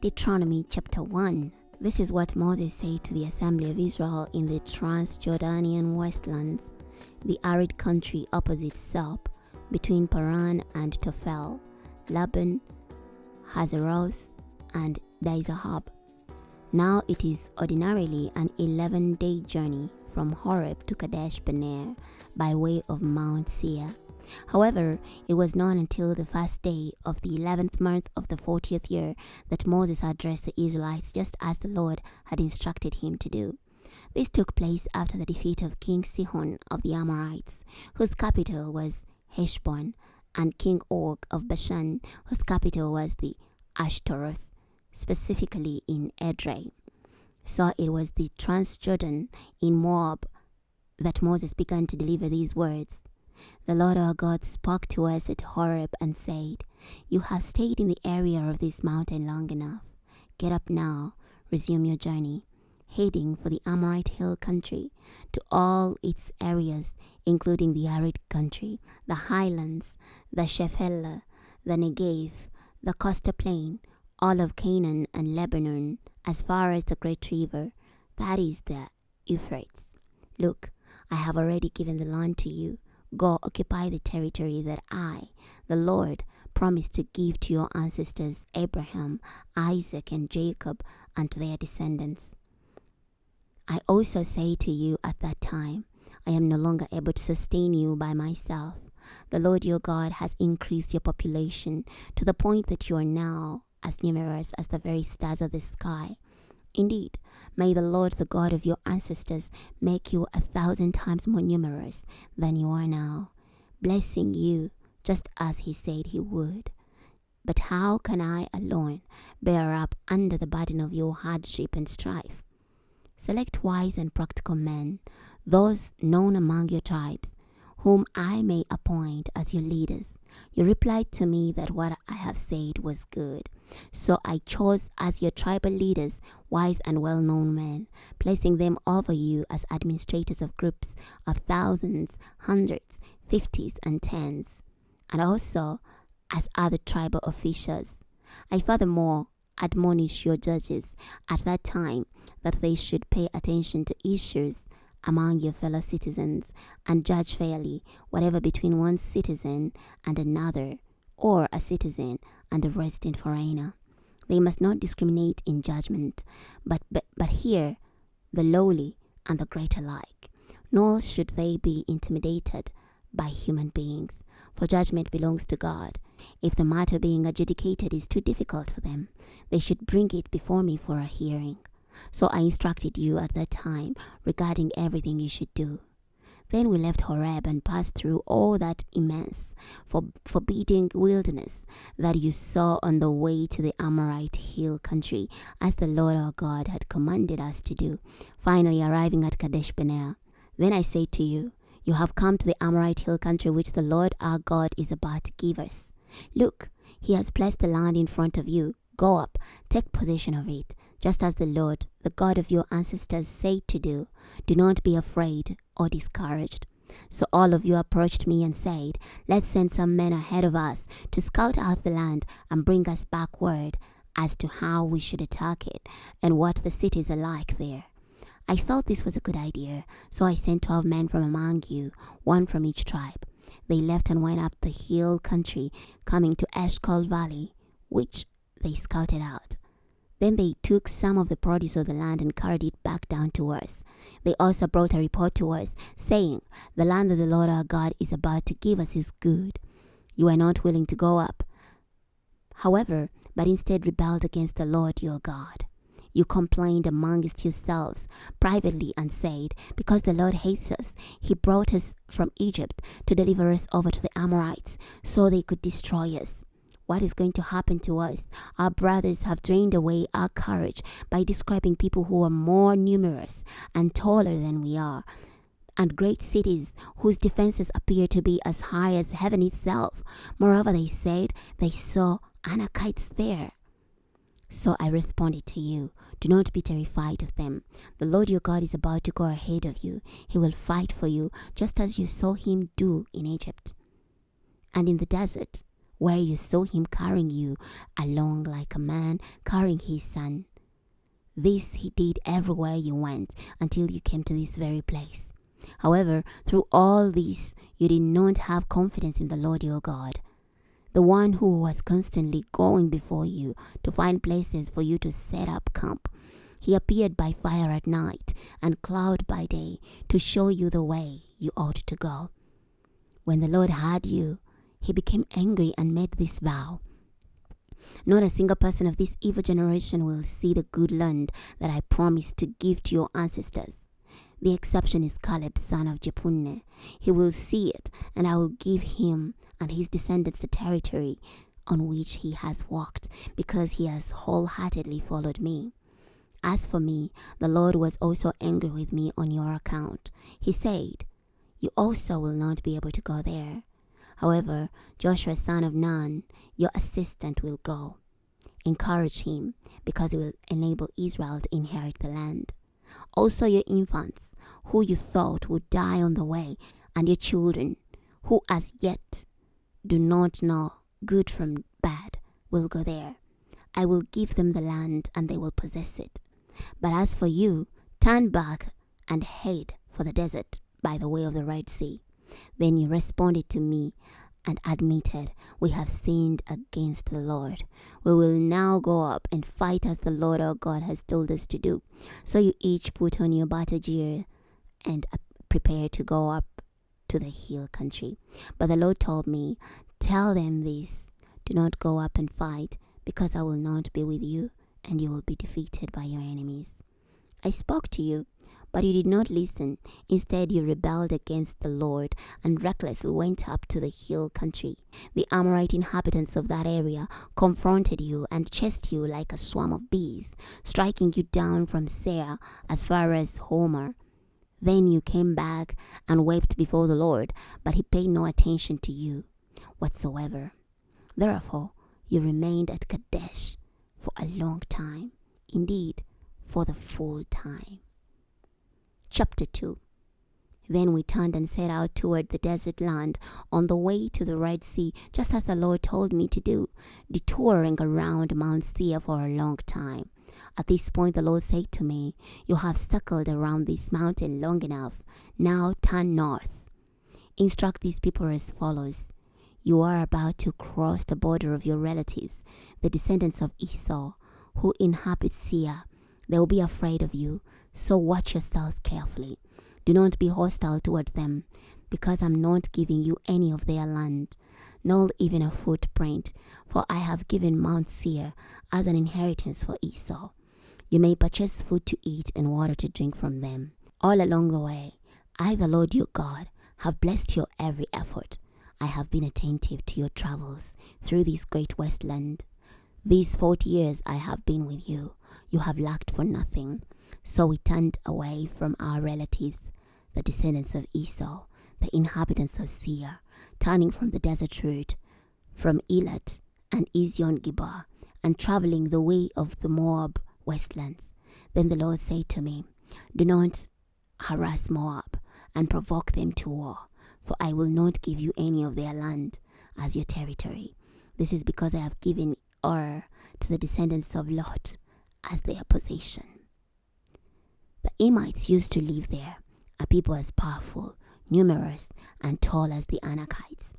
Deuteronomy chapter 1. This is what Moses said to the assembly of Israel in the Transjordanian wastelands, the arid country opposite Sop, between Paran and Tophel, Laban, Hazeroth, and Dizahab. Now it is ordinarily an 11-day journey from Horeb to Kadesh Barnea by way of Mount Seir. However, it was not until the first day of the 11th month of the 40th year that Moses addressed the Israelites just as the Lord had instructed him to do. This took place after the defeat of King Sihon of the Amorites, whose capital was Heshbon, and King Og of Bashan, whose capital was the Ashtaroth, specifically in Edrei. So it was the Transjordan in Moab that Moses began to deliver these words. The Lord our God spoke to us at Horeb and said, "You have stayed in the area of this mountain long enough. Get up now, resume your journey, heading for the Amorite hill country, to all its areas, including the arid country, the highlands, the Shephelah, the Negev, the coastal plain, all of Canaan and Lebanon, as far as the great river, that is the Euphrates. Look, I have already given the land to you. Go occupy the territory that I, the Lord, promised to give to your ancestors Abraham, Isaac, and Jacob, and to their descendants. I also say to you at that time, I am no longer able to sustain you by myself. The Lord your God has increased your population to the point that you are now as numerous as the very stars of the sky. Indeed, may the Lord, the God of your ancestors, make you 1,000 times more numerous than you are now, blessing you just as he said he would. But how can I alone bear up under the burden of your hardship and strife? Select wise and practical men, those known among your tribes, whom I may appoint as your leaders. You replied to me that what I have said was good. So I chose as your tribal leaders wise and well-known men, placing them over you as administrators of groups of thousands, hundreds, fifties, and tens, and also as other tribal officials. I furthermore admonish your judges at that time that they should pay attention to issues among your fellow citizens and judge fairly whatever between one citizen and another, or a citizen and a resident foreigner. They must not discriminate in judgment, but hear the lowly and the great alike. Nor should they be intimidated by human beings, for judgment belongs to God. If the matter being adjudicated is too difficult for them, they should bring it before me for a hearing. So I instructed you at that time regarding everything you should do. Then we left Horeb and passed through all that immense, forbidding wilderness that you saw on the way to the Amorite hill country, as the Lord our God had commanded us to do, finally arriving at Kadesh Barnea. Then I said to you, you have come to the Amorite hill country which the Lord our God is about to give us. Look, he has placed the land in front of you. Go up, take possession of it, just as the Lord, the God of your ancestors, said to do. Do not be afraid or discouraged. So all of you approached me and said, let's send some men ahead of us to scout out the land and bring us back word as to how we should attack it and what the cities are like there. I thought this was a good idea, so I sent 12 men from among you, one from each tribe. They left and went up the hill country, coming to Eshcol Valley, which they scouted out. Then they took some of the produce of the land and carried it back down to us. They also brought a report to us, saying, the land that the Lord our God is about to give us is good. You are not willing to go up, however, but instead rebelled against the Lord your God. You complained amongst yourselves privately and said, because the Lord hates us, he brought us from Egypt to deliver us over to the Amorites so they could destroy us. What is going to happen to us? Our brothers have drained away our courage by describing people who are more numerous and taller than we are, and great cities whose defenses appear to be as high as heaven itself. Moreover, they said they saw Anakites there. So I responded to you, do not be terrified of them. The Lord your God is about to go ahead of you. He will fight for you, just as you saw him do in Egypt and in the desert, where you saw him carrying you along like a man carrying his son. This he did everywhere you went until you came to this very place. However, through all this, you did not have confidence in the Lord your God, the one who was constantly going before you to find places for you to set up camp. He appeared by fire at night and cloud by day to show you the way you ought to go. When the Lord heard you, he became angry and made this vow: not a single person of this evil generation will see the good land that I promised to give to your ancestors. The exception is Caleb, son of Jephunneh. He will see it, and I will give him and his descendants the territory on which he has walked, because he has wholeheartedly followed me. As for me, the Lord was also angry with me on your account. He said, you also will not be able to go there. However, Joshua son of Nun, your assistant, will go. Encourage him, because it will enable Israel to inherit the land. Also your infants, who you thought would die on the way, and your children, who as yet do not know good from bad, will go there. I will give them the land, and they will possess it. But as for you, turn back and head for the desert by the way of the Red Sea. Then you responded to me and admitted, we have sinned against the Lord. We will now go up and fight as the Lord our God has told us to do. So you each put on your battle gear and prepare to go up to the hill country. But the Lord told me, tell them this: do not go up and fight, because I will not be with you, and you will be defeated by your enemies. I spoke to you, but you did not listen. Instead, you rebelled against the Lord and recklessly went up to the hill country. The Amorite inhabitants of that area confronted you and chased you like a swarm of bees, striking you down from Seir as far as Homer. Then you came back and wept before the Lord, but he paid no attention to you whatsoever. Therefore, you remained at Kadesh for a long time, indeed, for the full time. Chapter 2. Then we turned and set out toward the desert land on the way to the Red Sea, just as the Lord told me to do, detouring around Mount Seir for a long time. At this point the Lord said to me, you have circled around this mountain long enough. Now turn north. Instruct these people as follows. You are about to cross the border of your relatives, the descendants of Esau, who inhabit Seir. They will be afraid of you, so watch yourselves carefully. Do not be hostile toward them, because I'm not giving you any of their land, not even a footprint, for I have given Mount Seir as an inheritance for Esau. You may purchase food to eat and water to drink from them. All along the way, I, the Lord your God, have blessed your every effort. I have been attentive to your travels through this great wasteland. These 40 years I have been with you. You have lacked for nothing. So we turned away from our relatives, the descendants of Esau, the inhabitants of Seir, turning from the desert route, from Elat and Ezion-Geber, and traveling the way of the Moab wastelands. Then the Lord said to me, do not harass Moab and provoke them to war, for I will not give you any of their land as your territory. This is because I have given Ar to the descendants of Lot as their possession. The Emites used to live there, a people as powerful, numerous, and tall as the Anakites.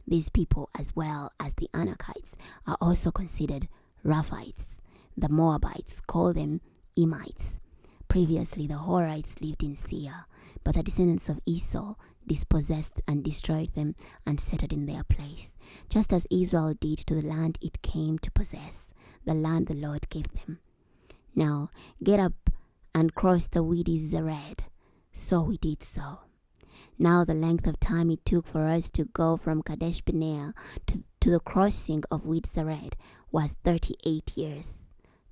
These people, as well as the Anakites, are also considered Raphites. The Moabites call them Emites. Previously, the Horites lived in Seir, but the descendants of Esau dispossessed and destroyed them and settled in their place, just as Israel did to the land it came to possess, the land the Lord gave them. Now, get up and cross the weedy Zered. So we did so. Now the length of time it took for us to go from Kadesh Barnea to the crossing of Weed Zered was 38 years.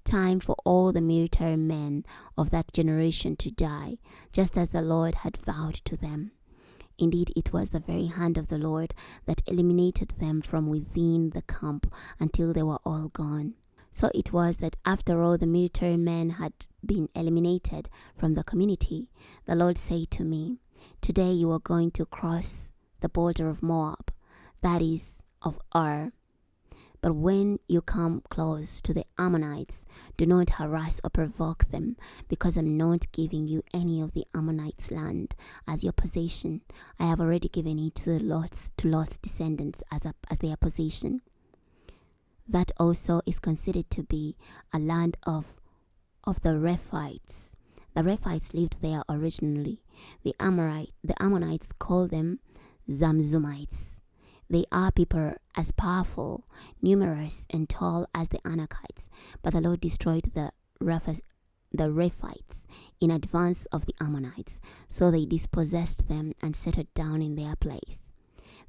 Time for all the military men of that generation to die, just as the Lord had vowed to them. Indeed, it was the very hand of the Lord that eliminated them from within the camp until they were all gone. So it was that after all the military men had been eliminated from the community, the Lord said to me, today you are going to cross the border of Moab, that is, of Ar. But when you come close to the Ammonites, do not harass or provoke them, because I'm not giving you any of the Ammonites' land as your possession. I have already given it to Lot's descendants as their possession. That also is considered to be a land of the Rephites. The Rephites lived there originally. The Ammonites called them Zamzumites. They are people as powerful, numerous, and tall as the Anakites, but the Lord destroyed the Rephites in advance of the Ammonites, so they dispossessed them and settled down in their place.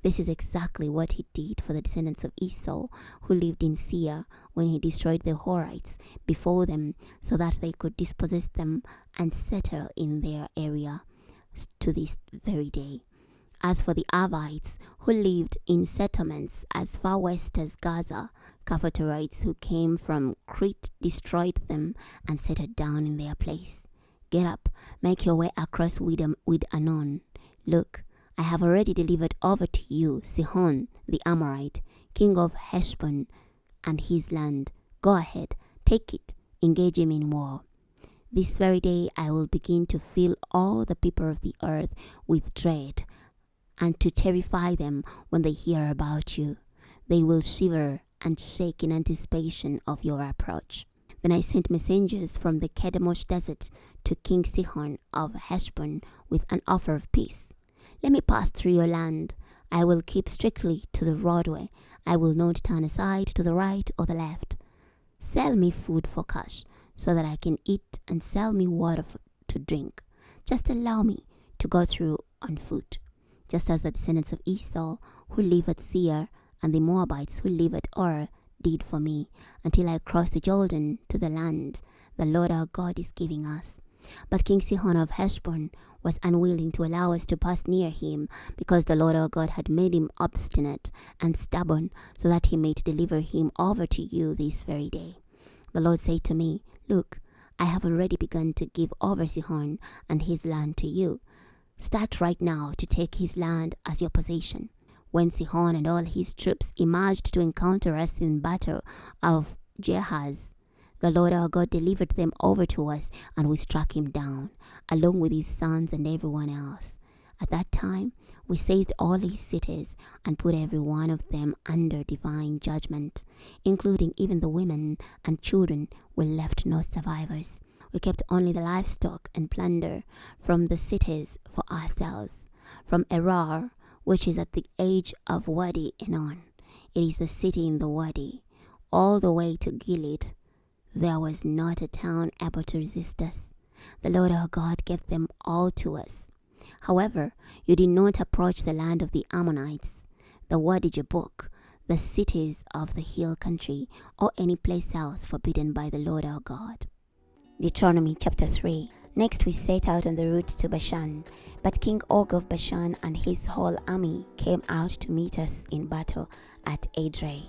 This is exactly what he did for the descendants of Esau, who lived in Seir, when he destroyed the Horites before them, so that they could dispossess them and settle in their area to this very day. As for the Avites, who lived in settlements as far west as Gaza, Caphatorites who came from Crete destroyed them and settled down in their place. Get up, make your way across with Anon. Look, I have already delivered over to you Sihon the Amorite, king of Heshbon, and his land. Go ahead, take it, engage him in war. This very day I will begin to fill all the people of the earth with dread, and to terrify them when they hear about you. They will shiver and shake in anticipation of your approach. Then I sent messengers from the Kedemosh desert to King Sihon of Heshbon with an offer of peace. Let me pass through your land. I will keep strictly to the roadway. I will not turn aside to the right or the left. Sell me food for cash, so that I can eat, and sell me water to drink. Just allow me to go through on foot, just as the descendants of Esau who live at Seir and the Moabites who live at Ur did for me, until I cross the Jordan to the land the Lord our God is giving us. But King Sihon of Heshbon was unwilling to allow us to pass near him, because the Lord our God had made him obstinate and stubborn, so that he might deliver him over to you this very day. The Lord said to me, Look, I have already begun to give over Sihon and his land to you. Start right now to take his land as your possession. When Sihon and all his troops emerged to encounter us in battle of Jahaz, the Lord our God delivered them over to us, and we struck him down, along with his sons and everyone else. At that time, we seized all his cities and put every one of them under divine judgment, including even the women and children. We left no survivors. We kept only the livestock and plunder from the cities for ourselves. From Erar, which is at the edge of Wadi Enon, it is the city in the Wadi, all the way to Gilead, there was not a town able to resist us. The Lord our God gave them all to us. However, you did not approach the land of the Ammonites, the Wadi Jabuk, the cities of the hill country, or any place else forbidden by the Lord our God. Deuteronomy chapter 3. Next we set out on the route to Bashan, but King Og of Bashan and his whole army came out to meet us in battle at Edrei.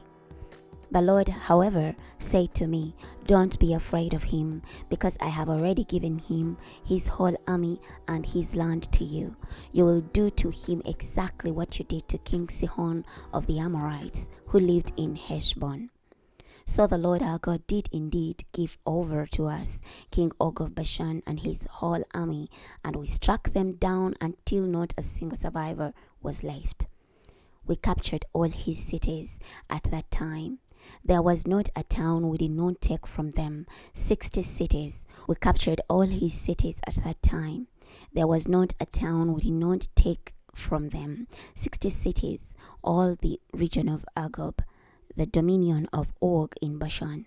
The Lord, however, said to me, Don't be afraid of him, because I have already given him his whole army and his land to you. You will do to him exactly what you did to King Sihon of the Amorites, who lived in Heshbon. So the Lord our God did indeed give over to us King Og of Bashan and his whole army, and we struck them down until not a single survivor was left. We captured all his cities at that time. There was not a town we did not take from them. 60 cities. We captured all his cities at that time. There was not a town we did not take from them. 60 cities, all the region of Argob, the dominion of Og in Bashan.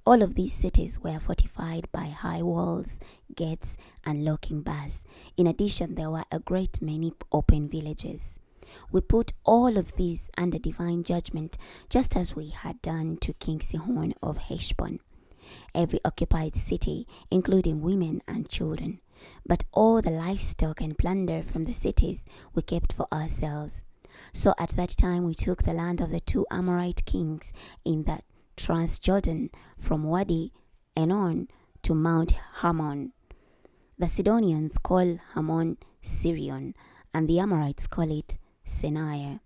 All of these cities were fortified by high walls, gates, and locking bars. In addition, there were a great many open villages. We put all of these under divine judgment, just as we had done to King Sihon of Heshbon. Every occupied city, including women and children. But all the livestock and plunder from the cities we kept for ourselves. So at that time we took the land of the 2 Amorite kings in the Transjordan, from Wadi Enon to Mount Hermon. The Sidonians call Hermon Sirion, and the Amorites call it Senir.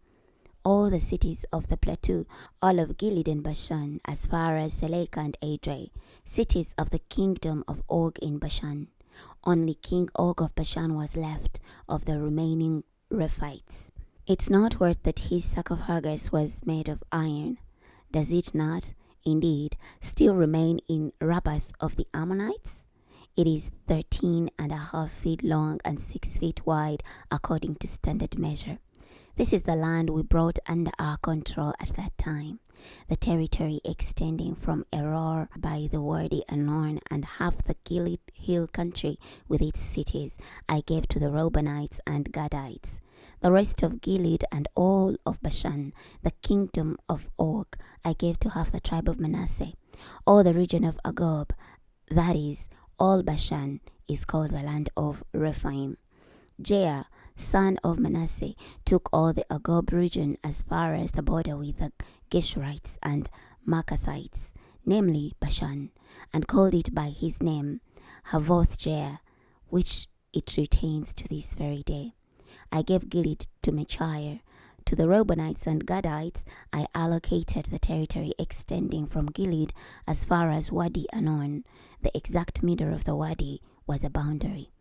all the cities of the plateau, all of Gilead and Bashan, as far as Seleka and Edrei, cities of the kingdom of Og in Bashan. Only King Og of Bashan was left of the remaining Rephites. It's not worth that his sarcophagus was made of iron. Does it not, indeed, still remain in Rabbath of the Ammonites? It is 13.5 feet long and 6 feet wide according to standard measure. This is the land we brought under our control at that time, the territory extending from Eror by the Wadi Arnon and half the Gilead hill country with its cities I gave to the Reubenites and Gadites. The rest of Gilead and all of Bashan, the kingdom of Og, I gave to half the tribe of Manasseh. All the region of Agob, that is, all Bashan, is called the land of Rephaim. Jair, son of Manasseh, took all the Agob region as far as the border with the Geshurites and Maccathites, namely Bashan, and called it by his name, Havoth Jair, which it retains to this very day. I gave Gilead to Machir. To the Reubenites and Gadites, I allocated the territory extending from Gilead as far as Wadi Arnon. The exact middle of the Wadi was a boundary,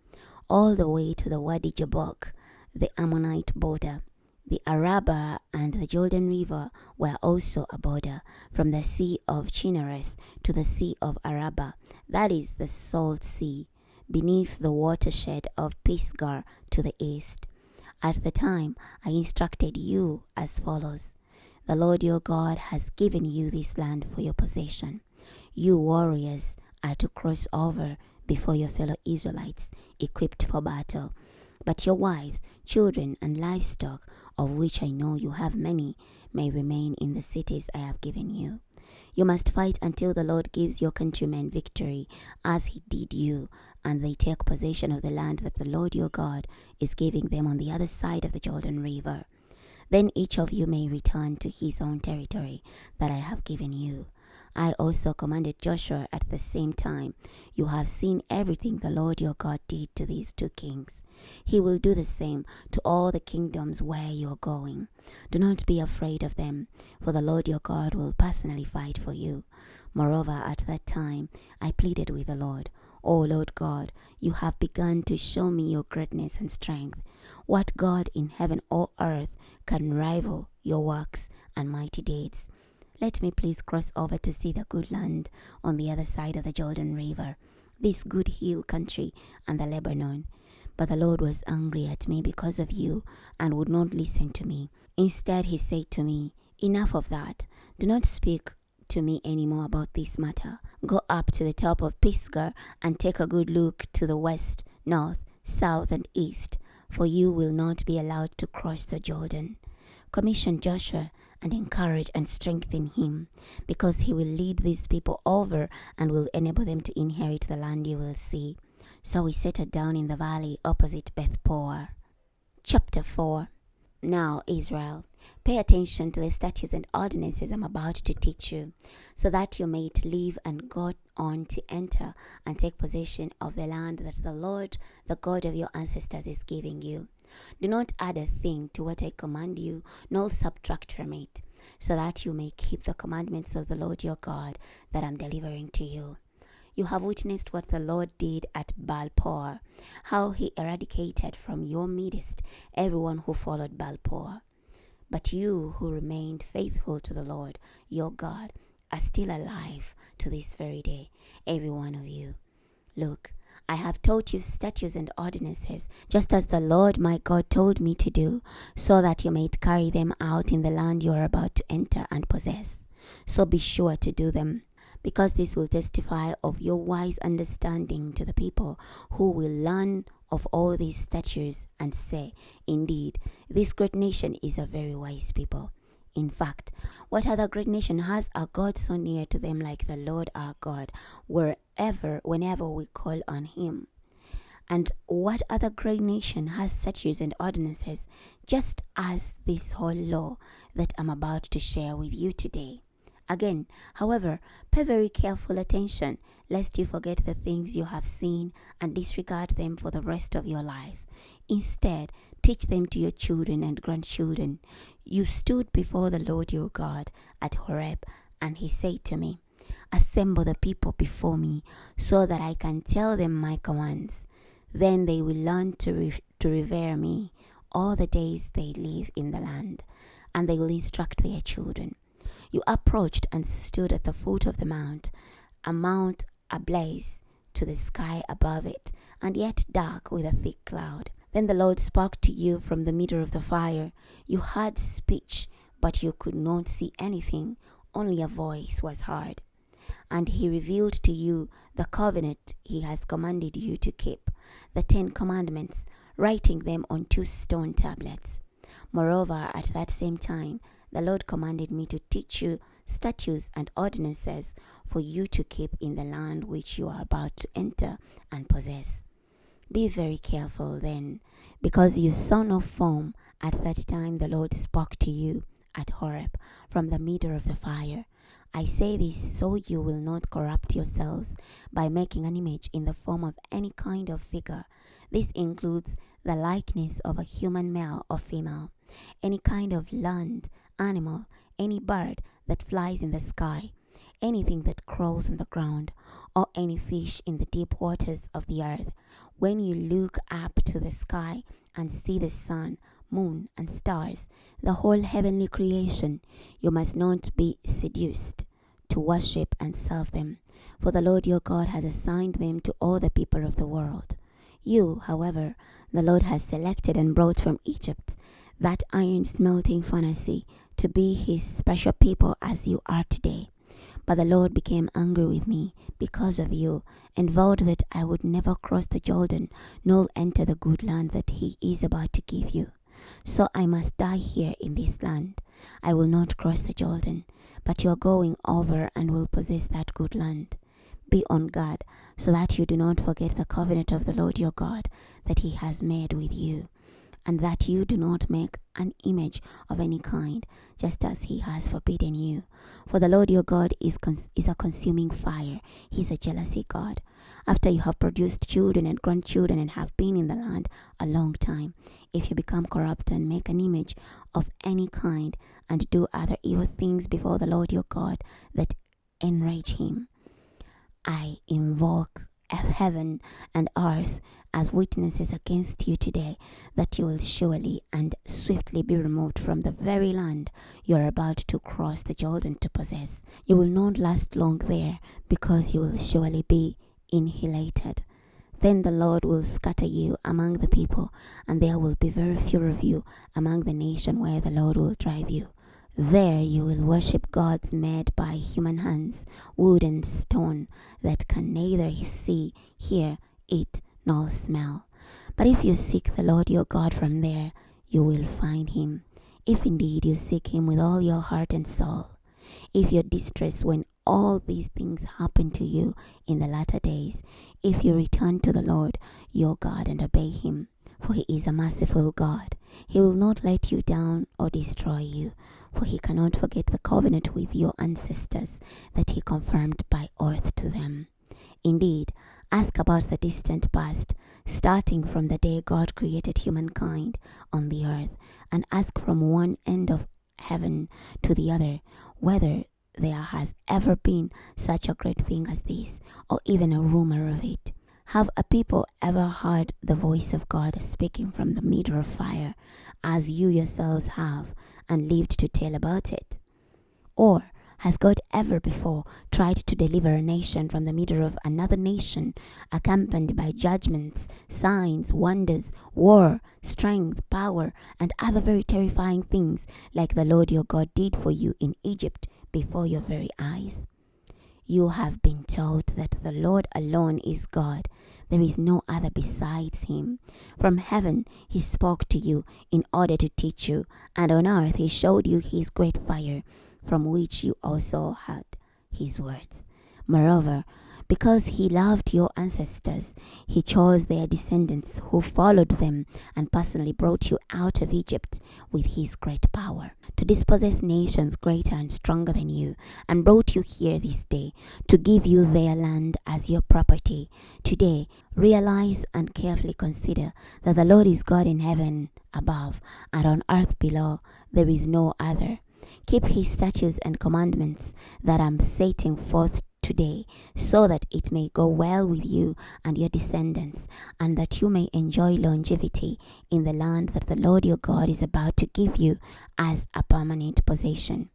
all the way to the Wadi Jabbok, the Ammonite border. The Arabah and the Jordan River were also a border, from the Sea of Chinnereth to the Sea of Arabah, that is the Salt Sea, beneath the watershed of Pisgah to the east. At the time, I instructed you as follows. The Lord your God has given you this land for your possession. You warriors are to cross over before your fellow Israelites, equipped for battle. But your wives, children, and livestock, of which I know you have many, may remain in the cities I have given you. You must fight until the Lord gives your countrymen victory, as he did you, and they take possession of the land that the Lord your God is giving them on the other side of the Jordan River. Then each of you may return to his own territory that I have given you. I also commanded Joshua at the same time. You have seen everything the Lord your God did to these two kings. He will do the same to all the kingdoms where you are going. Do not be afraid of them, for the Lord your God will personally fight for you. Moreover, at that time, I pleaded with the Lord, O Lord God, you have begun to show me your greatness and strength. What God in heaven or earth can rival your works and mighty deeds? Let me please cross over to see the good land on the other side of the Jordan River, this good hill country and the Lebanon. But the Lord was angry at me because of you and would not listen to me. Instead, he said to me, Enough of that. Do not speak to me anymore about this matter. Go up to the top of Pisgah and take a good look to the west, north, south, and east, for you will not be allowed to cross the Jordan. Commission Joshua and encourage and strengthen him, because he will lead these people over and will enable them to inherit the land you will see. So we settled down in the valley opposite Beth Peor. Chapter 4. Now, Israel, pay attention to the statutes and ordinances I'm about to teach you, so that you may live and go on to enter and take possession of the land that the Lord, the God of your ancestors, is giving you. Do not add a thing to what I command you, nor subtract from it, so that you may keep the commandments of the Lord your God that I'm delivering to you. You have witnessed what the Lord did at Baal Peor, how he eradicated from your midst everyone who followed Baal Peor. But you who remained faithful to the Lord your God are still alive to this very day, every one of you. Look, I have taught you statutes and ordinances, just as the Lord my God told me to do, so that you may carry them out in the land you are about to enter and possess. So be sure to do them, because this will testify of your wise understanding to the people, who will learn of all these statutes and say, Indeed, this great nation is a very wise people. In fact, what other great nation has a God so near to them like the Lord our God, whenever we call on him? And what other great nation has statutes and ordinances, just as this whole law that I'm about to share with you today? Again, however, pay very careful attention, lest you forget the things you have seen and disregard them for the rest of your life. Instead, Teach them to your children and grandchildren. You stood before the Lord your God at Horeb, and he said to me, assemble the people before me, so that I can tell them my commands. Then they will learn to revere me all the days they live in the land, and they will instruct their children. You approached and stood at the foot of the mount, a mount ablaze to the sky above it, and yet dark with a thick cloud. Then the Lord spoke to you from the middle of the fire. You heard speech, but you could not see anything, only a voice was heard. And he revealed to you the covenant he has commanded you to keep, the 10 commandments, writing them on 2 stone tablets. Moreover, at that same time, the Lord commanded me to teach you statutes and ordinances for you to keep in the land which you are about to enter and possess. Be very careful then, because you saw no form at that time the Lord spoke to you at Horeb from the middle of the fire. I say this so you will not corrupt yourselves by making an image in the form of any kind of figure. This includes the likeness of a human male or female, any kind of land animal, any bird that flies in the sky, anything that crawls on the ground, or any fish in the deep waters of the earth. When you look up to the sky and see the sun, moon, and stars, the whole heavenly creation, you must not be seduced to worship and serve them, for the Lord your God has assigned them to all the people of the world. You, however, the Lord has selected and brought from Egypt, that iron smelting furnace, to be his special people as you are today. But the Lord became angry with me because of you, and vowed that I would never cross the Jordan, nor enter the good land that he is about to give you. So I must die here in this land. I will not cross the Jordan, but you are going over and will possess that good land. Be on guard, so that you do not forget the covenant of the Lord your God that he has made with you, and that you do not make an image of any kind, just as he has forbidden you. For the Lord your God is a consuming fire. He is a jealousy God. After you have produced children and grandchildren and have been in the land a long time, if you become corrupt and make an image of any kind and do other evil things before the Lord your God that enrage him, I invoke heaven and earth as witnesses against you today, that you will surely and swiftly be removed from the very land you are about to cross the Jordan to possess. You will not last long there, because you will surely be annihilated. Then the Lord will scatter you among the people, and there will be very few of you among the nation where the Lord will drive you. There you will worship gods made by human hands, wood and stone, that can neither see, hear, eat, nor smell. But if you seek the Lord your God from there, you will find him, if indeed you seek him with all your heart and soul. If you're distressed when all these things happen to you in the latter days, if you return to the Lord your God and obey him, for he is a merciful God, he will not let you down or destroy you, for he cannot forget the covenant with your ancestors that he confirmed by oath to them. Indeed, ask about the distant past, starting from the day God created humankind on the earth, and ask from one end of heaven to the other, whether there has ever been such a great thing as this, or even a rumor of it. Have a people ever heard the voice of God speaking from the middle of fire, as you yourselves have, and lived to tell about it? Or has God ever before tried to deliver a nation from the middle of another nation, accompanied by judgments, signs, wonders, war, strength, power, and other very terrifying things, like the Lord your God did for you in Egypt before your very eyes? You have been told that the Lord alone is God. There is no other besides him. From heaven he spoke to you in order to teach you, and on earth he showed you his great fire, from which you also heard his words. Moreover, Because he loved your ancestors, he chose their descendants who followed them and personally brought you out of Egypt with his great power, to dispossess nations greater and stronger than you, and brought you here this day to give you their land as your property. Today, realize and carefully consider that the Lord is God in heaven above, and on earth below. There is no other. Keep his statutes and commandments that I'm setting forth today, so that it may go well with you and your descendants, and that you may enjoy longevity in the land that the Lord your God is about to give you as a permanent possession.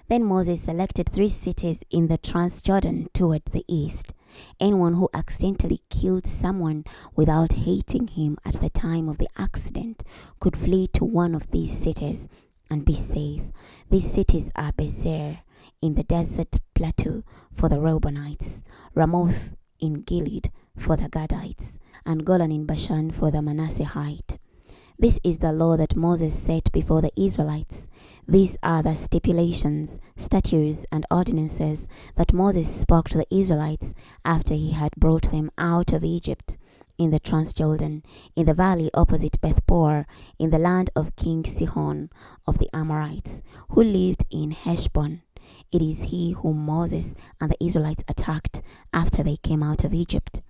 Then Moses selected 3 cities in the Transjordan toward the east. Anyone who accidentally killed someone without hating him at the time of the accident could flee to one of these cities and be safe. These cities are Bezer in the desert plateau for the Reubenites, Ramoth in Gilead for the Gadites, and Golan in Bashan for the Manassehite. This is the law that Moses set before the Israelites. These are the stipulations, statutes, and ordinances that Moses spoke to the Israelites after he had brought them out of Egypt, in the Transjordan, in the valley opposite Beth-peor, in the land of King Sihon of the Amorites, who lived in Heshbon. It is he whom Moses and the Israelites attacked after they came out of Egypt.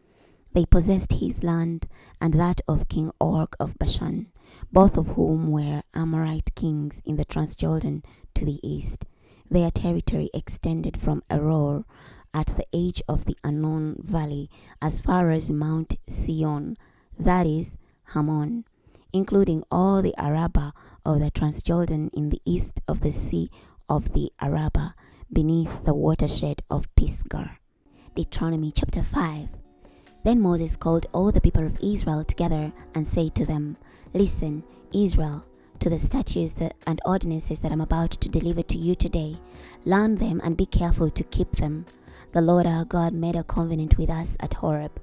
They possessed his land and that of King Og of Bashan, both of whom were Amorite kings in the Transjordan to the east. Their territory extended from Aror at the edge of the Arnon Valley as far as Mount Sion, that is, Hammon, including all the Arabah of the Transjordan in the east of the Sea of the Arabah, beneath the watershed of Pisgah. Deuteronomy chapter 5. Then Moses called all the people of Israel together and said to them, Listen, Israel, to the statutes and ordinances that I'm about to deliver to you today. Learn them and be careful to keep them. The Lord our God made a covenant with us at Horeb.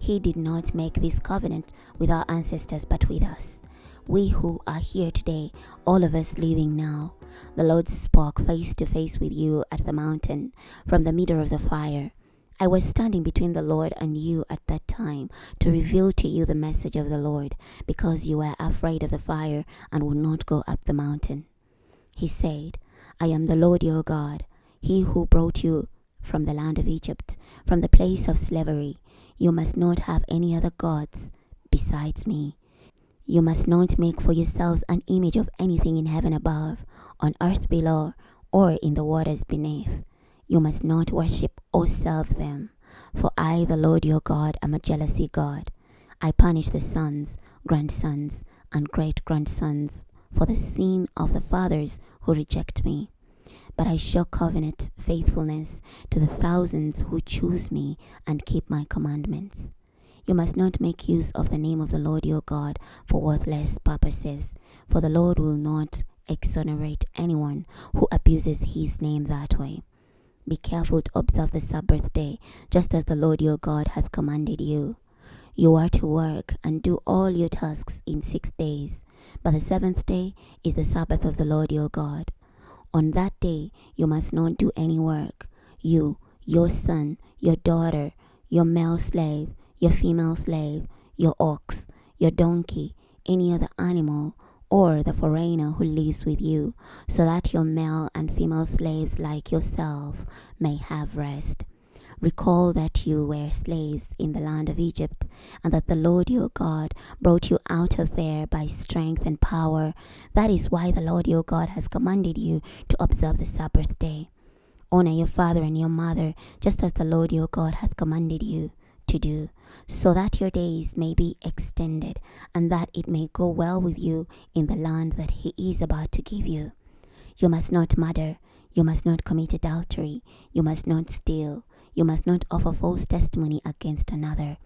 He did not make this covenant with our ancestors but with us, we who are here today, all of us living now. The Lord spoke face to face with you at the mountain from the middle of the fire. I was standing between the Lord and you at that time to reveal to you the message of the Lord, because you were afraid of the fire and would not go up the mountain. He said, I am the Lord your God, he who brought you from the land of Egypt, from the place of slavery. You must not have any other gods besides me. You must not make for yourselves an image of anything in heaven above, on earth below, or in the waters beneath. You must not worship or serve them. For I, the Lord your God, am a jealousy God. I punish the sons, grandsons, and great-grandsons for the sin of the fathers who reject me. But I show covenant faithfulness to the thousands who choose me and keep my commandments. You must not make use of the name of the Lord your God for worthless purposes, for the Lord will not exonerate anyone who abuses his name that way. Be careful to observe the Sabbath day, just as the Lord your God hath commanded you. You are to work and do all your tasks in 6 days, but the 7th day is the Sabbath of the Lord your God. On that day you must not do any work, you, your son, your daughter, your male slave, your female slave, your ox, your donkey, any other animal, or the foreigner who lives with you, so that your male and female slaves like yourself may have rest. Recall that you were slaves in the land of Egypt, and that the Lord your God brought you out of there by strength and power. That is why the Lord your God has commanded you to observe the Sabbath day. Honor your father and your mother, just as the Lord your God hath commanded you to do, so that your days may be extended, and that it may go well with you in the land that he is about to give you. You must not murder, you must not commit adultery, you must not steal, you must not offer false testimony against another.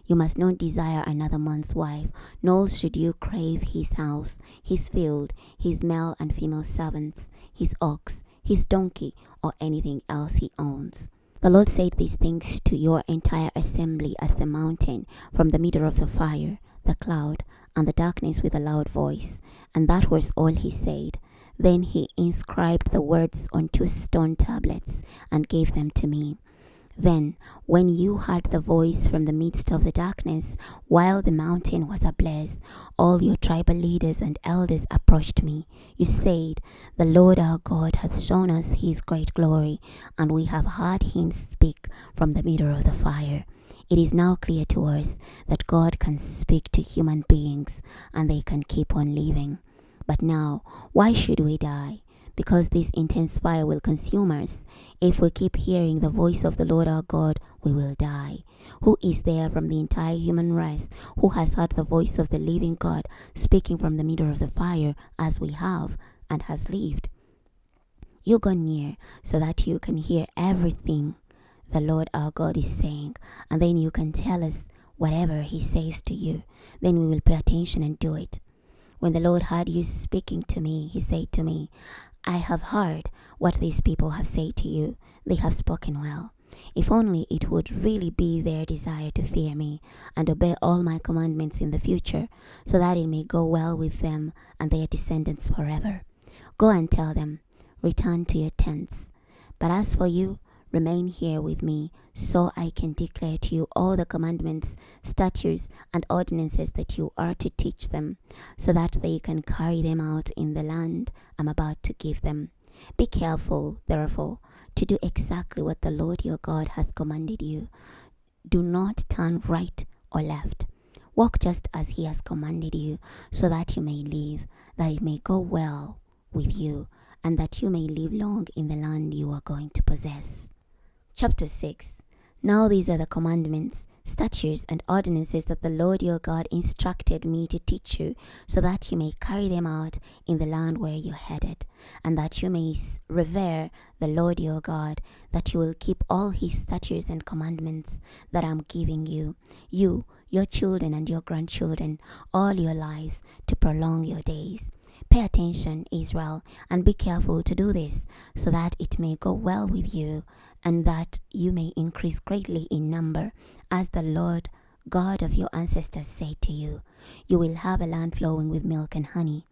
You must not desire another man's wife, nor should you crave his house, his field, his male and female servants, his ox, his donkey, or anything else he owns. The Lord said these things to your entire assembly at the mountain, from the middle of the fire, the cloud, and the darkness with a loud voice. And that was all he said. Then he inscribed the words on 2 stone tablets and gave them to me. Then, when you heard the voice from the midst of the darkness, while the mountain was ablaze, all your tribal leaders and elders approached me. You said, "The Lord our God hath shown us his great glory, and we have heard him speak from the middle of the fire." It is now clear to us that God can speak to human beings and they can keep on living. But now, why should we die? Because this intense fire will consume us. If we keep hearing the voice of the Lord our God, we will die. Who is there from the entire human race who has heard the voice of the living God speaking from the middle of the fire as we have and has lived? You go near so that you can hear everything the Lord our God is saying, and then you can tell us whatever he says to you. Then we will pay attention and do it. When the Lord heard you speaking to me, he said to me, "I have heard what these people have said to you. They have spoken well. If only it would really be their desire to fear me and obey all my commandments in the future, so that it may go well with them and their descendants forever. Go and tell them, 'Return to your tents.' But as for you, remain here with me, so I can declare to you all the commandments, statutes, and ordinances that you are to teach them, so that they can carry them out in the land I'm about to give them. Be careful, therefore, to do exactly what the Lord your God hath commanded you. Do not turn right or left. Walk just as he has commanded you, so that you may live, that it may go well with you, and that you may live long in the land you are going to possess." Chapter 6. Now these are the commandments, statutes, and ordinances that the Lord your God instructed me to teach you, so that you may carry them out in the land where you are headed, and that you may revere the Lord your God, that you will keep all his statutes and commandments that I am giving you, your children and your grandchildren, all your lives, to prolong your days. Pay attention, Israel, and be careful to do this, so that it may go well with you, and that you may increase greatly in number, as the Lord God of your ancestors said to you. You will have a land flowing with milk and honey.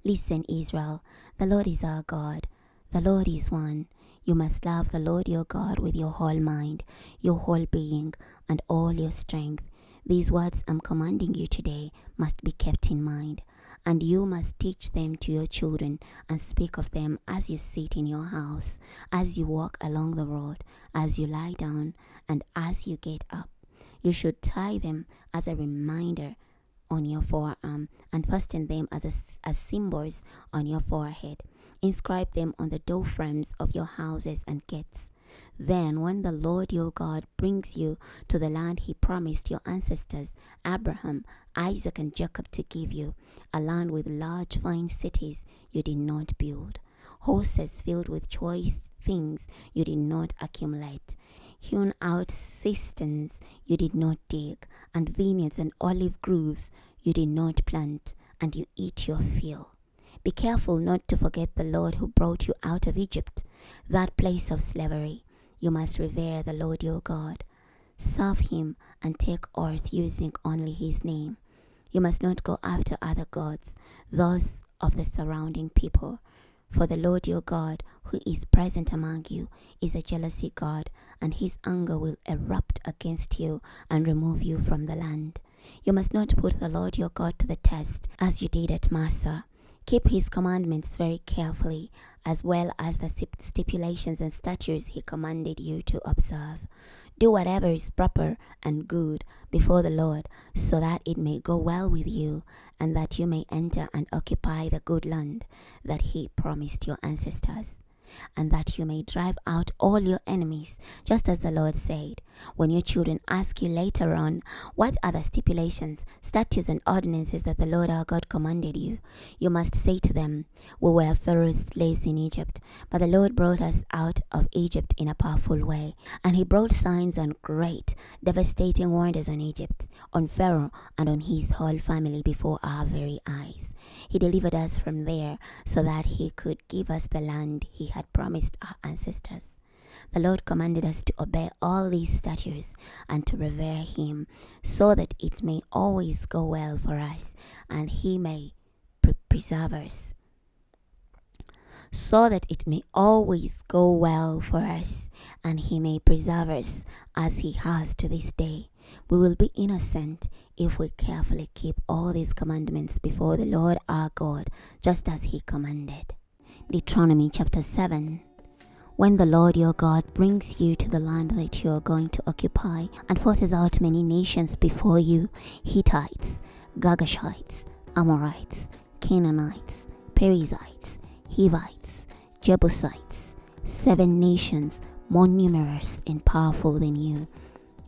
Listen, Israel, the Lord is our God. The Lord is one. You must love the Lord your God with your whole mind, your whole being, and all your strength. These words I'm commanding you today must be kept in mind, and you must teach them to your children and speak of them as you sit in your house, as you walk along the road, as you lie down, and as you get up. You should tie them as a reminder on your forearm and fasten them as symbols on your forehead. Inscribe them on the door frames of your houses and gates. Then when the Lord your God brings you to the land he promised your ancestors, Abraham, Isaac, and Jacob to give you, a land with large fine cities you did not build, horses filled with choice things you did not accumulate, hewn out cisterns you did not dig, and vineyards and olive groves you did not plant, and you eat your fill. Be careful not to forget the Lord who brought you out of Egypt, that place of slavery. You must revere the Lord your God. Serve him and take oath using only his name. You must not go after other gods, those of the surrounding people. For the Lord your God, who is present among you, is a jealousy God, and his anger will erupt against you and remove you from the land. You must not put the Lord your God to the test, as you did at Massah. Keep his commandments very carefully, as well as the stipulations and statutes he commanded you to observe. Do whatever is proper and good before the Lord, so that it may go well with you, and that you may enter and occupy the good land that he promised your ancestors, and that you may drive out all your enemies, just as the Lord said. When your children ask you later on, what are the stipulations, statutes, and ordinances that the Lord our God commanded you, you must say to them, "We were Pharaoh's slaves in Egypt, but the Lord brought us out of Egypt in a powerful way, and he brought signs and great, devastating wonders on Egypt, on Pharaoh, and on his whole family before our very eyes. He delivered us from there so that he could give us the land he had promised our ancestors. The Lord commanded us to obey all these statutes and to revere him, so that it may always go well for us, and he may preserve us." so that it may always go well for us, and he may preserve us as he has to this day. We will be innocent if we carefully keep all these commandments before the Lord our God, just as he commanded. Deuteronomy chapter 7. When the Lord your God brings you to the land that you are going to occupy and forces out many nations before you, Hittites, Girgashites, Amorites, Canaanites, Perizzites, Hivites, Jebusites, 7 nations more numerous and powerful than you,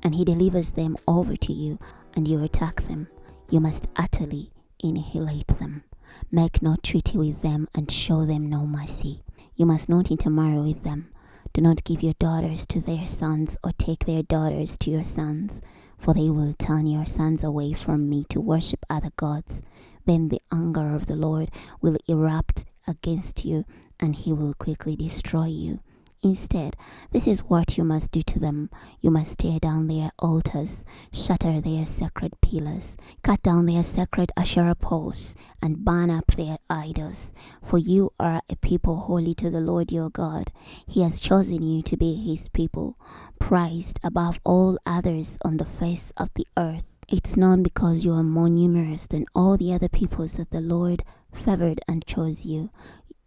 and he delivers them over to you, and you attack them, you must utterly annihilate them. Make no treaty with them and show them no mercy. You must not intermarry with them. Do not give your daughters to their sons or take their daughters to your sons, for they will turn your sons away from me to worship other gods. Then the anger of the Lord will erupt against you, and he will quickly destroy you. Instead, this is what you must do to them. You must tear down their altars, shatter their sacred pillars, cut down their sacred Asherah poles, and burn up their idols. For you are a people holy to the Lord your God. He has chosen you to be his people, prized above all others on the face of the earth. It's not because you are more numerous than all the other peoples that the Lord favored and chose you,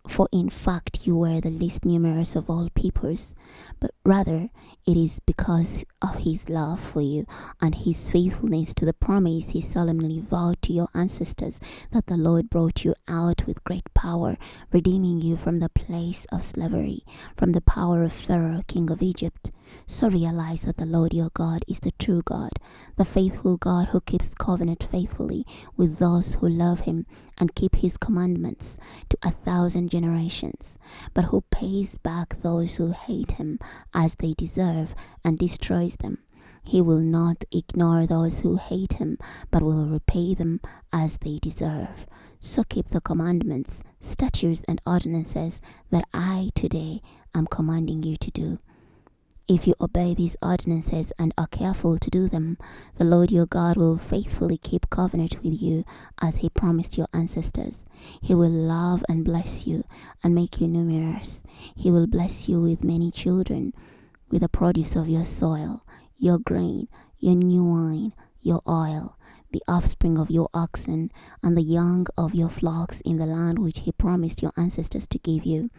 for in fact you were the least numerous of all peoples, but rather it is because of his love for you and his faithfulness to the promise he solemnly vowed to your ancestors that the Lord brought you out with great power, redeeming you from the place of slavery, from the power of Pharaoh, king of Egypt. So realize that the Lord your God is the true God, the faithful God who keeps covenant faithfully with those who love him and keep his commandments to 1,000 generations, but who pays back those who hate him as they deserve and destroys them. He will not ignore those who hate him, but will repay them as they deserve. So keep the commandments, statutes, and ordinances that I today am commanding you to do. If you obey these ordinances and are careful to do them, the Lord your God will faithfully keep covenant with you as he promised your ancestors. He will love and bless you and make you numerous. He will bless you with many children, with the produce of your soil, your grain, your new wine, your oil, the offspring of your oxen, and the young of your flocks in the land which he promised your ancestors to give you.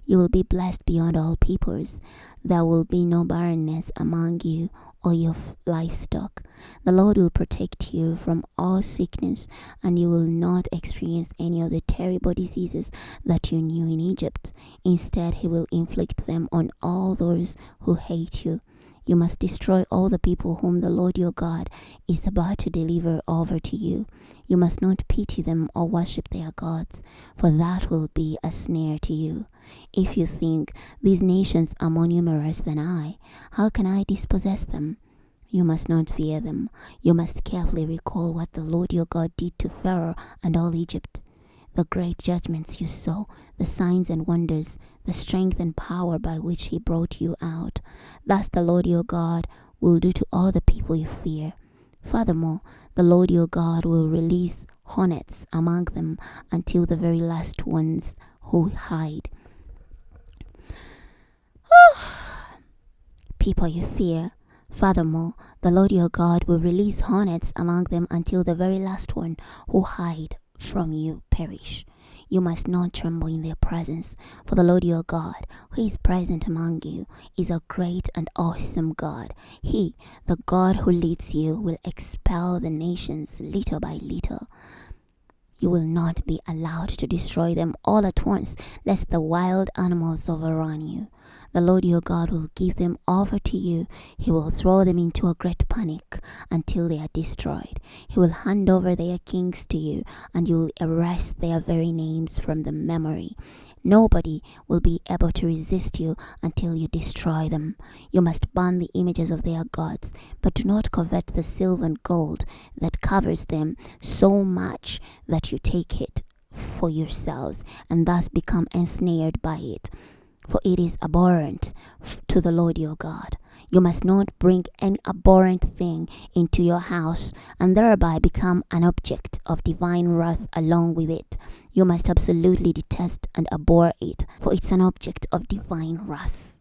You will be blessed beyond all peoples. There will be no barrenness among you or your livestock. The Lord will protect you from all sickness, and you will not experience any of the terrible diseases that you knew in Egypt. Instead, he will inflict them on all those who hate you. You must destroy all the people whom the Lord your God is about to deliver over to you. You must not pity them or worship their gods, for that will be a snare to you. If you think, these nations are more numerous than I, how can I dispossess them? You must not fear them. You must carefully recall what the Lord your God did to Pharaoh and all Egypt, the great judgments you saw, the signs and wonders, the strength and power by which he brought you out. Thus the Lord your God will do to all the people you fear. Furthermore, the Lord your God will release hornets among them until the very last ones who hide. People you fear. Furthermore, the Lord your God will release hornets among them until the very last one who hide from you perish. You must not tremble in their presence, for the Lord your God, who is present among you, is a great and awesome God. He, the God who leads you, will expel the nations little by little. You will not be allowed to destroy them all at once, lest the wild animals overrun you. The Lord your God will give them over to you. He will throw them into a great panic until they are destroyed. He will hand over their kings to you, and you will erase their very names from the memory. Nobody will be able to resist you until you destroy them. You must burn the images of their gods, but do not covet the silver and gold that covers them so much that you take it for yourselves and thus become ensnared by it. for it is abhorrent to the Lord your God. You must not bring any abhorrent thing into your house and thereby become an object of divine wrath along with it. You must absolutely detest and abhor it, for it's an object of divine wrath.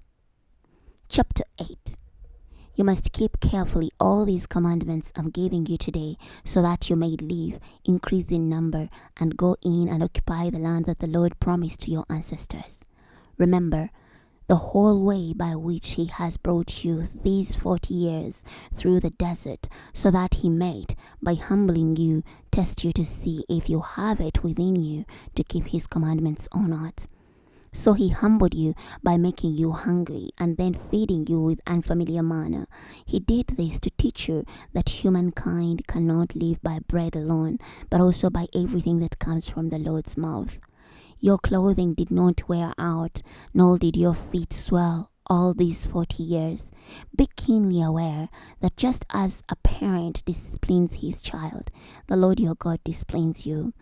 Chapter 8. You must keep carefully all these commandments I'm giving you today, so that you may live, increase in number, and go in and occupy the land that the Lord promised to your ancestors. Remember the whole way by which he has brought you these 40 years through the desert, so that he might, by humbling you, test you to see if you have it within you to keep his commandments or not. So he humbled you by making you hungry and then feeding you with unfamiliar manna. He did this to teach you that humankind cannot live by bread alone, but also by everything that comes from the Lord's mouth. Your clothing did not wear out, nor did your feet swell all these 40 years. Be keenly aware that just as a parent disciplines his child, the Lord your God disciplines you.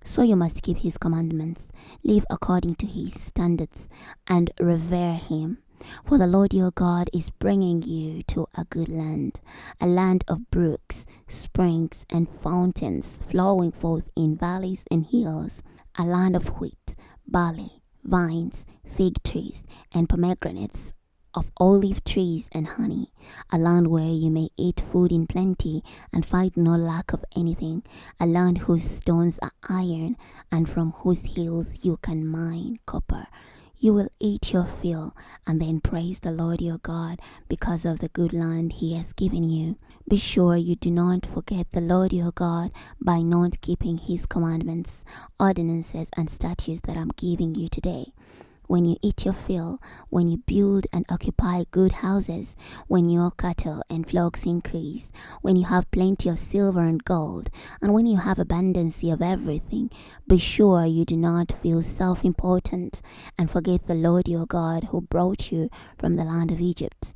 So you must keep his commandments, live according to his standards, and revere him. For the Lord your God is bringing you to a good land, a land of brooks, springs, and fountains flowing forth in valleys and hills, a land of wheat, barley, vines, fig trees, and pomegranates, of olive trees and honey, a land where you may eat food in plenty and find no lack of anything, a land whose stones are iron and from whose hills you can mine copper. You will eat your fill and then praise the Lord your God because of the good land he has given you. Be sure you do not forget the Lord your God by not keeping his commandments, ordinances, and statutes that I'm giving you today. When you eat your fill, when you build and occupy good houses, when your cattle and flocks increase, when you have plenty of silver and gold, and when you have abundance of everything, be sure you do not feel self-important and forget the Lord your God who brought you from the land of Egypt,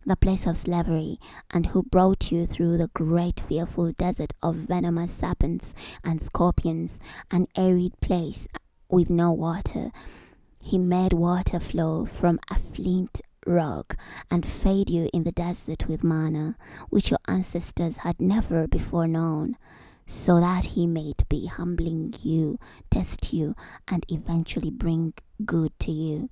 the place of slavery, and who brought you through the great fearful desert of venomous serpents and scorpions, an arid place with no water. He made water flow from a flint rock and fed you in the desert with manna, which your ancestors had never before known, so that he might be humbling you, test you, and eventually bring good to you.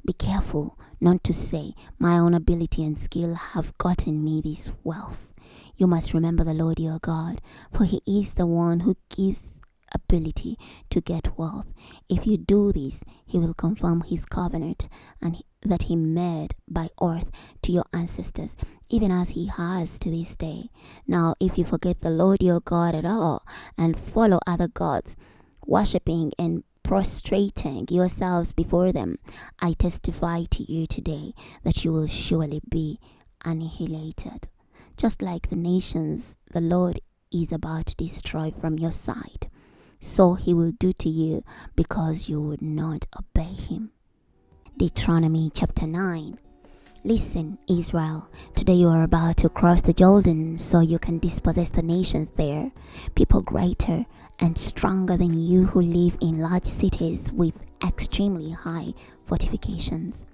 Be careful not to say, my own ability and skill have gotten me this wealth. You must remember the Lord your God, for he is the one who gives ability to get wealth. If you do this, he will confirm his covenant and that he made by oath to your ancestors, even as he has to this day. Now, if you forget the Lord your God at all and follow other gods, worshipping and prostrating yourselves before them, I testify to you today that you will surely be annihilated, just like the nations the Lord is about to destroy from your side. So he will do to you because you would not obey him. Deuteronomy chapter 9. Listen, Israel, today you are about to cross the Jordan so you can dispossess the nations there, people greater and stronger than you who live in large cities with extremely high fortifications.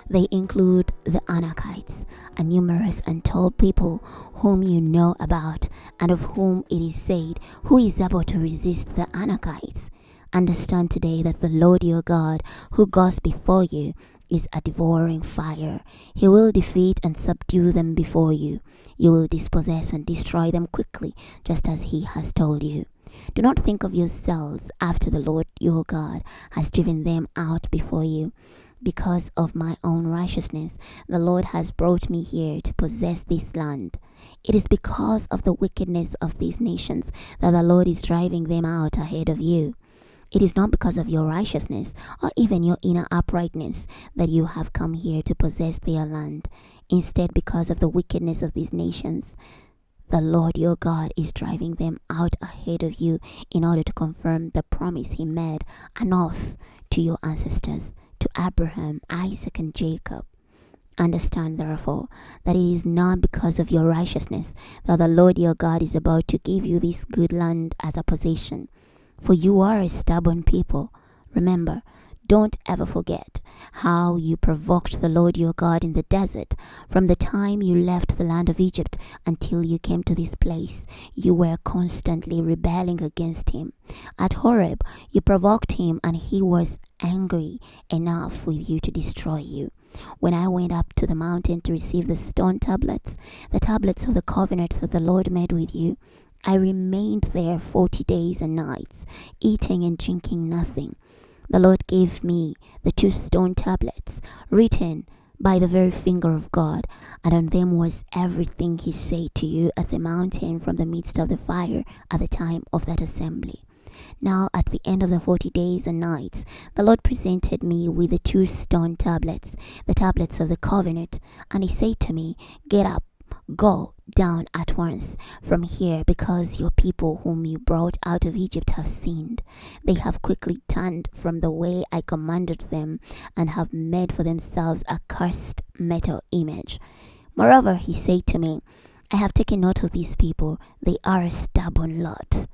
They include the Anakites, a numerous and tall people whom you know about, and of whom it is said, who is able to resist the Anakites? Understand today that the Lord your God, who goes before you, is a devouring fire. He will defeat and subdue them before you. You will dispossess and destroy them quickly, just as he has told you. Do not think of yourselves after the Lord your God has driven them out before you. Because of my own righteousness, the Lord has brought me here to possess this land. It is because of the wickedness of these nations that the Lord is driving them out ahead of you. It is not because of your righteousness or even your inner uprightness that you have come here to possess their land. Instead, because of the wickedness of these nations, the Lord your God is driving them out ahead of you in order to confirm the promise he made, an oath to your ancestors, to Abraham, Isaac, and Jacob. Understand, therefore, that it is not because of your righteousness that the Lord your God is about to give you this good land as a possession. For you are a stubborn people. Remember, Don't ever forget how you provoked the Lord your God in the desert. From the time you left the land of Egypt until you came to this place, you were constantly rebelling against him. At Horeb, you provoked him, and he was angry enough with you to destroy you. When I went up to the mountain to receive the stone tablets, the tablets of the covenant that the Lord made with you, I remained there 40 days and nights, eating and drinking nothing. The Lord gave me the 2 stone tablets, written by the very finger of God, and on them was everything he said to you at the mountain from the midst of the fire at the time of that assembly. Now at the end of the 40 days and nights, the Lord presented me with the 2 stone tablets, the tablets of the covenant, and he said to me, "Get up, go down at once from here, because your people whom you brought out of Egypt have sinned. They have quickly turned from the way I commanded them and have made for themselves a cursed metal image." Moreover, he said to me, "I have taken note of these people. They are a stubborn lot.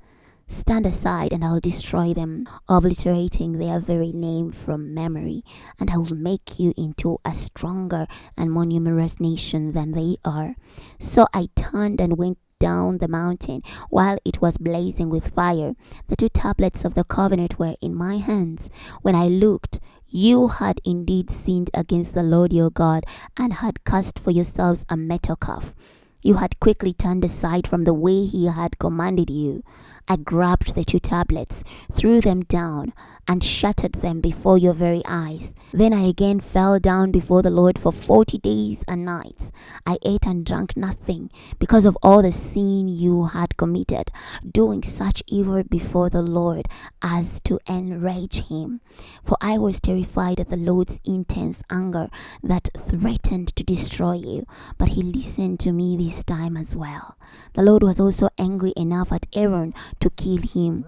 Stand aside, and I will destroy them, obliterating their very name from memory, and I will make you into a stronger and more numerous nation than they are." So I turned and went down the mountain while it was blazing with fire. The 2 tablets of the covenant were in my hands. When I looked, you had indeed sinned against the Lord your God, and had cast for yourselves a metal calf. You had quickly turned aside from the way he had commanded you. I grabbed the 2 tablets, threw them down, and shattered them before your very eyes. Then I again fell down before the Lord for 40 days and nights. I ate and drank nothing because of all the sin you had committed, doing such evil before the Lord as to enrage him. For I was terrified at the Lord's intense anger that threatened to destroy you, but he listened to me this time as well. The Lord was also angry enough at Aaron to kill him,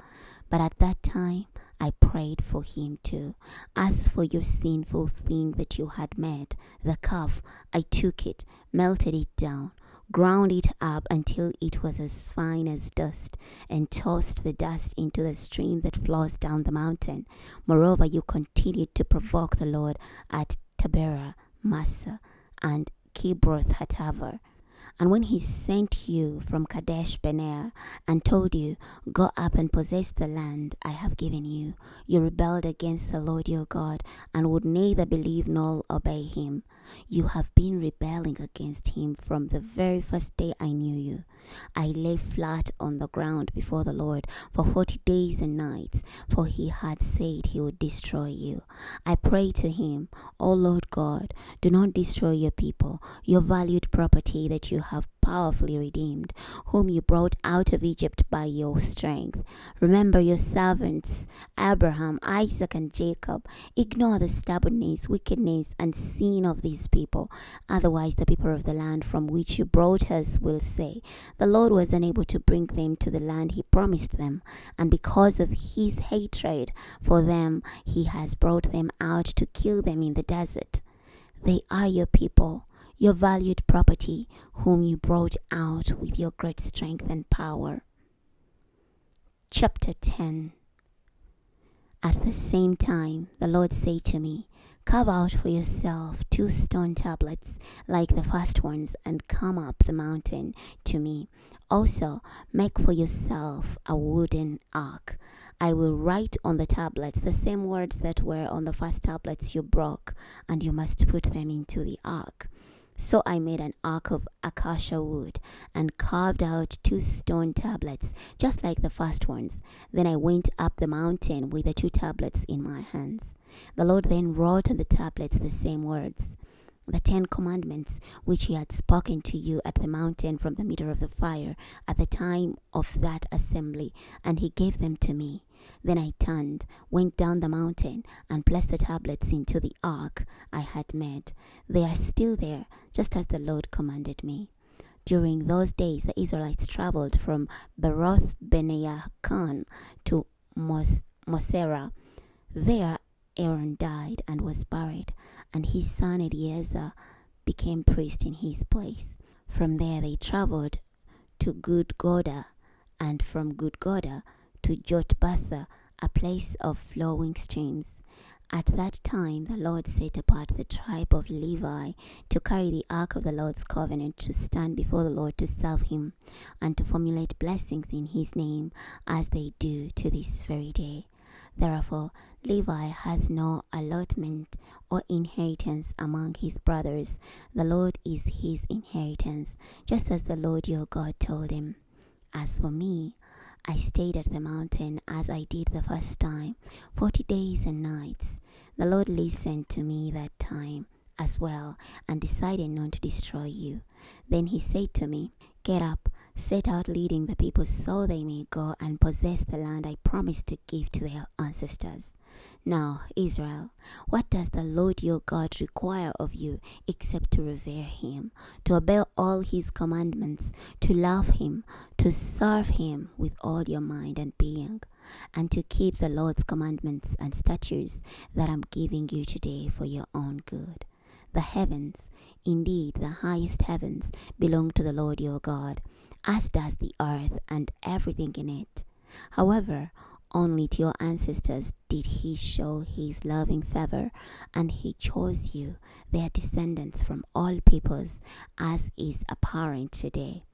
but at that time I prayed for him too. As for your sinful thing that you had made, the calf, I took it, melted it down, ground it up until it was as fine as dust, and tossed the dust into the stream that flows down the mountain. Moreover, you continued to provoke the Lord at Taberah, Massah, and Kibroth Hattaavah. And when he sent you from Kadesh Barnea and told you, "Go up and possess the land I have given you," you rebelled against the Lord your God and would neither believe nor obey him. You have been rebelling against him from the very first day I knew you. I lay flat on the ground before the Lord for 40 days and nights, for he had said he would destroy you. I prayed to him, "O Lord God, do not destroy your people, your valued property that you have powerfully redeemed, whom you brought out of Egypt by your strength. Remember your servants, Abraham, Isaac, and Jacob. Ignore the stubbornness, wickedness, and sin of these people. Otherwise, the people of the land from which you brought us will say, 'The Lord was unable to bring them to the land he promised them, and because of his hatred for them, he has brought them out to kill them in the desert.' They are your people, your valued property, whom you brought out with your great strength and power." Chapter 10. At the same time, the Lord said to me, "Carve out for yourself 2 stone tablets like the first ones, and come up the mountain to me. Also, make for yourself a wooden ark. I will write on the tablets the same words that were on the first tablets you broke, and you must put them into the ark." So I made an ark of acacia wood and carved out 2 stone tablets, just like the first ones. Then I went up the mountain with the 2 tablets in my hands. The Lord then wrote on the tablets the same words, the 10 commandments which he had spoken to you at the mountain from the middle of the fire at the time of that assembly, and he gave them to me. Then I turned, went down the mountain, and placed the tablets into the ark I had made. They are still there, just as the Lord commanded me. During those days, the Israelites traveled from Beroth Beneyakan to Moserah. There Aaron died and was buried, and his son Eleazar became priest in his place. From there they traveled to Gudgoda, and from Gudgoda to Jotbatha, a place of flowing streams. At that time, the Lord set apart the tribe of Levi to carry the ark of the Lord's covenant, to stand before the Lord to serve him, and to formulate blessings in his name, as they do to this very day. Therefore, Levi has no allotment or inheritance among his brothers. The Lord is his inheritance, just as the Lord your God told him. As for me, I stayed at the mountain as I did the first time, 40 days and nights. The Lord listened to me that time as well, and decided not to destroy you. Then he said to me, "Get up, set out leading the people so they may go and possess the land I promised to give to their ancestors. Now, Israel, what does the Lord your God require of you except to revere him, to obey all his commandments, to love him, to serve him with all your mind and being, and to keep the Lord's commandments and statutes that I'm giving you today for your own good? The heavens, indeed the highest heavens, belong to the Lord your God, as does the earth and everything in it. However, only to your ancestors did he show his loving favor, and he chose you, their descendants, from all peoples, as is apparent today.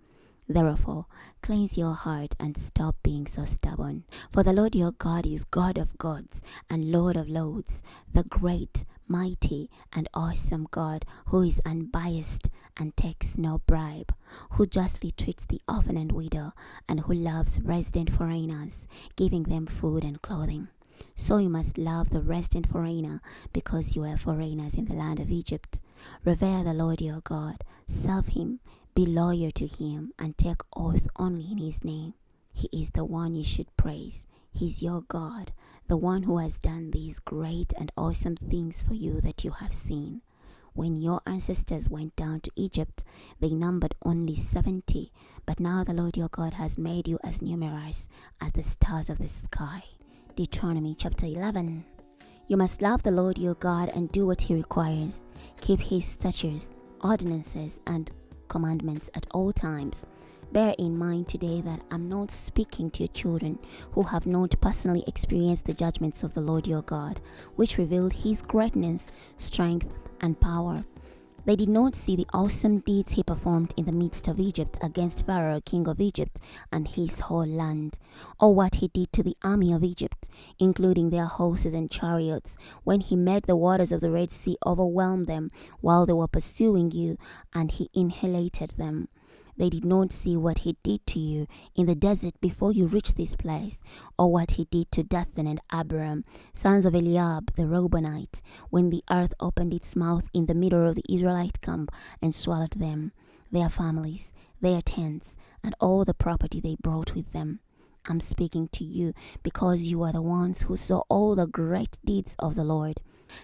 Therefore, cleanse your heart and stop being so stubborn. For the Lord your God is God of gods and Lord of lords, the great, mighty, and awesome God, who is unbiased and takes no bribe, who justly treats the orphan and widow, and who loves resident foreigners, giving them food and clothing. So you must love the resident foreigner, because you are foreigners in the land of Egypt. Revere the Lord your God, serve him, be loyal to him, and take oath only in his name. He is the one you should praise. He is your God, the one who has done these great and awesome things for you that you have seen. When your ancestors went down to Egypt, they numbered only 70, but now the Lord your God has made you as numerous as the stars of the sky. Deuteronomy chapter 11. You must love the Lord your God and do what he requires. Keep his statutes, ordinances, and commandments at all times. Bear in mind today that I'm not speaking to your children who have not personally experienced the judgments of the Lord your God, which revealed his greatness, strength, and power. They did not see the awesome deeds he performed in the midst of Egypt against Pharaoh, king of Egypt, and his whole land, or what he did to the army of Egypt, including their horses and chariots, when he made the waters of the Red Sea overwhelm them while they were pursuing you, and he annihilated them. They did not see what he did to you in the desert before you reached this place, or what he did to Dathan and Abiram, sons of Eliab the Reubonite, when the earth opened its mouth in the middle of the Israelite camp and swallowed them, their families, their tents, and all the property they brought with them. I'm speaking to you because you are the ones who saw all the great deeds of the Lord.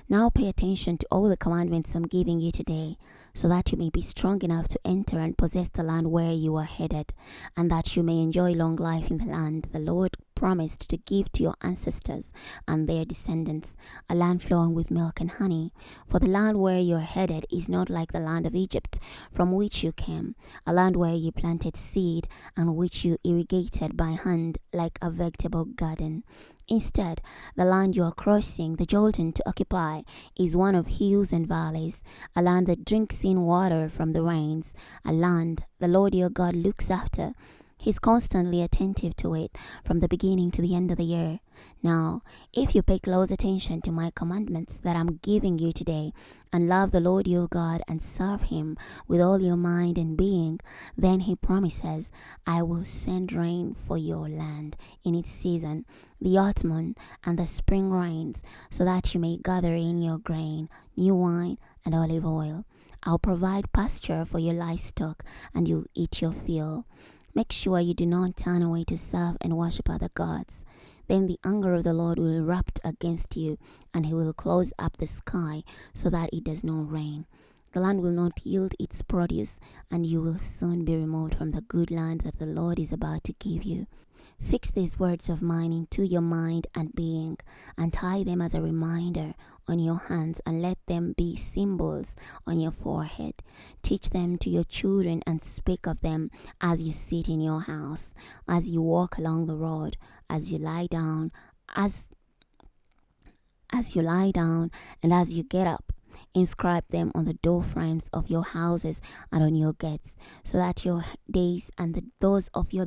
Now pay attention to all the commandments I'm giving you today, so that you may be strong enough to enter and possess the land where you are headed, and that you may enjoy long life in the land the Lord promised to give to your ancestors and their descendants, a land flowing with milk and honey. For the land where you are headed is not like the land of Egypt, from which you came, a land where you planted seed and which you irrigated by hand like a vegetable garden. Instead, the land you are crossing the Jordan to occupy is one of hills and valleys, a land that drinks in water from the rains, a land the Lord your God looks after. He's constantly attentive to it from the beginning to the end of the year. Now, if you pay close attention to my commandments that I'm giving you today, and love the Lord your God and serve him with all your mind and being, then he promises, I will send rain for your land in its season, the autumn and the spring rains, so that you may gather in your grain, new wine, and olive oil. I'll provide pasture for your livestock, and you'll eat your fill. Make sure you do not turn away to serve and worship other gods. Then the anger of the Lord will erupt against you, and he will close up the sky so that it does not rain. The land will not yield its produce, and you will soon be removed from the good land that the Lord is about to give you. Fix these words of mine into your mind and being, and tie them as a reminder on your hands, and let them be symbols on your forehead. Teach them to your children and speak of them as you sit in your house, as you walk along the road, as you lie down, as you lie down and as you get up. Inscribe them on the door frames of your houses and on your gates, so that your days and those of your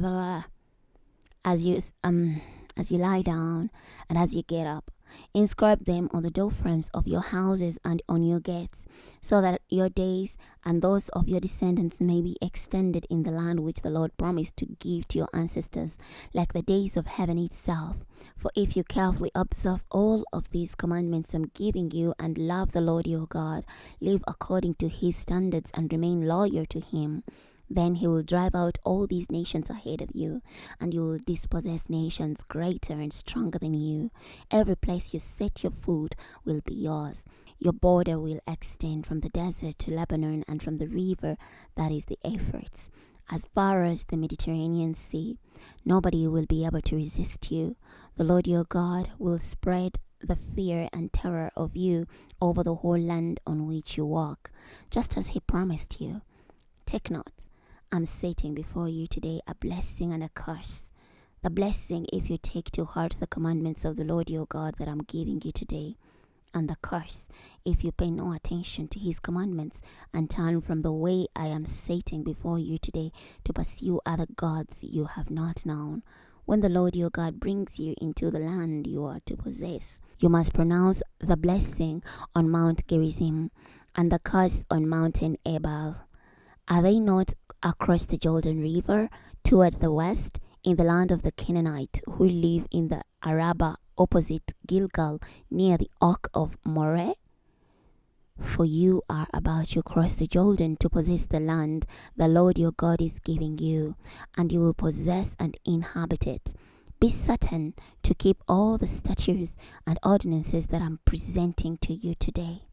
as you lie down and as you get up. Inscribe them on the door frames of your houses and on your gates, so that your days and those of your descendants may be extended in the land which the Lord promised to give to your ancestors, like the days of heaven itself. For if you carefully observe all of these commandments I'm giving you and love the Lord your God, live according to his standards and remain loyal to him, then he will drive out all these nations ahead of you, and you will dispossess nations greater and stronger than you. Every place you set your foot will be yours. Your border will extend from the desert to Lebanon, and from the river, that is the Euphrates, as far as the Mediterranean Sea. Nobody will be able to resist you. The Lord your God will spread the fear and terror of you over the whole land on which you walk, just as he promised you. Take note. I'm setting before you today a blessing and a curse. The blessing if you take to heart the commandments of the Lord your God that I'm giving you today, and the curse if you pay no attention to his commandments and turn from the way I am setting before you today to pursue other gods you have not known. When the Lord your God brings you into the land you are to possess, you must pronounce the blessing on Mount Gerizim and the curse on Mountain Ebal. Are they not across the Jordan River toward the west, in the land of the Canaanites who live in the Arabah opposite Gilgal, near the Oak of Moreh? For you are about to cross the Jordan to possess the land the Lord your God is giving you, and you will possess and inhabit it. Be certain to keep all the statutes and ordinances that I'm presenting to you today.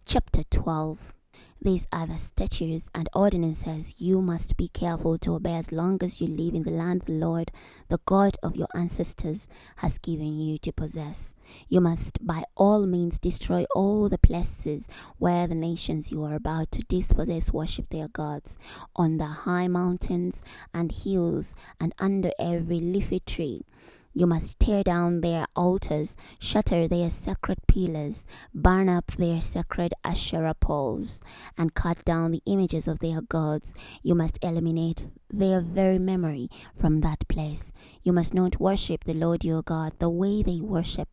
Chapter 12. These are the statutes and ordinances you must be careful to obey as long as you live in the land the Lord, the God of your ancestors, has given you to possess. You must by all means destroy all the places where the nations you are about to dispossess worship their gods, on the high mountains and hills and under every leafy tree. You must tear down their altars, shatter their sacred pillars, burn up their sacred Asherah poles, and cut down the images of their gods. You must eliminate their very memory from that place. You must not worship the Lord your God the way they worship,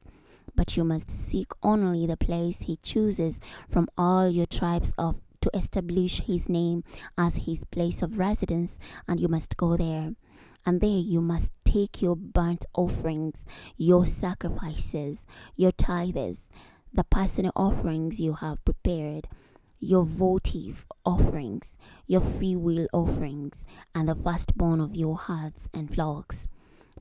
but you must seek only the place he chooses from all your tribes to establish his name as his place of residence, and you must go there. And there you must take your burnt offerings, your sacrifices, your tithes, the personal offerings you have prepared, your votive offerings, your free will offerings, and the firstborn of your herds and flocks.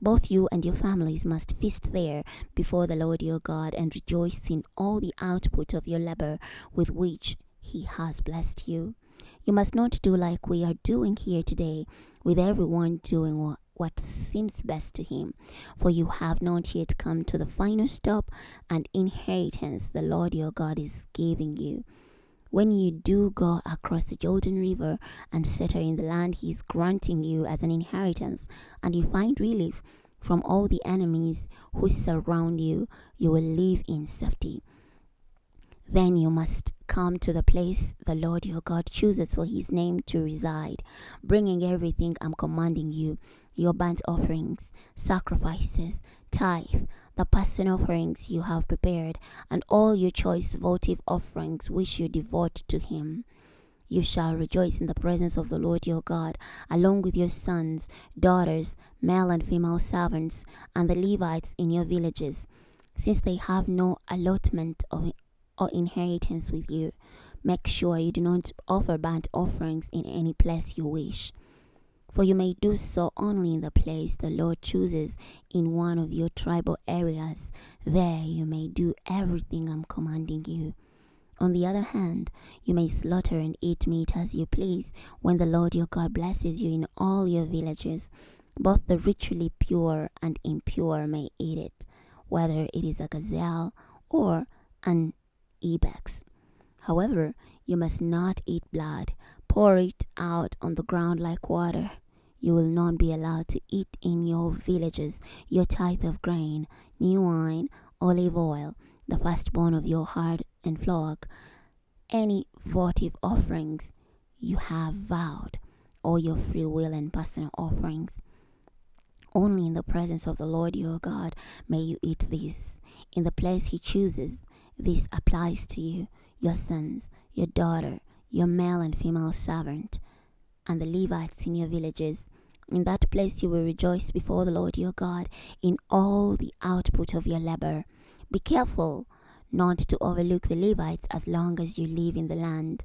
Both you and your families must feast there before the Lord your God and rejoice in all the output of your labor with which he has blessed you. You must not do like we are doing here today, with everyone doing what seems best to him, for you have not yet come to the final stop and inheritance the Lord your God is giving you. When you do go across the Jordan River and settle in the land he is granting you as an inheritance, and you find relief from all the enemies who surround you, you will live in safety. Then you must come to the place the Lord your God chooses for his name to reside, bringing everything I'm commanding you, your burnt offerings, sacrifices, tithe, the personal offerings you have prepared, and all your choice votive offerings which you devote to him. You shall rejoice in the presence of the Lord your God, along with your sons, daughters, male and female servants, and the Levites in your villages, since they have no allotment or inheritance with you. Make sure you do not offer burnt offerings in any place you wish, for you may do so only in the place the Lord chooses in one of your tribal areas. There you may do everything I'm commanding you. On the other hand, you may slaughter and eat meat as you please when the Lord your God blesses you in all your villages. Both the ritually pure and impure may eat it, whether it is a gazelle or an ibex. However, you must not eat blood. Pour it out on the ground like water. You will not be allowed to eat in your villages your tithe of grain, new wine, olive oil, the firstborn of your herd and flock, any votive offerings you have vowed, or your free will and personal offerings. Only in the presence of the Lord your God may you eat this. In the place he chooses, this applies to you, your sons, your daughter, your male and female servant, and the Levites in your villages. In that place you will rejoice before the Lord your God in all the output of your labor. Be careful not to overlook the Levites as long as you live in the land.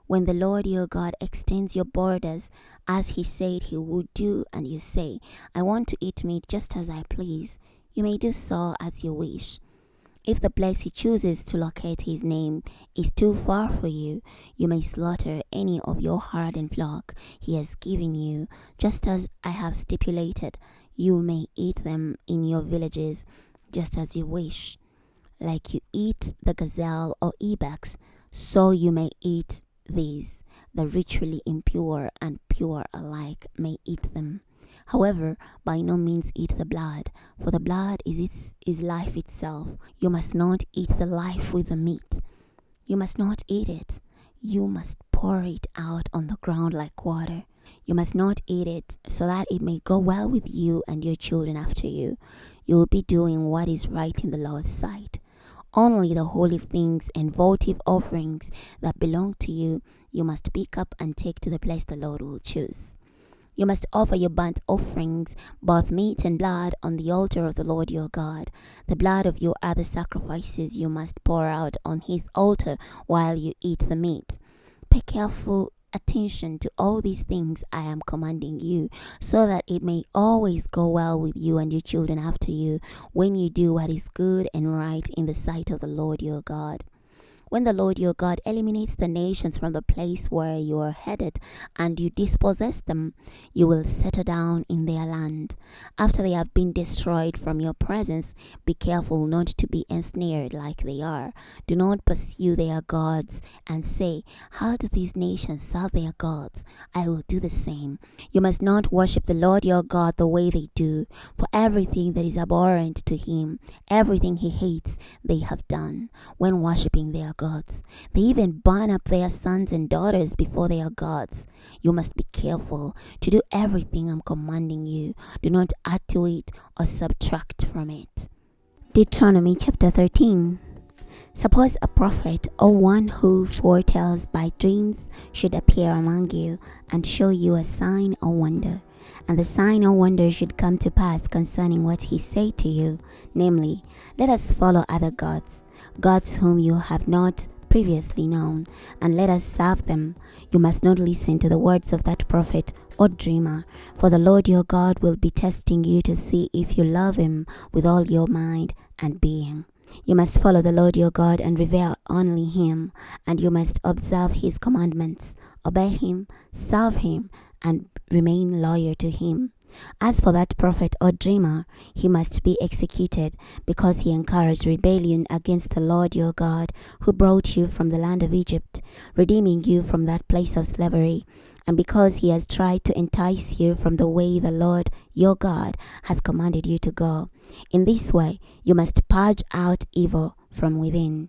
When the Lord your God extends your borders, as he said he would do, and you say, I want to eat meat just as I please, you may do so as you wish. If the place he chooses to locate his name is too far for you, you may slaughter any of your herd and flock he has given you, just as I have stipulated. You may eat them in your villages, just as you wish. Like you eat the gazelle or ibex, so you may eat these. The ritually impure and pure alike may eat them. However, by no means eat the blood, for the blood is life itself. You must not eat the life with the meat. You must not eat it. You must pour it out on the ground like water. You must not eat it, so that it may go well with you and your children after you. You will be doing what is right in the Lord's sight. Only the holy things and votive offerings that belong to you, you must pick up and take to the place the Lord will choose. You must offer your burnt offerings, both meat and blood, on the altar of the Lord your God. The blood of your other sacrifices you must pour out on his altar while you eat the meat. Pay careful attention to all these things I am commanding you, so that it may always go well with you and your children after you, when you do what is good and right in the sight of the Lord your God. When the Lord your God eliminates the nations from the place where you are headed, and you dispossess them, you will settle down in their land. After they have been destroyed from your presence, be careful not to be ensnared like they are. Do not pursue their gods and say, how do these nations serve their gods? I will do the same. You must not worship the Lord your God the way they do, for everything that is abhorrent to him, everything he hates, they have done when worshiping their gods. They even burn up their sons and daughters before their gods. You must be careful to do everything I'm commanding you. Do not add to it or subtract from it. Deuteronomy chapter 13. Suppose a prophet or one who foretells by dreams should appear among you and show you a sign or wonder. And the sign or wonder should come to pass concerning what he said to you, namely, let us follow other gods, gods whom you have not previously known, and let us serve them. You must not listen to the words of that prophet or dreamer, for the Lord your God will be testing you to see if you love him with all your mind and being. You must follow the Lord your God and revere only him, and you must observe his commandments, obey him, serve him, and remain loyal to him. As for that prophet or dreamer, he must be executed, because he encouraged rebellion against the Lord your God, who brought you from the land of Egypt, redeeming you from that place of slavery, and because he has tried to entice you from the way the Lord your God has commanded you to go. In this way, you must purge out evil from within.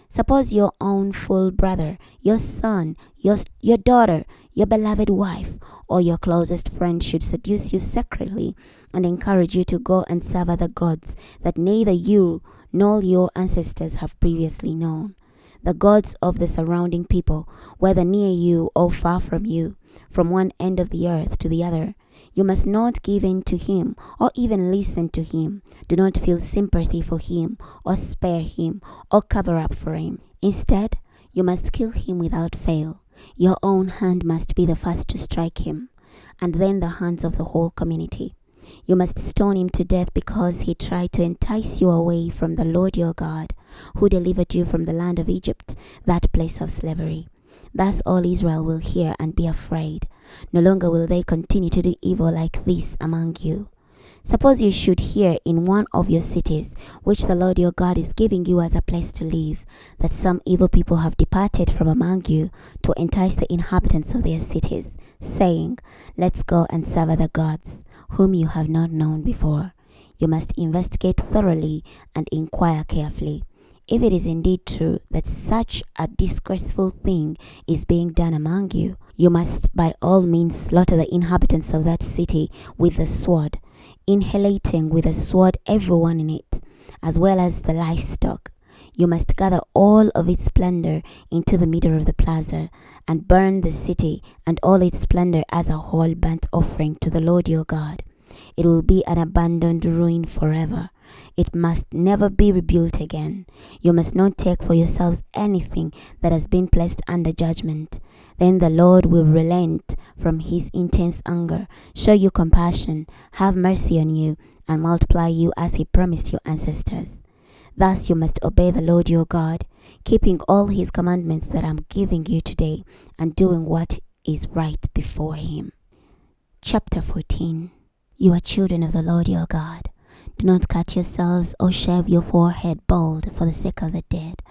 Suppose your own full brother, your son, your daughter, your beloved wife, or your closest friend should seduce you secretly and encourage you to go and serve other gods that neither you nor your ancestors have previously known, the gods of the surrounding people, whether near you or far from you, from one end of the earth to the other. You must not give in to him or even listen to him. Do not feel sympathy for him or spare him or cover up for him. Instead, you must kill him without fail. Your own hand must be the first to strike him, and then the hands of the whole community. You must stone him to death because he tried to entice you away from the Lord your God, who delivered you from the land of Egypt, that place of slavery. Thus all Israel will hear and be afraid. No longer will they continue to do evil like this among you. Suppose you should hear in one of your cities, which the Lord your God is giving you as a place to live, that some evil people have departed from among you to entice the inhabitants of their cities, saying, let's go and serve other gods, whom you have not known before. You must investigate thoroughly and inquire carefully. If it is indeed true that such a disgraceful thing is being done among you, you must by all means slaughter the inhabitants of that city with the sword, inhalating with the sword everyone in it, as well as the livestock. You must gather all of its splendor into the middle of the plaza, and burn the city and all its splendor as a whole burnt offering to the Lord your God. It will be an abandoned ruin forever. It must never be rebuilt again. You must not take for yourselves anything that has been placed under judgment. Then the Lord will relent from his intense anger, show you compassion, have mercy on you, and multiply you as he promised your ancestors. Thus you must obey the Lord your God, keeping all his commandments that I'm giving you today, and doing what is right before him. Chapter 14. You are children of the Lord your God. Do not cut yourselves or shave your forehead bald for the sake of the dead,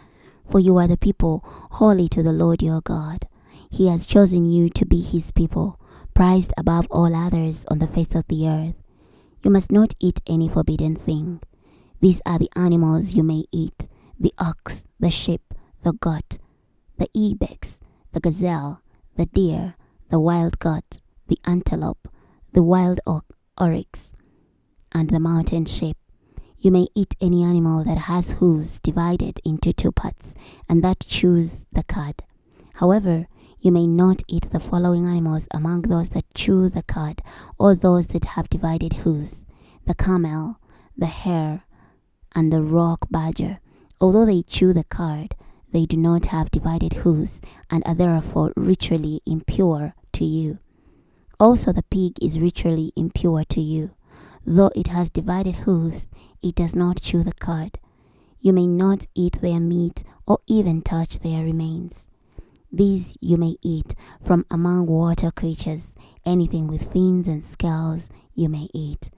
for you are the people holy to the Lord your God. He has chosen you to be his people, prized above all others on the face of the earth. You must not eat any forbidden thing. These are the animals you may eat: the ox, the sheep, the goat, the ibex, the gazelle, the deer, the wild goat, the antelope, the wild oryx, and the mountain sheep. You may eat any animal that has hooves divided into two parts, and that chews the cud. However, you may not eat the following animals among those that chew the cud, or those that have divided hooves: the camel, the hare, and the rock badger. Although they chew the cud, they do not have divided hooves, and are therefore ritually impure to you. Also the pig is ritually impure to you. Though it has divided hooves, it does not chew the cud. You may not eat their meat or even touch their remains. These you may eat from among water creatures. Anything with fins and scales you may eat.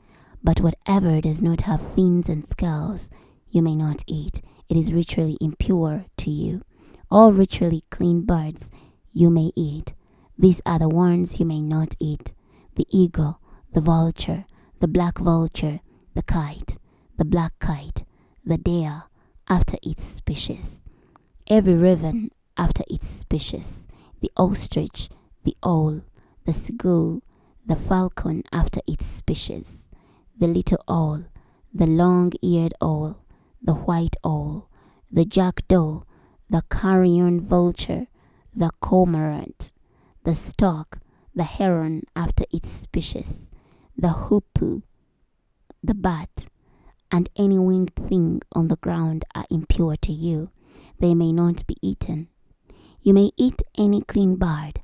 But whatever does not have fins and scales you may not eat. It is ritually impure to you. All ritually clean birds you may eat. These are the ones you may not eat: the eagle, the vulture, the black vulture, the kite, the black kite, the deer after its species, every raven after its species, the ostrich, the owl, the seagull, the falcon after its species, the little owl, the long-eared owl, the white owl, the jackdaw, the carrion vulture, the cormorant, the stork, the heron after its species, the hoopoe, the bat, and any winged thing on the ground are impure to you. They may not be eaten. You may eat any clean bird.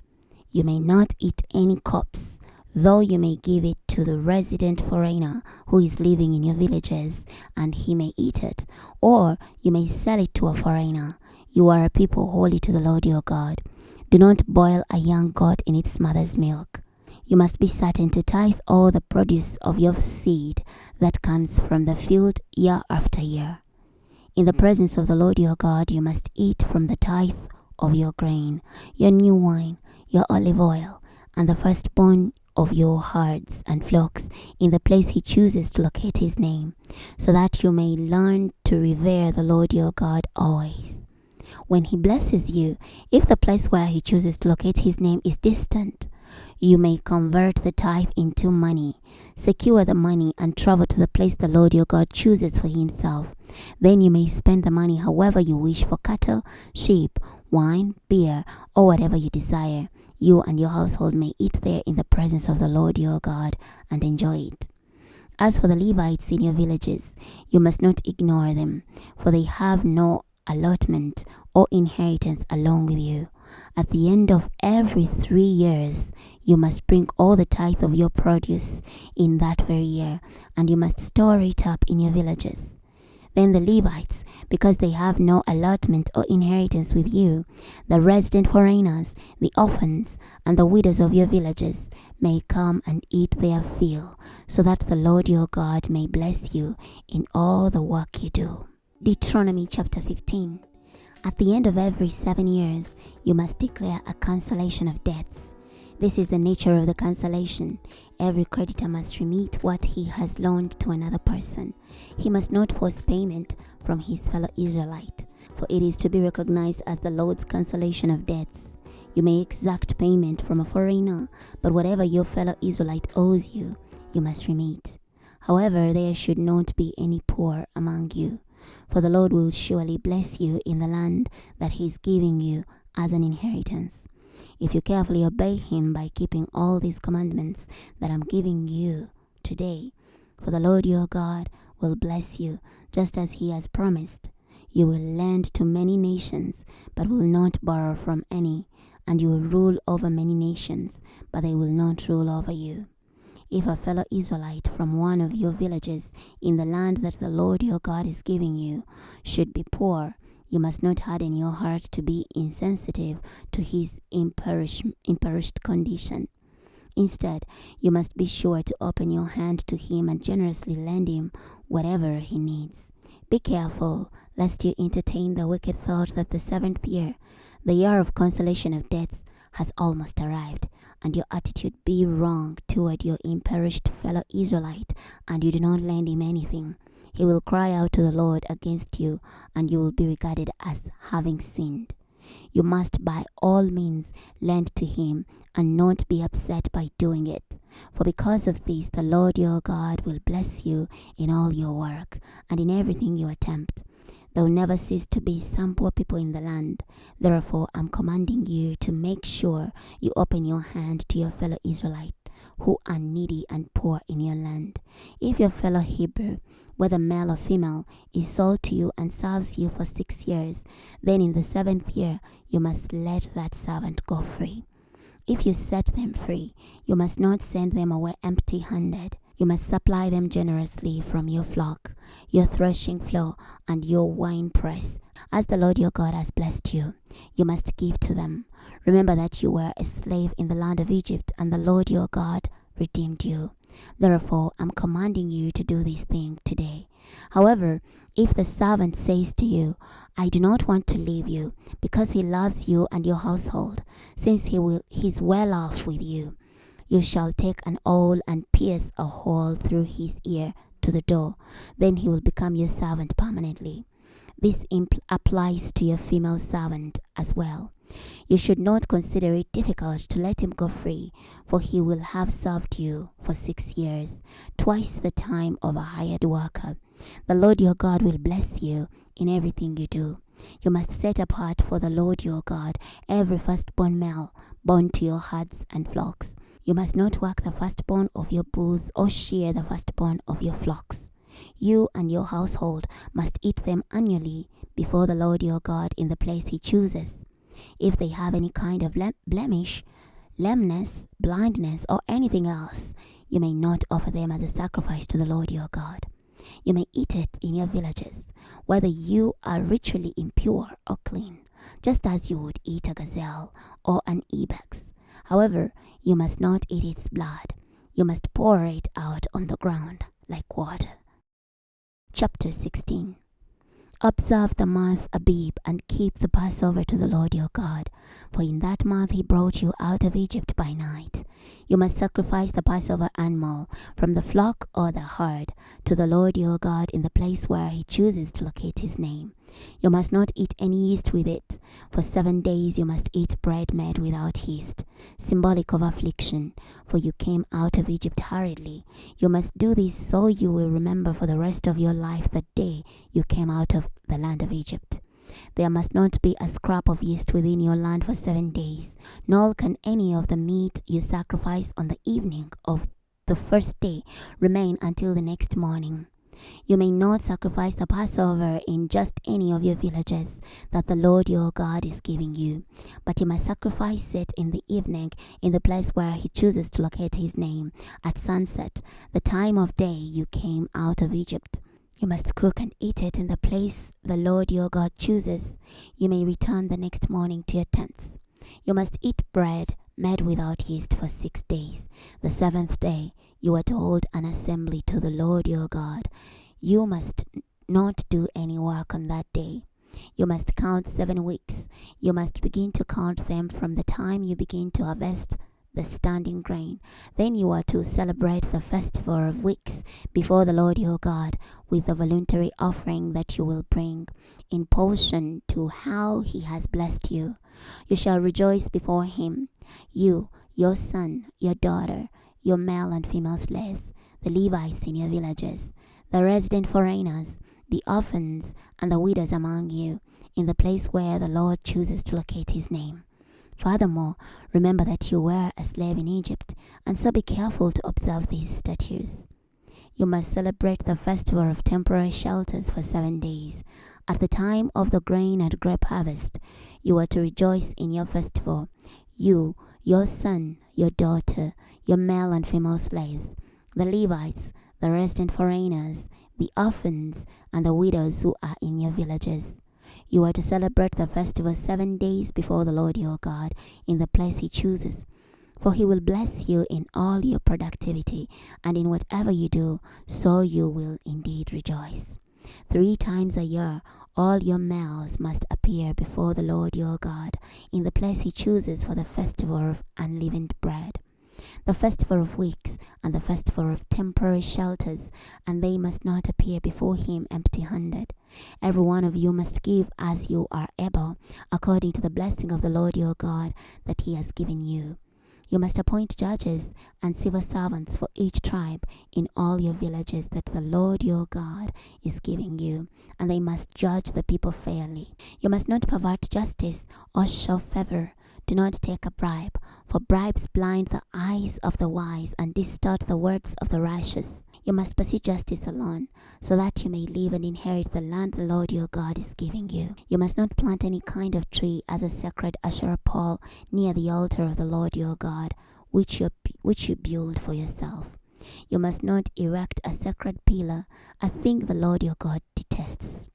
You may not eat any corpse, though you may give it to the resident foreigner who is living in your villages, and he may eat it, or you may sell it to a foreigner. You are a people holy to the Lord your God. Do not boil a young goat in its mother's milk. You must be certain to tithe all the produce of your seed that comes from the field year after year. In the presence of the Lord your God, you must eat from the tithe of your grain, your new wine, your olive oil, and the firstborn of your herds and flocks in the place he chooses to locate his name, so that you may learn to revere the Lord your God always. When he blesses you, if the place where he chooses to locate his name is distant, you may convert the tithe into money, secure the money, and travel to the place the Lord your God chooses for himself. Then you may spend the money however you wish, for cattle, sheep, wine, beer, or whatever you desire. You and your household may eat there in the presence of the Lord your God and enjoy it. As for the Levites in your villages, you must not ignore them, for they have no allotment or inheritance along with you. At the end of every 3 years, you must bring all the tithe of your produce in that very year, and you must store it up in your villages. Then the Levites, because they have no allotment or inheritance with you, the resident foreigners, the orphans, and the widows of your villages, may come and eat their fill, so that the Lord your God may bless you in all the work you do. Deuteronomy chapter 15. At the end of every 7 years, you must declare a cancellation of debts. This is the nature of the cancellation. Every creditor must remit what he has loaned to another person. He must not force payment from his fellow Israelite, for it is to be recognized as the Lord's cancellation of debts. You may exact payment from a foreigner, but whatever your fellow Israelite owes you, you must remit. However, there should not be any poor among you, for the Lord will surely bless you in the land that he is giving you as an inheritance, if you carefully obey him by keeping all these commandments that I'm giving you today. For the Lord your God will bless you, just as he has promised. You will lend to many nations, but will not borrow from any, and you will rule over many nations, but they will not rule over you. If a fellow Israelite from one of your villages in the land that the Lord your God is giving you should be poor, you must not harden your heart to be insensitive to his impoverished condition. Instead, you must be sure to open your hand to him and generously lend him whatever he needs. Be careful lest you entertain the wicked thought that the 7th year, the year of cancellation of debts, has almost arrived, and your attitude be wrong toward your impoverished fellow Israelite, and you do not lend him anything. He will cry out to the Lord against you, and you will be regarded as having sinned. You must by all means lend to him and not be upset by doing it. For because of this, the Lord your God will bless you in all your work and in everything you attempt. There will never cease to be some poor people in the land. Therefore, I'm commanding you to make sure you open your hand to your fellow Israelite who are needy and poor in your land. If your fellow Hebrew, whether male or female, is sold to you and serves you for 6 years, then in the 7th year you must let that servant go free. If you set them free, you must not send them away empty-handed. You must supply them generously from your flock, your threshing floor, and your winepress. As the Lord your God has blessed you, you must give to them. Remember that you were a slave in the land of Egypt, and the Lord your God redeemed you. Therefore, I'm commanding you to do this thing today. However, if the servant says to you, I do not want to leave you, because he loves you and your household, since he's well off with you, you shall take an awl and pierce a hole through his ear to the door. Then he will become your servant permanently. This applies to your female servant as well. You should not consider it difficult to let him go free, for he will have served you for 6 years, twice the time of a hired worker. The Lord your God will bless you in everything you do. You must set apart for the Lord your God every firstborn male born to your herds and flocks. You must not work the firstborn of your bulls or shear the firstborn of your flocks. You and your household must eat them annually before the Lord your God in the place he chooses. If they have any kind of blemish, lameness, blindness, or anything else, you may not offer them as a sacrifice to the Lord your God. You may eat it in your villages, whether you are ritually impure or clean, just as you would eat a gazelle or an ibex. However, you must not eat its blood. You must pour it out on the ground like water. Chapter 16. Observe the month Abib and keep the Passover to the Lord your God, for in that month he brought you out of Egypt by night. You must sacrifice the Passover animal from the flock or the herd to the Lord your God in the place where he chooses to locate his name. You must not eat any yeast with it. For 7 days you must eat bread made without yeast, symbolic of affliction, for you came out of Egypt hurriedly. You must do this so you will remember for the rest of your life the day you came out of the land of Egypt. There must not be a scrap of yeast within your land for 7 days, nor can any of the meat you sacrifice on the evening of the first day remain until the next morning. You may not sacrifice the Passover in just any of your villages that the Lord your God is giving you, but you must sacrifice it in the evening in the place where he chooses to locate his name, at sunset, the time of day you came out of Egypt. You must cook and eat it in the place the Lord your God chooses. You may return the next morning to your tents. You must eat bread made without yeast for 6 days. The 7th day you are to hold an assembly to the Lord your God. You must not do any work on that day. You must count 7 weeks. You must begin to count them from the time you begin to harvest the standing grain. Then you are to celebrate the festival of weeks before the Lord your God with the voluntary offering that you will bring in portion to how he has blessed you. You shall rejoice before him, you, your son, your daughter, your male and female slaves, the Levites in your villages, the resident foreigners, the orphans, and the widows among you, in the place where the Lord chooses to locate his name. Furthermore, remember that you were a slave in Egypt, and so be careful to observe these statutes. You must celebrate the festival of temporary shelters for 7 days. At the time of the grain and grape harvest, you are to rejoice in your festival, you, your son, your daughter, your male and female slaves, the Levites, the resident foreigners, the orphans, and the widows who are in your villages. You are to celebrate the festival 7 days before the Lord your God in the place he chooses. For he will bless you in all your productivity, and in whatever you do, so you will indeed rejoice. 3 times a year, all your males must appear before the Lord your God in the place he chooses for the festival of unleavened bread, the festival of weeks, and the festival of temporary shelters, and they must not appear before him empty-handed. Every one of you must give as you are able, according to the blessing of the Lord your God that he has given you. You must appoint judges and civil servants for each tribe in all your villages that the Lord your God is giving you, and they must judge the people fairly. You must not pervert justice or show favor. Do not take a bribe, for bribes blind the eyes of the wise and distort the words of the righteous. You must pursue justice alone, so that you may live and inherit the land the Lord your God is giving you. You must not plant any kind of tree as a sacred Asherah pole near the altar of the Lord your God, which you build for yourself. You must not erect a sacred pillar, a thing the Lord your God detests.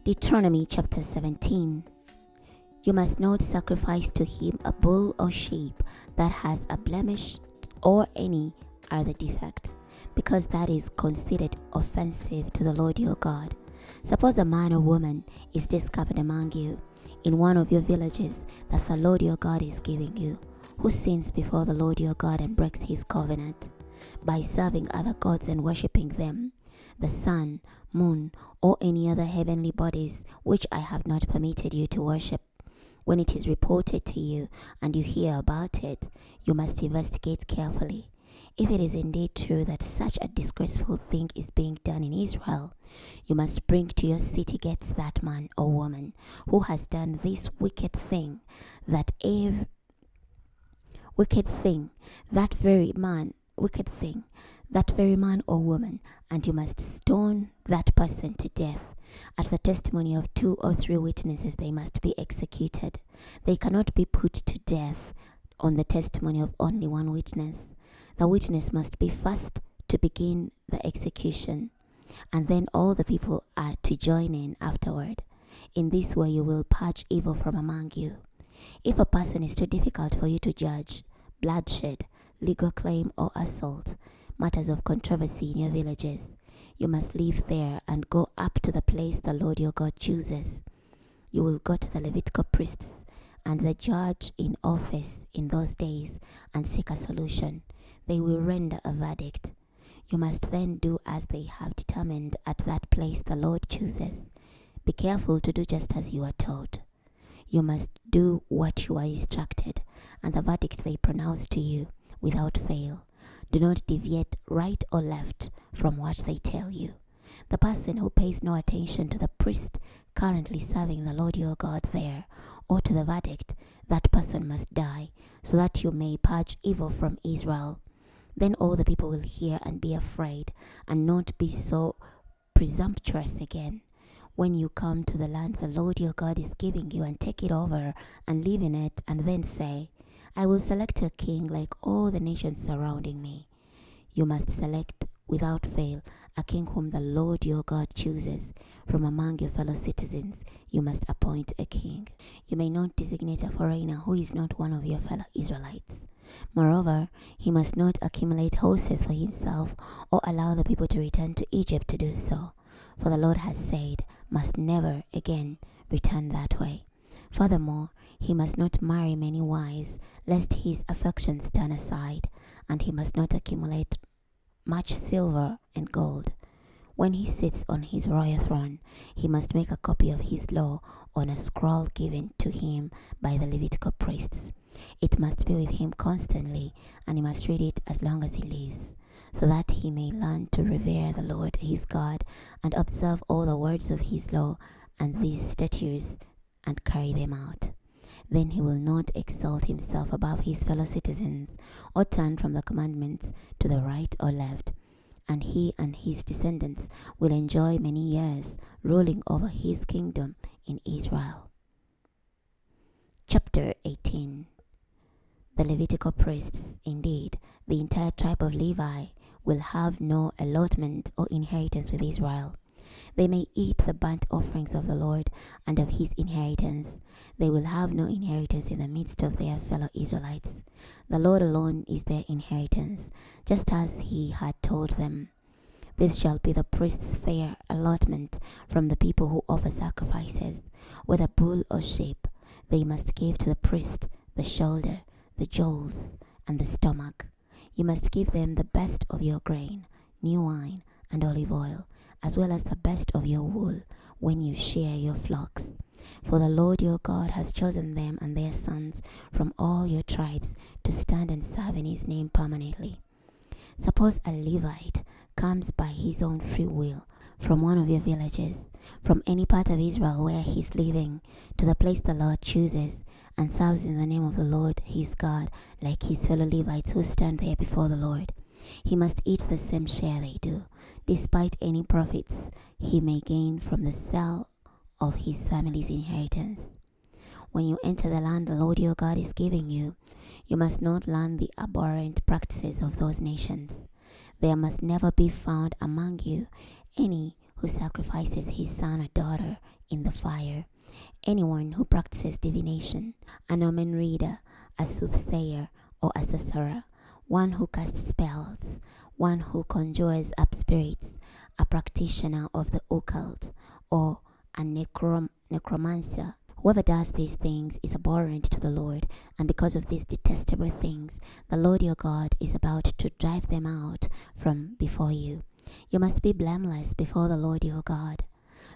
Deuteronomy chapter 17. You must not sacrifice to him a bull or sheep that has a blemish or any other defect, because that is considered offensive to the Lord your God. Suppose a man or woman is discovered among you in one of your villages that the Lord your God is giving you, who sins before the Lord your God and breaks his covenant by serving other gods and worshipping them, the sun, moon, or any other heavenly bodies which I have not permitted you to worship. When it is reported to you and you hear about it, you must investigate carefully. If it is indeed true that such a disgraceful thing is being done in Israel, you must bring to your city gates that man or woman who has done this wicked thing, that very man or woman, and you must stone that person to death. At the testimony of 2 or 3 witnesses they must be executed. They cannot be put to death on the testimony of only 1 witness. The witness must be first to begin the execution, and then all the people are to join in afterward. In this way you will purge evil from among you. If a person is too difficult for you to judge, bloodshed, legal claim or assault, matters of controversy in your villages, you must leave there and go up to the place the Lord your God chooses. You will go to the Levitical priests and the judge in office in those days and seek a solution. They will render a verdict. You must then do as they have determined at that place the Lord chooses. Be careful to do just as you are told. You must do what you are instructed, and the verdict they pronounce to you without fail. Do not deviate right or left from what they tell you. The person who pays no attention to the priest currently serving the Lord your God there, or to the verdict, that person must die, so that you may purge evil from Israel. Then all the people will hear and be afraid, and not be so presumptuous again. When you come to the land the Lord your God is giving you, and take it over and live in it, and then say, I will select a king like all the nations surrounding me. You must select without fail a king whom the Lord your God chooses. From among your fellow citizens you must appoint a king. You may not designate a foreigner who is not one of your fellow Israelites. Moreover, he must not accumulate horses for himself or allow the people to return to Egypt to do so. For the Lord has said, must never again return that way. Furthermore, He must not marry many wives, lest his affections turn aside, and he must not accumulate much silver and gold. When he sits on his royal throne, he must make a copy of his law on a scroll given to him by the Levitical priests. It must be with him constantly, and he must read it as long as he lives, so that he may learn to revere the Lord his God and observe all the words of his law and these statutes and carry them out. Then he will not exalt himself above his fellow citizens or turn from the commandments to the right or left, and he and his descendants will enjoy many years ruling over his kingdom in Israel. Chapter 18. The Levitical priests, indeed, the entire tribe of Levi, will have no allotment or inheritance with Israel. They may eat the burnt offerings of the Lord and of his inheritance. They will have no inheritance in the midst of their fellow Israelites. The Lord alone is their inheritance, just as he had told them. This shall be the priest's fair allotment from the people who offer sacrifices, whether bull or sheep. They must give to the priest the shoulder, the jowls, and the stomach. You must give them the best of your grain, new wine, and olive oil, as well as the best of your wool, when you shear your flocks. For the Lord your God has chosen them and their sons from all your tribes to stand and serve in his name permanently. Suppose a Levite comes by his own free will from one of your villages, from any part of Israel where he is living, to the place the Lord chooses, and serves in the name of the Lord his God, like his fellow Levites who stand there before the Lord. He must eat the same share they do, despite any profits he may gain from the sale of his family's inheritance. When you enter the land the Lord your God is giving you, you must not learn the abhorrent practices of those nations. There must never be found among you any who sacrifices his son or daughter in the fire, anyone who practices divination, an omen reader, a soothsayer, or a sorcerer, one who casts spells, one who conjures up spirits, a practitioner of the occult, or a necromancer. Whoever does these things is abhorrent to the Lord, and because of these detestable things, the Lord your God is about to drive them out from before you. You must be blameless before the Lord your God.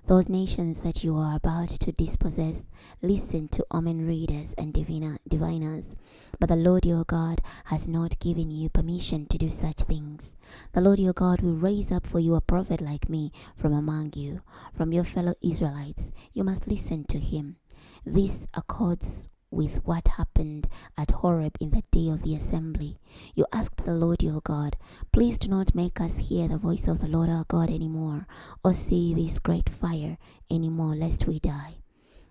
Those nations that you are about to dispossess listen to omen readers and diviners, but the Lord your God has not given you permission to do such things. The Lord your God will raise up for you a prophet like me from among you, from your fellow Israelites. You must listen to him. This accords with what happened at Horeb in the day of the assembly. You asked the Lord your God, please do not make us hear the voice of the Lord our God anymore, or see this great fire anymore, lest we die.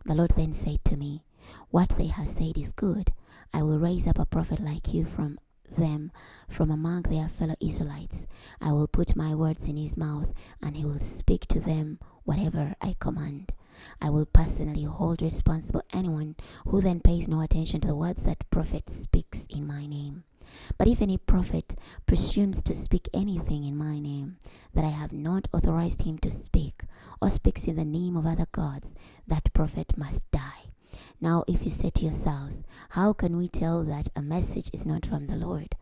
The Lord then said to me, what they have said is good. I will raise up a prophet like you from them, from among their fellow Israelites. I will put my words in his mouth, and he will speak to them whatever I command. I will personally hold responsible anyone who then pays no attention to the words that prophet speaks in my name. But if any prophet presumes to speak anything in my name that I have not authorized him to speak, or speaks in the name of other gods, that prophet must die. Now if you say to yourselves, how can we tell that a message is not from the Lord?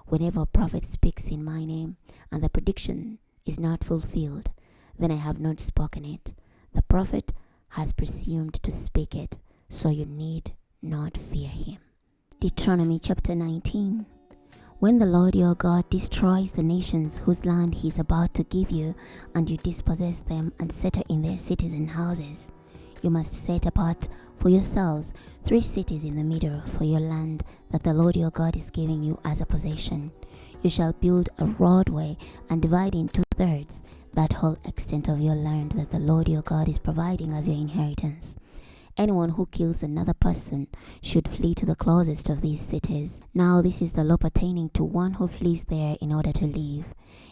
Whenever a prophet speaks in my name, and the prediction is not fulfilled, then I have not spoken it. The prophet has presumed to speak it, so you need not fear him. Deuteronomy chapter 19. When the Lord your God destroys the nations whose land he is about to give you, and you dispossess them and settle in their cities and houses, you must set apart for yourselves 3 cities in the middle for your land that the Lord your God is giving you as a possession. You shall build a roadway and divide into thirds that whole extent of your land that the Lord your God is providing as your inheritance. Anyone who kills another person should flee to the closest of these cities. Now this is the law pertaining to one who flees there in order to live.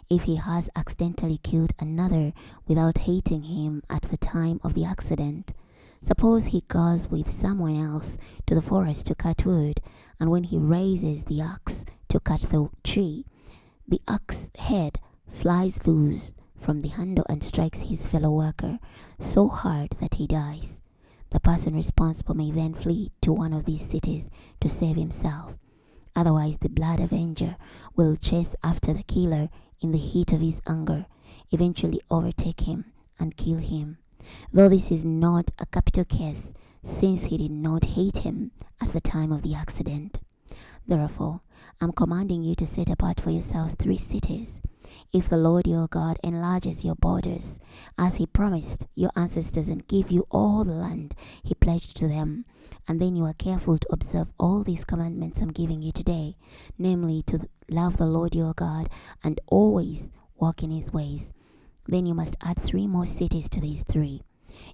If he has accidentally killed another without hating him at the time of the accident, suppose he goes with someone else to the forest to cut wood, and when he raises the axe to cut the tree, the axe head flies loose from the handle and strikes his fellow worker so hard that he dies. The person responsible may then flee to one of these cities to save himself. Otherwise, the blood avenger will chase after the killer in the heat of his anger, eventually overtake him and kill him. Though this is not a capital case, since he did not hate him at the time of the accident. Therefore, I'm commanding you to set apart for yourselves 3 cities. If the Lord your God enlarges your borders, as he promised your ancestors, and give you all the land he pledged to them, and then you are careful to observe all these commandments I'm giving you today, namely to love the Lord your God and always walk in his ways, then you must add 3 more cities to these 3.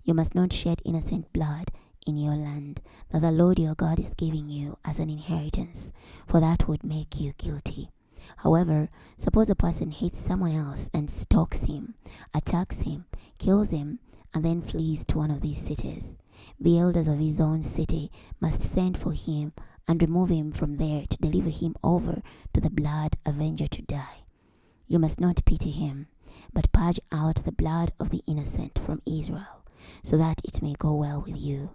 You must not shed innocent blood in your land that the Lord your God is giving you as an inheritance, for that would make you guilty. However, suppose a person hates someone else and stalks him, attacks him, kills him, and then flees to one of these cities. The elders of his own city must send for him and remove him from there to deliver him over to the blood avenger to die. You must not pity him, but purge out the blood of the innocent from Israel, so that it may go well with you.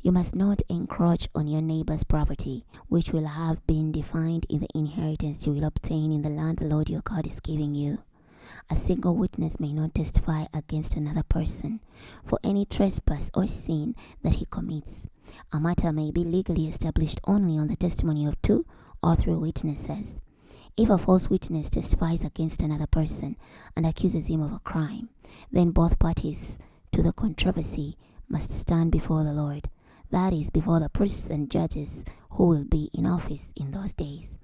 You must not encroach on your neighbor's property, which will have been defined in the inheritance you will obtain in the land the Lord your God is giving you. A single witness may not testify against another person for any trespass or sin that he commits. A matter may be legally established only on the testimony of 2 or 3 witnesses. If a false witness testifies against another person and accuses him of a crime, then both parties to the controversy must stand before the Lord, that is, before the priests and judges who will be in office in those days.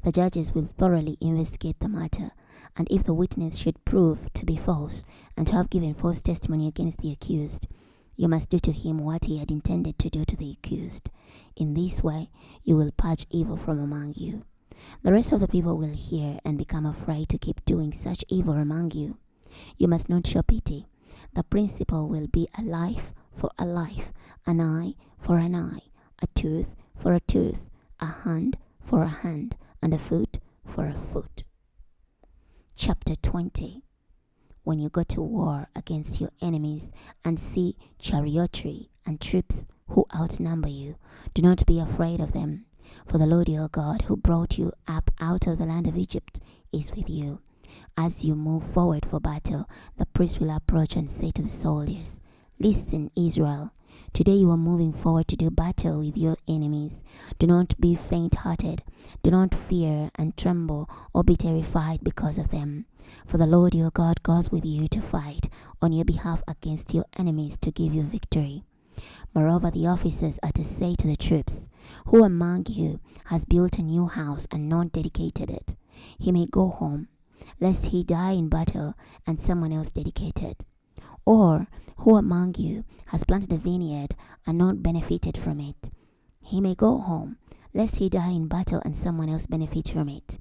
The judges will thoroughly investigate the matter, and if the witness should prove to be false and to have given false testimony against the accused, you must do to him what he had intended to do to the accused. In this way, you will purge evil from among you. The rest of the people will hear and become afraid to keep doing such evil among you. You must not show pity. The principle will be a life for a life, an eye for an eye, a tooth for a tooth, a hand for a hand, and a foot for a foot. Chapter 20. When you go to war against your enemies and see chariotry and troops who outnumber you, do not be afraid of them, for the Lord your God, who brought you up out of the land of Egypt, is with you. As you move forward for battle, the priest will approach and say to the soldiers, "Listen, Israel, today you are moving forward to do battle with your enemies. Do not be faint-hearted. Do not fear and tremble or be terrified because of them. For the Lord your God goes with you to fight on your behalf against your enemies to give you victory." Moreover, the officers are to say to the troops, "Who among you has built a new house and not dedicated it? He may go home, lest he die in battle and someone else dedicate it. Or who among you has planted a vineyard and not benefited from it? He may go home, lest he die in battle and someone else benefit from it.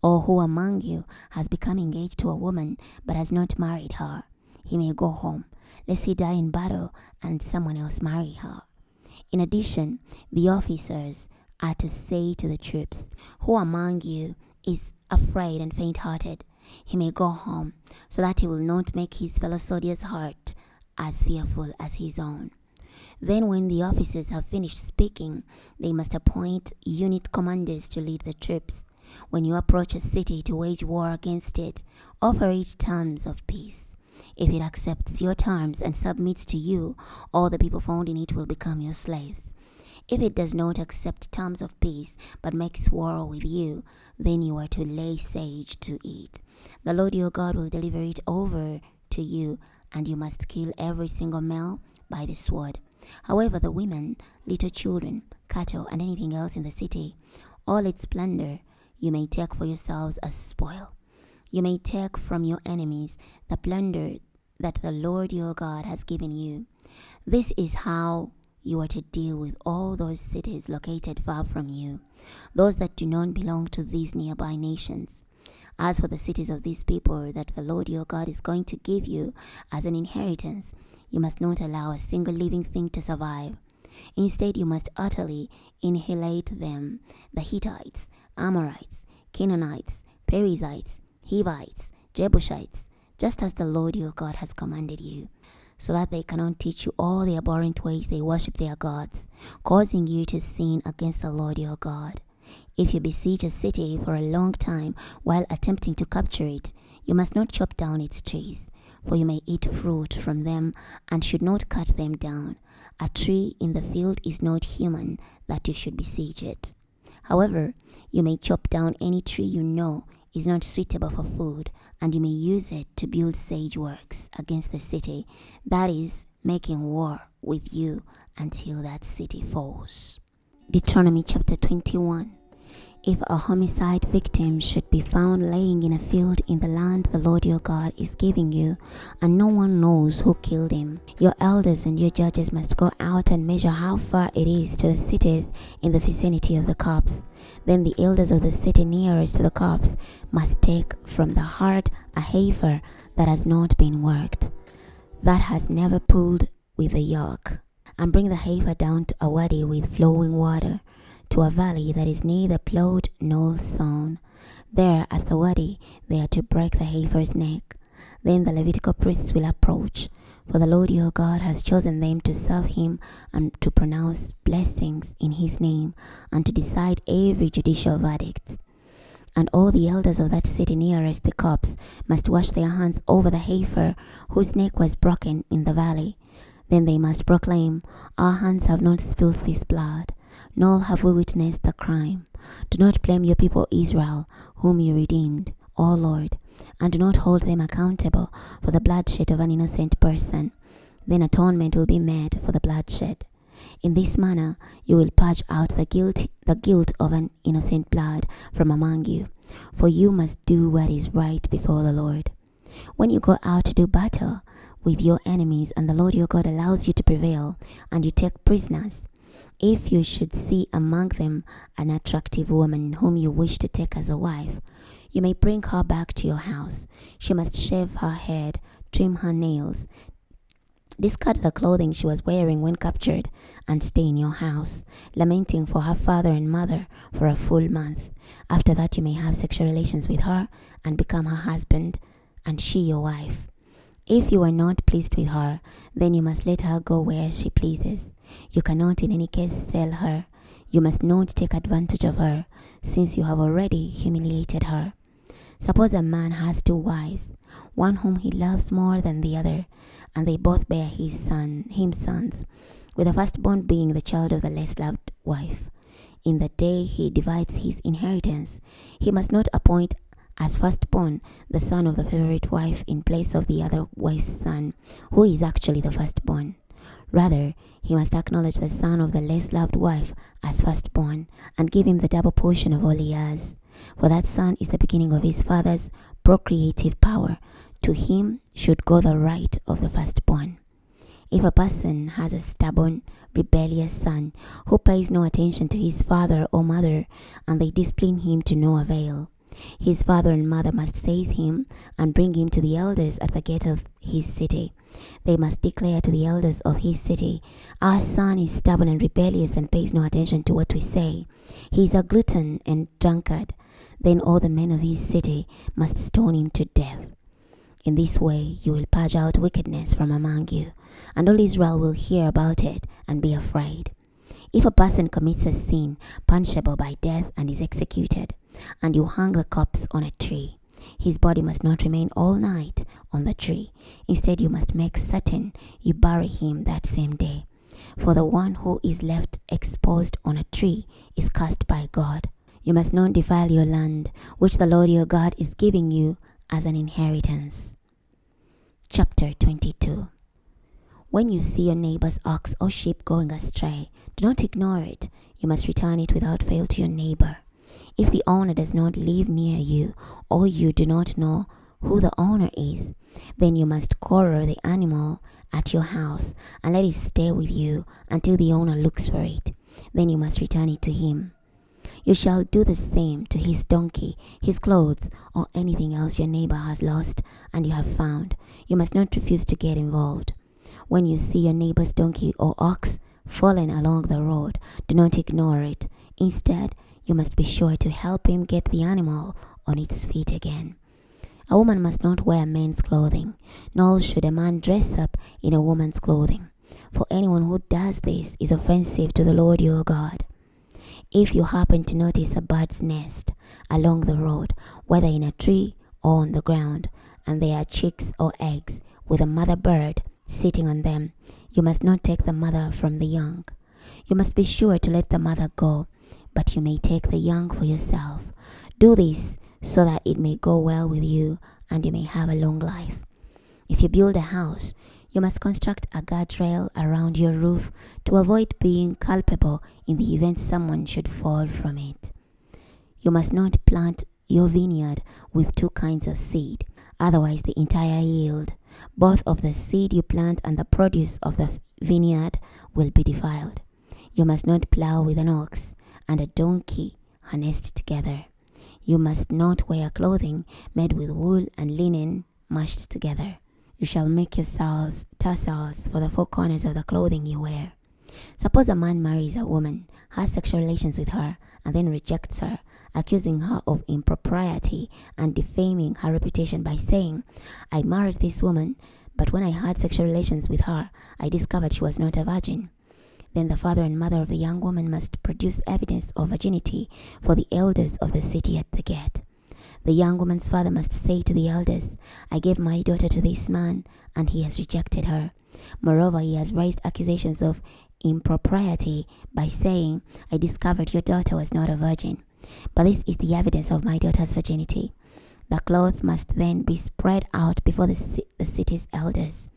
Or who among you has become engaged to a woman but has not married her? He may go home, lest he die in battle and someone else marry her." In addition, the officers are to say to the troops, "Who among you is afraid and faint-hearted? He may go home, so that he will not make his fellow soldier's heart as fearful as his own." Then when the officers have finished speaking, they must appoint unit commanders to lead the troops. When you approach a city to wage war against it, offer it terms of peace. If it accepts your terms and submits to you, all the people found in it will become your slaves. If it does not accept terms of peace, but makes war with you, then you are to lay siege to it. The Lord your God will deliver it over to you, and you must kill every single male by the sword. However, the women, little children, cattle, and anything else in the city, all its plunder, you may take for yourselves as spoil. You may take from your enemies the plunder that the Lord your God has given you. This is how you are to deal with all those cities located far from you, those that do not belong to these nearby nations. As for the cities of these people that the Lord your God is going to give you as an inheritance, you must not allow a single living thing to survive. Instead, you must utterly annihilate them, the Hittites, Amorites, Canaanites, Perizzites, Hivites, Jebusites, just as the Lord your God has commanded you. so that they cannot teach you all the abhorrent ways they worship their gods, causing you to sin against the Lord your God. If you besiege a city for a long time while attempting to capture it, you must not chop down its trees, for you may eat fruit from them and should not cut them down. A tree in the field is not human that you should besiege it. However, you may chop down any tree you know is not suitable for food, and you may use it to build siege works against the city, that is, making war with you until that city falls. Deuteronomy chapter 21. If a homicide victim should be found laying in a field in the land the Lord your God is giving you, and no one knows who killed him, your elders and your judges must go out and measure how far it is to the cities in the vicinity of the corpse. Then the elders of the city nearest to the corpse must take from the heart a heifer that has not been worked, that has never pulled with a yoke, and bring the heifer down to a wadi with flowing water, to a valley that is neither plowed nor sown. There at the wadi they are to break the heifer's neck. Then the Levitical priests will approach, for the Lord your God has chosen them to serve him and to pronounce blessings in his name and to decide every judicial verdict. And all the elders of that city nearest the corpse must wash their hands over the heifer whose neck was broken in the valley. Then they must proclaim, "Our hands have not spilled this blood, nor have we witnessed the crime. Do not blame your people Israel, whom you redeemed, O Lord, and do not hold them accountable for the bloodshed of an innocent person. Then atonement will be made for the bloodshed. In this manner you will purge out the guilt of an innocent blood from among you, for you must do what is right before the Lord. When you go out to do battle with your enemies, and the Lord your God allows you to prevail, and you take prisoners, if you should see among them an attractive woman whom you wish to take as a wife, you may bring her back to your house. She must shave her head, trim her nails, discard the clothing she was wearing when captured, and stay in your house, lamenting for her father and mother for a full month. After that you may have sexual relations with her and become her husband, and she your wife. If you are not pleased with her, then you must let her go where she pleases. You cannot in any case sell her. You must not take advantage of her, since you have already humiliated her. Suppose a man has two wives, one whom he loves more than the other, and they both bear him sons, with the firstborn being the child of the less loved wife. In the day he divides his inheritance, he must not appoint as firstborn the son of the favorite wife in place of the other wife's son, who is actually the firstborn. Rather, he must acknowledge the son of the less loved wife as firstborn, and give him the double portion of all he has. For that son is the beginning of his father's procreative power. To him should go the right of the firstborn. If a person has a stubborn, rebellious son who pays no attention to his father or mother, and they discipline him to no avail, his father and mother must seize him and bring him to the elders at the gate of his city. They must declare to the elders of his city, "Our son is stubborn and rebellious and pays no attention to what we say. He is a glutton and drunkard." Then all the men of his city must stone him to death. In this way you will purge out wickedness from among you, and all Israel will hear about it and be afraid. If a person commits a sin punishable by death and is executed, and you hang the corpse on a tree, his body must not remain all night on the tree. Instead, you must make certain you bury him that same day. For the one who is left exposed on a tree is cursed by God. You must not defile your land, which the Lord your God is giving you as an inheritance. Chapter 22. When you see your neighbor's ox or sheep going astray, do not ignore it. You must return it without fail to your neighbor. If the owner does not live near you, or you do not know who the owner is, then you must quarter the animal at your house and let it stay with you until the owner looks for it. Then you must return it to him. You shall do the same to his donkey, his clothes, or anything else your neighbor has lost and you have found. You must not refuse to get involved. When you see your neighbor's donkey or ox fallen along the road, do not ignore it. Instead, you must be sure to help him get the animal on its feet again. A woman must not wear men's clothing, nor should a man dress up in a woman's clothing. For anyone who does this is offensive to the Lord your God. If you happen to notice a bird's nest along the road, whether in a tree or on the ground, and there are chicks or eggs with a mother bird sitting on them, you must not take the mother from the young. You must be sure to let the mother go, but you may take the young for yourself. Do this so that it may go well with you and you may have a long life. If you build a house, you must construct a guardrail around your roof to avoid being culpable in the event someone should fall from it. You must not plant your vineyard with two kinds of seed, otherwise the entire yield, both of the seed you plant and the produce of the vineyard, will be defiled. You must not plow with an ox and a donkey harnessed together. You must not wear clothing made with wool and linen mashed together. You shall make yourselves tassels for the four corners of the clothing you wear. Suppose a man marries a woman, has sexual relations with her, and then rejects her, accusing her of impropriety and defaming her reputation by saying, "I married this woman, but when I had sexual relations with her, I discovered she was not a virgin." Then the father and mother of the young woman must produce evidence of virginity for the elders of the city at the gate. The young woman's father must say to the elders, "I gave my daughter to this man, and he has rejected her. Moreover, he has raised accusations of impropriety by saying, 'I discovered your daughter was not a virgin.' But this is the evidence of my daughter's virginity." The cloth must then be spread out before the city's elders.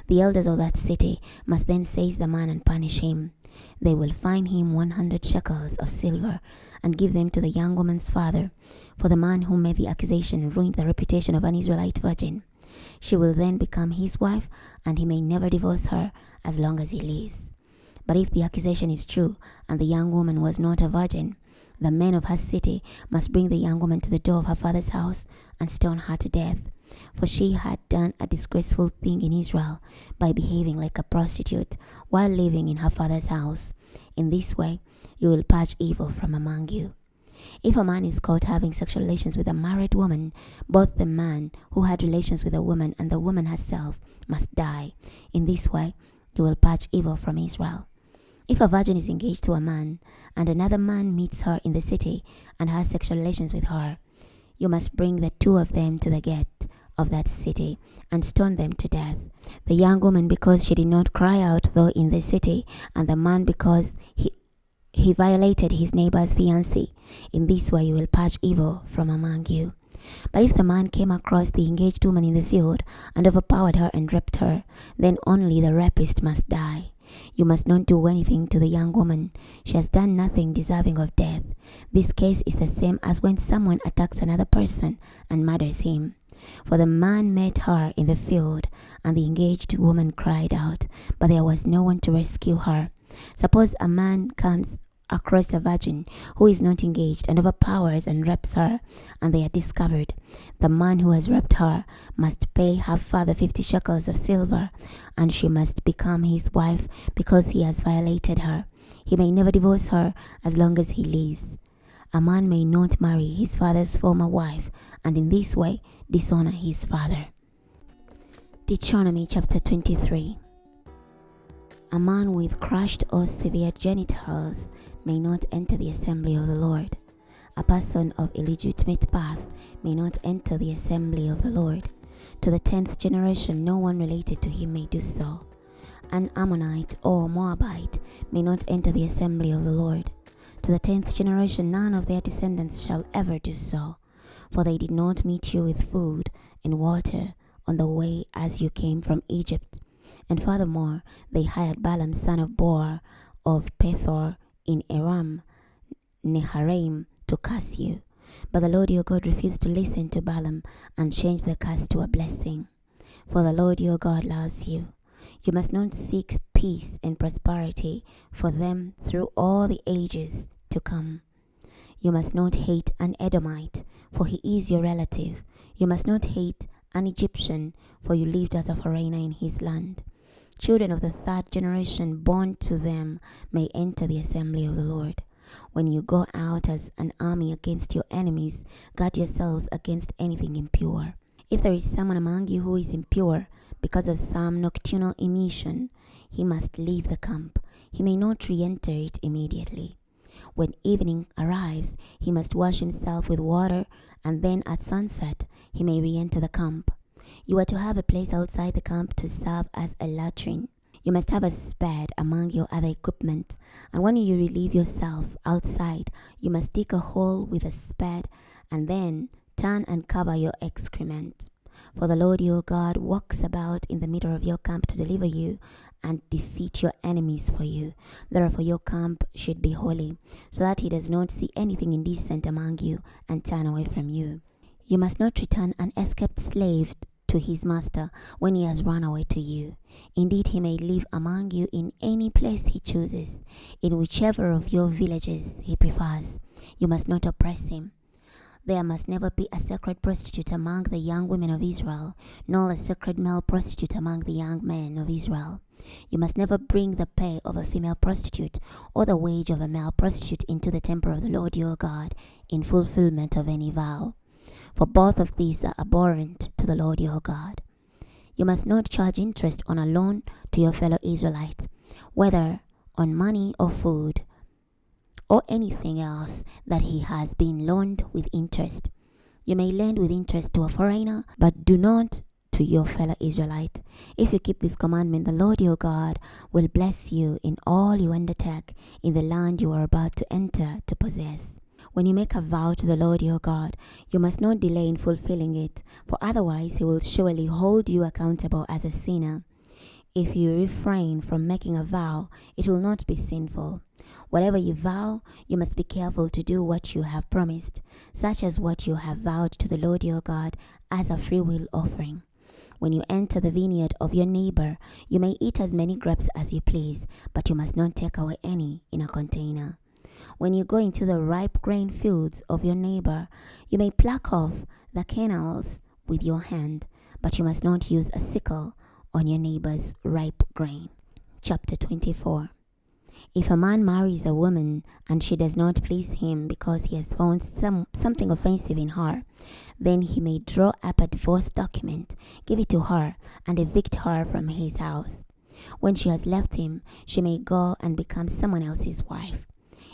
The elders of that city must then seize the man and punish him. They will fine him 100 shekels of silver and give them to the young woman's father, for the man who made the accusation ruined the reputation of an Israelite virgin. She will then become his wife, and he may never divorce her as long as he lives. But if the accusation is true and the young woman was not a virgin, the men of her city must bring the young woman to the door of her father's house and stone her to death, for she had done a disgraceful thing in Israel by behaving like a prostitute while living in her father's house. In this way, you will purge evil from among you. If a man is caught having sexual relations with a married woman, both the man who had relations with the woman and the woman herself must die. In this way, you will purge evil from Israel. If a virgin is engaged to a man, and another man meets her in the city and has sexual relations with her, you must bring the two of them to the gate of that city and stone them to death. The young woman because she did not cry out though in the city, and the man because he violated his neighbor's fiancée. In this way you will purge evil from among you. But if the man came across the engaged woman in the field and overpowered her and raped her, then only the rapist must die. You must not do anything to the young woman. She has done nothing deserving of death. This case is the same as when someone attacks another person and murders him. For the man met her in the field, and the engaged woman cried out, but there was no one to rescue her. Suppose a man comes across a virgin who is not engaged and overpowers and rapes her, and they are discovered. The man who has raped her must pay her father 50 shekels of silver, and she must become his wife because he has violated her. He may never divorce her as long as he lives. A man may not marry his father's former wife, and in this way dishonor his father. Deuteronomy chapter 23. A man with crushed or severed genitals may not enter the assembly of the Lord. A person of illegitimate birth may not enter the assembly of the Lord. To the 10th generation, no one related to him may do so. An Ammonite or Moabite may not enter the assembly of the Lord. To the 10th generation, none of their descendants shall ever do so, for they did not meet you with food and water on the way as you came from Egypt. And furthermore, they hired Balaam son of Beor of Pethor in Aram Neharaim to curse you. But the Lord your God refused to listen to Balaam and changed the curse to a blessing. For the Lord your God loves you. You must not seek peace and prosperity for them through all the ages to come. You must not hate an Edomite, for he is your relative. You must not hate an Egyptian, for you lived as a foreigner in his land. Children of the 3rd generation born to them may enter the assembly of the Lord. When you go out as an army against your enemies, guard yourselves against anything impure. If there is someone among you who is impure because of some nocturnal emission, he must leave the camp. He may not re-enter it immediately. When evening arrives, he must wash himself with water, and then at sunset he may re-enter the camp. You are to have a place outside the camp to serve as a latrine. You must have a spade among your other equipment, and when you relieve yourself outside, you must dig a hole with a spade and then turn and cover your excrement. For the Lord your God walks about in the middle of your camp to deliver you and defeat your enemies for you. Therefore your camp should be holy, so that he does not see anything indecent among you and turn away from you. You must not return an escaped slave to his master when he has run away to you. Indeed, he may live among you in any place he chooses, in whichever of your villages he prefers. You must not oppress him. There must never be a sacred prostitute among the young women of Israel, nor a sacred male prostitute among the young men of Israel. You must never bring the pay of a female prostitute or the wage of a male prostitute into the temple of the Lord your God in fulfillment of any vow. For both of these are abhorrent to the Lord your God. You must not charge interest on a loan to your fellow Israelite, whether on money or food, or anything else that he has been loaned with interest. You may lend with interest to a foreigner, but do not to your fellow Israelite. If you keep this commandment, the Lord your God will bless you in all you undertake in the land you are about to enter to possess. When you make a vow to the Lord your God, you must not delay in fulfilling it, for otherwise he will surely hold you accountable as a sinner. If you refrain from making a vow, it will not be sinful. Whatever you vow, you must be careful to do what you have promised, such as what you have vowed to the Lord your God as a freewill offering. When you enter the vineyard of your neighbor, you may eat as many grapes as you please, but you must not take away any in a container. When you go into the ripe grain fields of your neighbor, you may pluck off the kernels with your hand, but you must not use a sickle on your neighbor's ripe grain. Chapter 24. If a man marries a woman and she does not please him because he has found something offensive in her, then he may draw up a divorce document, give it to her, and evict her from his house. When she has left him, she may go and become someone else's wife.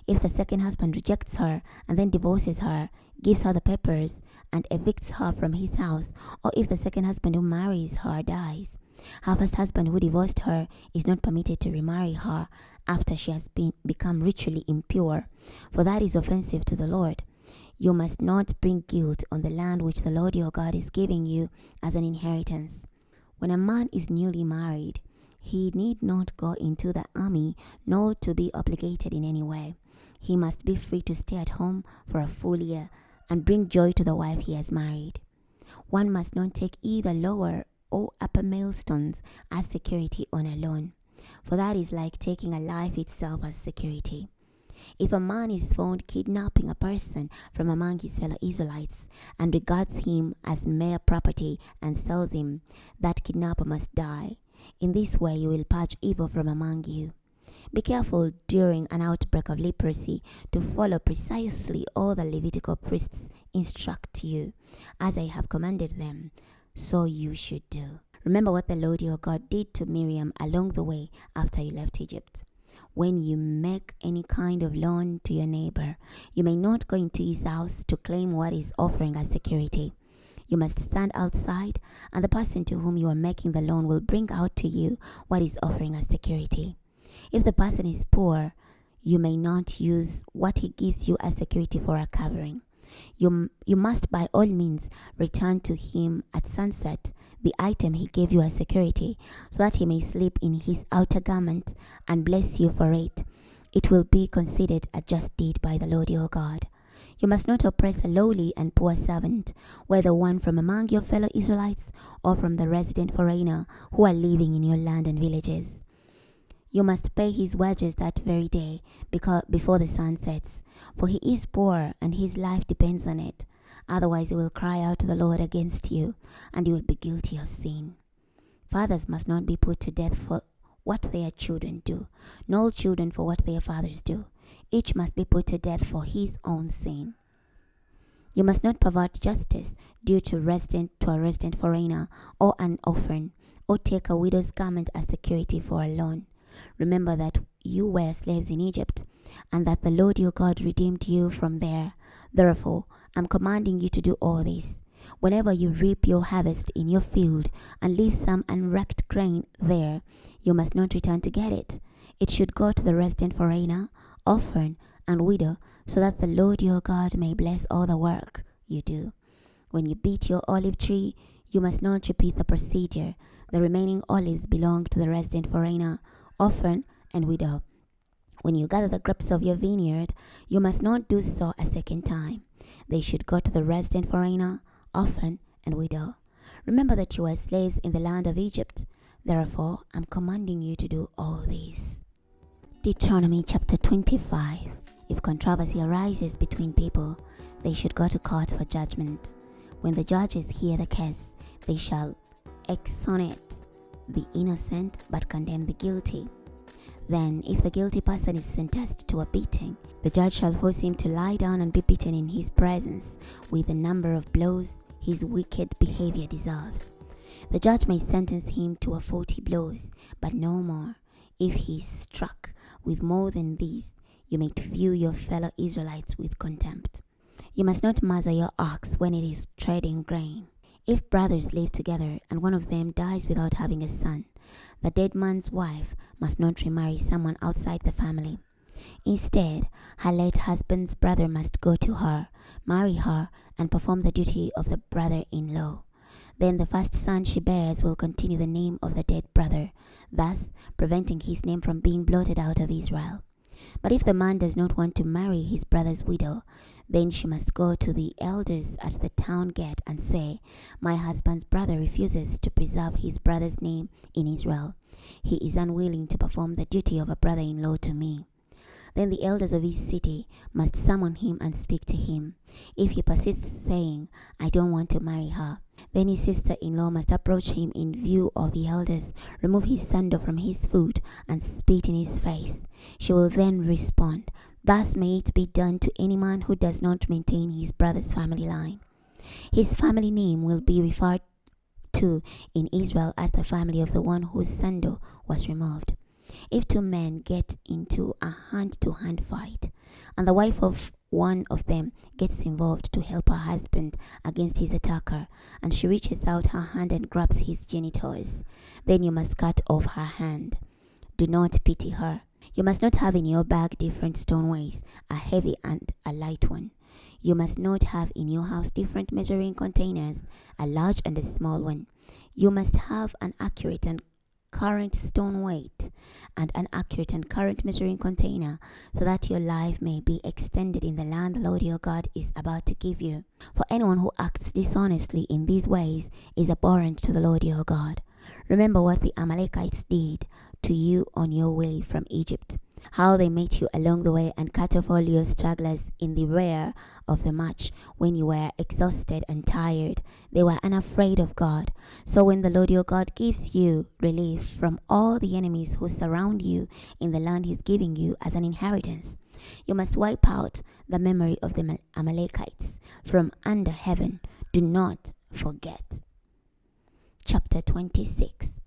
If the second husband rejects her and then divorces her, gives her the papers, and evicts her from his house, or if the second husband who marries her dies, her first husband who divorced her is not permitted to remarry her after she has become ritually impure, for that is offensive to the Lord. You must not bring guilt on the land which the Lord your God is giving you as an inheritance. When a man is newly married, he need not go into the army, nor to be obligated in any way. He must be free to stay at home for a full year and bring joy to the wife he has married. One must not take either lower or upper millstones as security on a loan, for that is like taking a life itself as security. If a man is found kidnapping a person from among his fellow Israelites and regards him as mere property and sells him, that kidnapper must die. In this way you will purge evil from among you. Be careful during an outbreak of leprosy to follow precisely all the Levitical priests instruct you. As I have commanded them, so you should do. Remember what the Lord your God did to Miriam along the way after you left Egypt. When you make any kind of loan to your neighbor, you may not go into his house to claim what is offering as security. You must stand outside, and the person to whom you are making the loan will bring out to you what is offering as security. If the person is poor, you may not use what he gives you as security for a covering. You must by all means return to him at sunset the item he gave you as security, so that he may sleep in his outer garment and bless you for it. It will be considered a just deed by the Lord your God. You must not oppress a lowly and poor servant, whether one from among your fellow Israelites or from the resident foreigner who are living in your land and villages. You must pay his wages that very day before the sun sets, for he is poor and his life depends on it. Otherwise he will cry out to the Lord against you, and you will be guilty of sin. Fathers must not be put to death for what their children do, nor children for what their fathers do. Each must be put to death for his own sin. You must not pervert justice due to a resident foreigner or an orphan, or take a widow's garment as security for a loan. Remember that you were slaves in Egypt, and that the Lord your God redeemed you from there. Therefore, I'm commanding you to do all this. Whenever you reap your harvest in your field and leave some unwrapped grain there, you must not return to get it. It should go to the resident foreigner, orphan, and widow, so that the Lord your God may bless all the work you do. When you beat your olive tree, you must not repeat the procedure. The remaining olives belong to the resident foreigner, orphan, and widow. When you gather the grapes of your vineyard, you must not do so a second time. They should go to the resident foreigner, orphan, and widow. Remember that you were slaves in the land of Egypt. Therefore, I'm commanding you to do all this. Deuteronomy chapter 25. If controversy arises between people, they should go to court for judgment. When the judges hear the case, they shall exonerate the innocent but condemn the guilty. Then, if the guilty person is sentenced to a beating, the judge shall force him to lie down and be beaten in his presence with the number of blows his wicked behavior deserves. The judge may sentence him to 40 blows, but no more. If he is struck with more than these, you may view your fellow Israelites with contempt. You must not muzzle your ox when it is treading grain. If brothers live together and one of them dies without having a son, the dead man's wife must not remarry someone outside the family. Instead, her late husband's brother must go to her, marry her, and perform the duty of the brother-in-law. Then the first son she bears will continue the name of the dead brother, thus preventing his name from being blotted out of Israel. But if the man does not want to marry his brother's widow, then she must go to the elders at the town gate and say, "My husband's brother refuses to preserve his brother's name in Israel. He is unwilling to perform the duty of a brother-in-law to me." Then the elders of his city must summon him and speak to him. If he persists, saying, "I don't want to marry her," then his sister-in-law must approach him in view of the elders, remove his sandal from his foot, and spit in his face. She will then respond, "Thus may it be done to any man who does not maintain his brother's family line." His family name will be referred to in Israel as the family of the one whose sandal was removed. If two men get into a hand-to-hand fight, and the wife of one of them gets involved to help her husband against his attacker, and she reaches out her hand and grabs his genitals, then you must cut off her hand. Do not pity her. You must not have in your bag different stoneways, a heavy and a light one. You must not have in your house different measuring containers, a large and a small one. You must have an accurate and current stone weight and an accurate and current measuring container, so that your life may be extended in the land the Lord your God is about to give you. For anyone who acts dishonestly in these ways is abhorrent to the Lord your God. Remember what the Amalekites did to you on your way from Egypt, how they met you along the way and cut off all your stragglers in the rear of the march when you were exhausted and tired. They were unafraid of God. So when the Lord your God gives you relief from all the enemies who surround you in the land he's giving you as an inheritance, you must wipe out the memory of the Amalekites from under heaven. Do not forget. Chapter 26.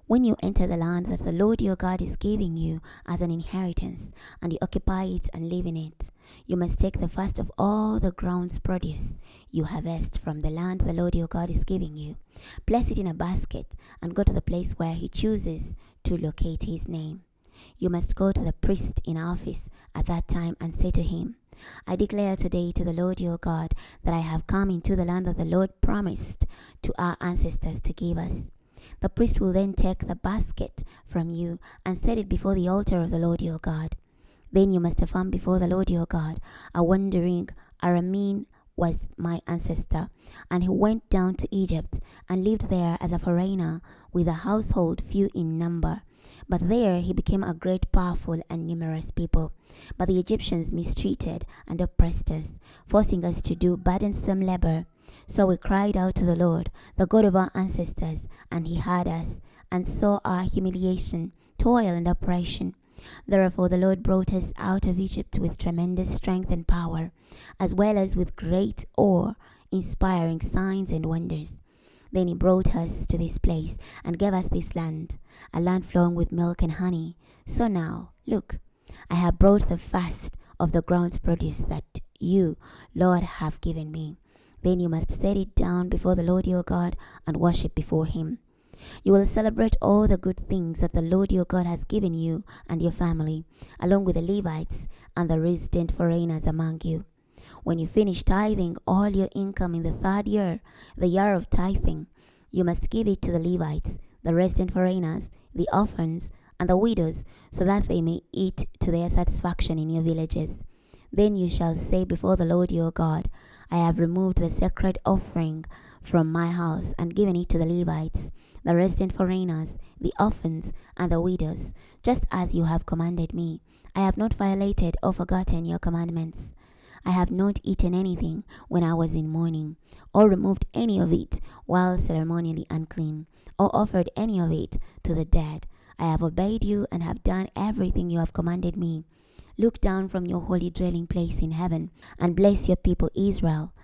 When you enter the land that the Lord your God is giving you as an inheritance, and you occupy it and live in it, you must take the first of all the ground's produce you harvest from the land the Lord your God is giving you, place it in a basket, and go to the place where he chooses to locate his name. You must go to the priest in office at that time and say to him, "I declare today to the Lord your God that I have come into the land that the Lord promised to our ancestors to give us." The priest will then take the basket from you and set it before the altar of the Lord your God. Then you must affirm before the Lord your God, "A wandering Aramean was my ancestor, and he went down to Egypt and lived there as a foreigner with a household few in number. But there he became a great, powerful, and numerous people. But the Egyptians mistreated and oppressed us, forcing us to do burdensome labor. So we cried out to the Lord, the God of our ancestors, and he heard us, and saw our humiliation, toil, and oppression. Therefore the Lord brought us out of Egypt with tremendous strength and power, as well as with great awe-inspiring signs and wonders. Then he brought us to this place and gave us this land, a land flowing with milk and honey. So now, look, I have brought the first of the ground's produce that you, Lord, have given me. Then you must set it down before the Lord your God and worship before him. You will celebrate all the good things that the Lord your God has given you and your family, along with the Levites and the resident foreigners among you. When you finish tithing all your income in the third year, the year of tithing, you must give it to the Levites, the resident foreigners, the orphans, and the widows, so that they may eat to their satisfaction in your villages. Then you shall say before the Lord your God, I have removed the sacred offering from my house and given it to the Levites, the resident foreigners, the orphans, and the widows, just as you have commanded me. I have not violated or forgotten your commandments. I have not eaten anything when I was in mourning, or removed any of it while ceremonially unclean, or offered any of it to the dead. I have obeyed you and have done everything you have commanded me. Look down from your holy dwelling place in heaven and bless your people Israel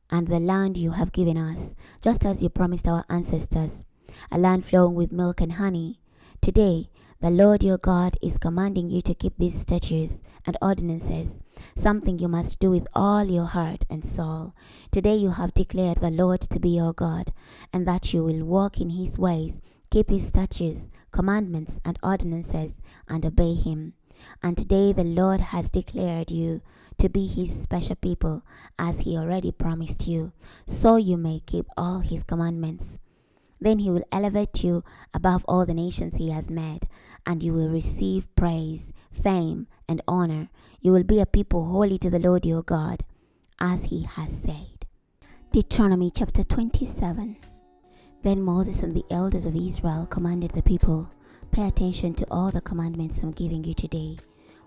and the land you have given us, just as you promised our ancestors, a land flowing with milk and honey. Today, the Lord your God is commanding you to keep these statutes and ordinances, something you must do with all your heart and soul. Today you have declared the Lord to be your God, and that you will walk in his ways, keep his statutes, commandments, and ordinances, and obey him. And today the Lord has declared you to be his special people, as he already promised you, so you may keep all his commandments. Then he will elevate you above all the nations he has made, and you will receive praise, fame, and honor. You will be a people holy to the Lord your God, as he has said. Deuteronomy chapter 27. Then Moses and the elders of Israel commanded the people, pay attention to all the commandments I'm giving you today.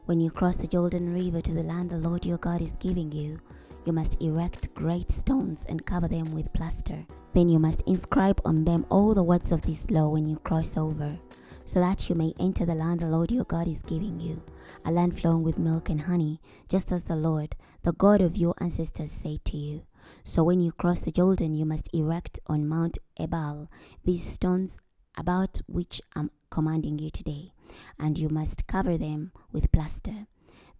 When you cross the Jordan River to the land the Lord your God is giving you, you must erect great stones and cover them with plaster. Then you must inscribe on them all the words of this law when you cross over, so that you may enter the land the Lord your God is giving you, a land flowing with milk and honey, just as the Lord, the God of your ancestors, said to you. So when you cross the Jordan, you must erect on Mount Ebal these stones about which I'm commanding you today, and you must cover them with plaster.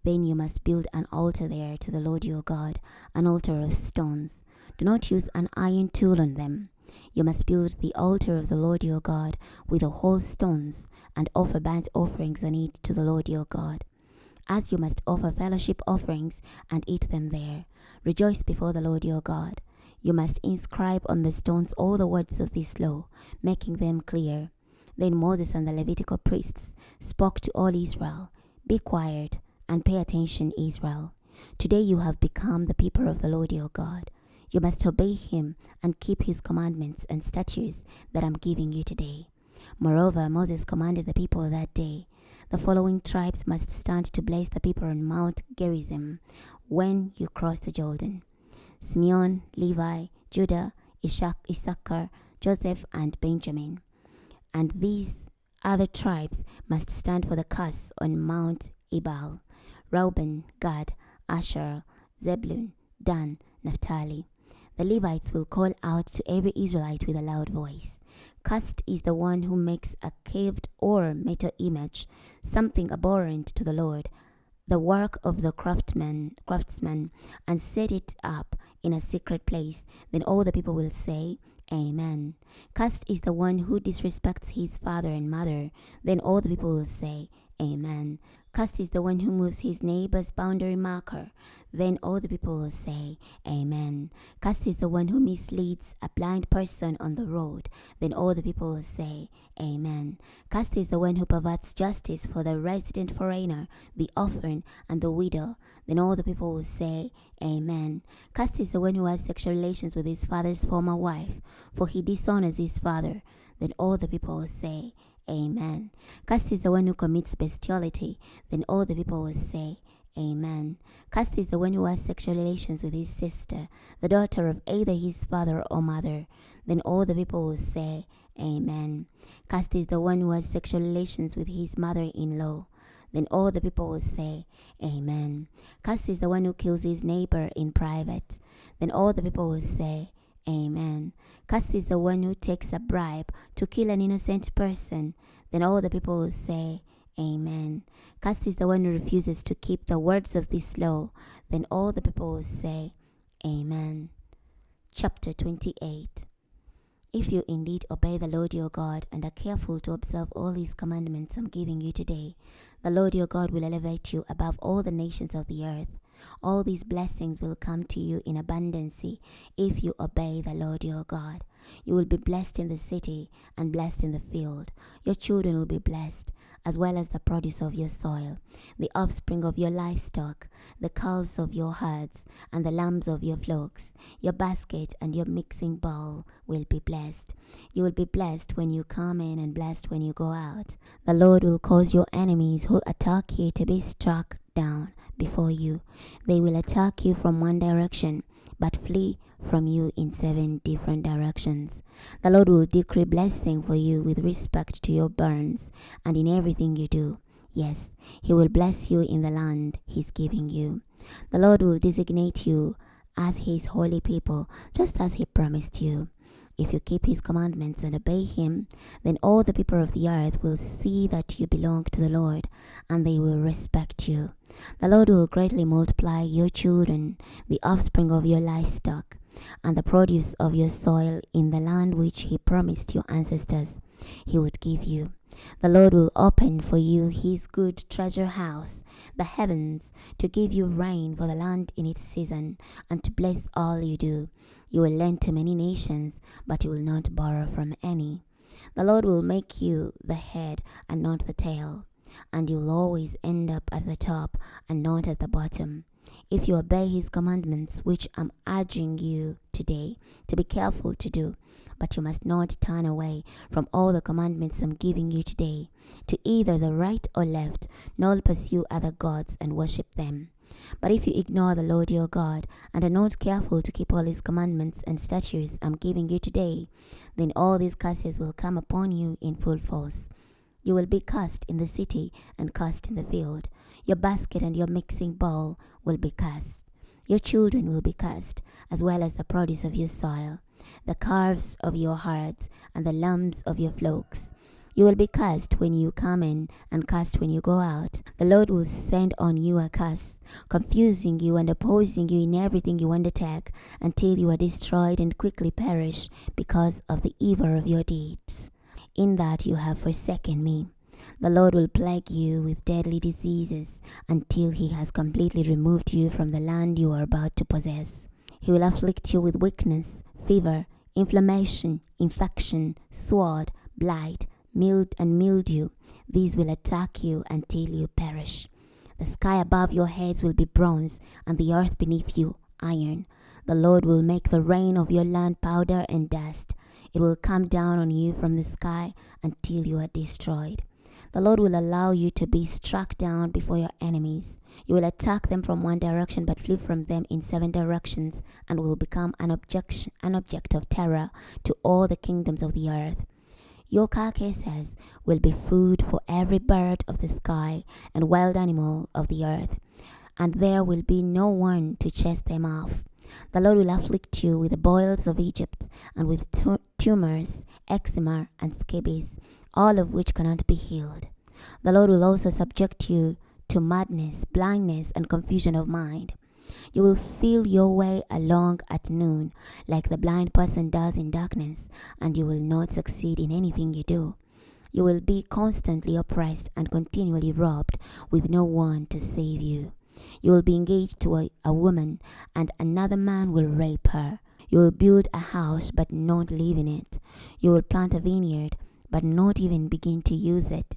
Then you must build an altar there to the Lord your God, an altar of stones. Do not use an iron tool on them. You must build the altar of the Lord your God with the whole stones, and offer burnt offerings on it to the Lord your God. As you must offer fellowship offerings and eat them there, rejoice before the Lord your God. You must inscribe on the stones all the words of this law, making them clear. Then Moses and the Levitical priests spoke to all Israel, be quiet and pay attention, Israel. Today you have become the people of the Lord your God. You must obey him and keep his commandments and statutes that I'm giving you today. Moreover, Moses commanded the people that day, the following tribes must stand to bless the people on Mount Gerizim when you cross the Jordan: Simeon, Levi, Judah, Issachar, Joseph, and Benjamin. And these other tribes must stand for the curse on Mount Ebal: Reuben, Gad, Asher, Zebulun, Dan, Naphtali. The Levites will call out to every Israelite with a loud voice. Cursed is the one who makes a carved or metal image, something abhorrent to the Lord, the work of the craftsman, and set it up in a secret place. Then all the people will say, Amen. Cursed is the one who disrespects his father and mother. Then all the people will say, Amen. Cursed is the one who moves his neighbor's boundary marker. Then all the people will say, Amen. Cursed is the one who misleads a blind person on the road. Then all the people will say, Amen. Cursed is the one who perverts justice for the resident foreigner, the orphan, and the widow. Then all the people will say, Amen. Cursed is the one who has sexual relations with his father's former wife, for he dishonors his father. Then all the people will say, Amen. Cursed is the one who commits bestiality. Then all the people will say, Amen. Cursed is the one who has sexual relations with his sister, the daughter of either his father or mother. Then all the people will say, Amen. Cursed is the one who has sexual relations with his mother-in-law, Then all the people will say, Amen. Cursed is the one who kills his neighbor in private. Then all the people will say, Amen. Cursed is the one who takes a bribe to kill an innocent person. Then all the people will say, Amen. Cursed is the one who refuses to keep the words of this law. Then all the people will say, Amen. Chapter 28. If you indeed obey the Lord your God and are careful to observe all his commandments I'm giving you today, the Lord your God will elevate you above all the nations of the earth. All these blessings will come to you in abundance if you obey the Lord your God. You will be blessed in the city and blessed in the field. Your children will be blessed, as well as the produce of your soil, the offspring of your livestock, the calves of your herds, and the lambs of your flocks. Your basket and your mixing bowl will be blessed. You will be blessed when you come in and blessed when you go out. The Lord will cause your enemies who attack you to be struck down before you. They will attack you from one direction, but flee from you in 7 different directions. The Lord will decree blessing for you with respect to your barns and in everything you do. Yes, he will bless you in the land he's giving you. The Lord will designate you as his holy people, just as he promised you. If you keep his commandments and obey him, then all the people of the earth will see that you belong to the Lord, and they will respect you. The Lord will greatly multiply your children, the offspring of your livestock, and the produce of your soil in the land which he promised your ancestors he would give you. The Lord will open for you his good treasure house, the heavens, to give you rain for the land in its season, and to bless all you do. You will lend to many nations, but you will not borrow from any. The Lord will make you the head and not the tail, and you will always end up at the top and not at the bottom. If you obey his commandments, which I'm urging you today to be careful to do, but you must not turn away from all the commandments I'm giving you today, to either the right or left, nor pursue other gods and worship them. But if you ignore the Lord your God and are not careful to keep all his commandments and statutes I'm giving you today, then all these curses will come upon you in full force. You will be cursed in the city and cursed in the field. Your basket and your mixing bowl will be cursed. Your children will be cursed, as well as the produce of your soil, the calves of your herds, and the lambs of your flocks. You will be cursed when you come in and cursed when you go out. The Lord will send on you a curse, confusing you and opposing you in everything you undertake, until you are destroyed and quickly perish because of the evil of your deeds, in that you have forsaken me. The Lord will plague you with deadly diseases until he has completely removed you from the land you are about to possess. He will afflict you with weakness, fever, inflammation, infection, sword, blight, mildew. These will attack you until you perish. The sky above your heads will be bronze, and the earth beneath you iron. The Lord will make the rain of your land powder and dust. It will come down on you from the sky until you are destroyed. The Lord will allow you to be struck down before your enemies. You will attack them from one direction, but flee from them in 7 directions, and will become an object of terror to all the kingdoms of the earth. Your carcasses will be food for every bird of the sky and wild animal of the earth, and there will be no one to chase them off. The Lord will afflict you with the boils of Egypt, and with tumors, eczema, and scabies, all of which cannot be healed. The Lord will also subject you to madness, blindness, and confusion of mind. You will feel your way along at noon, like the blind person does in darkness, and you will not succeed in anything you do. You will be constantly oppressed and continually robbed, with no one to save you. You will be engaged to a woman, and another man will rape her. You will build a house, but not live in it. You will plant a vineyard, but not even begin to use it.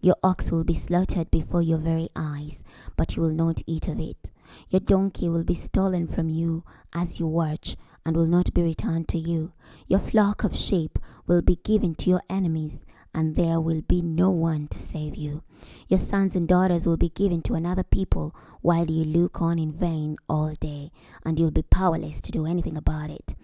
Your ox will be slaughtered before your very eyes, but you will not eat of it. Your donkey will be stolen from you as you watch, and will not be returned to you. Your flock of sheep will be given to your enemies, and there will be no one to save you. Your sons and daughters will be given to another people, while you look on in vain all day, and you'll be powerless to do anything about it.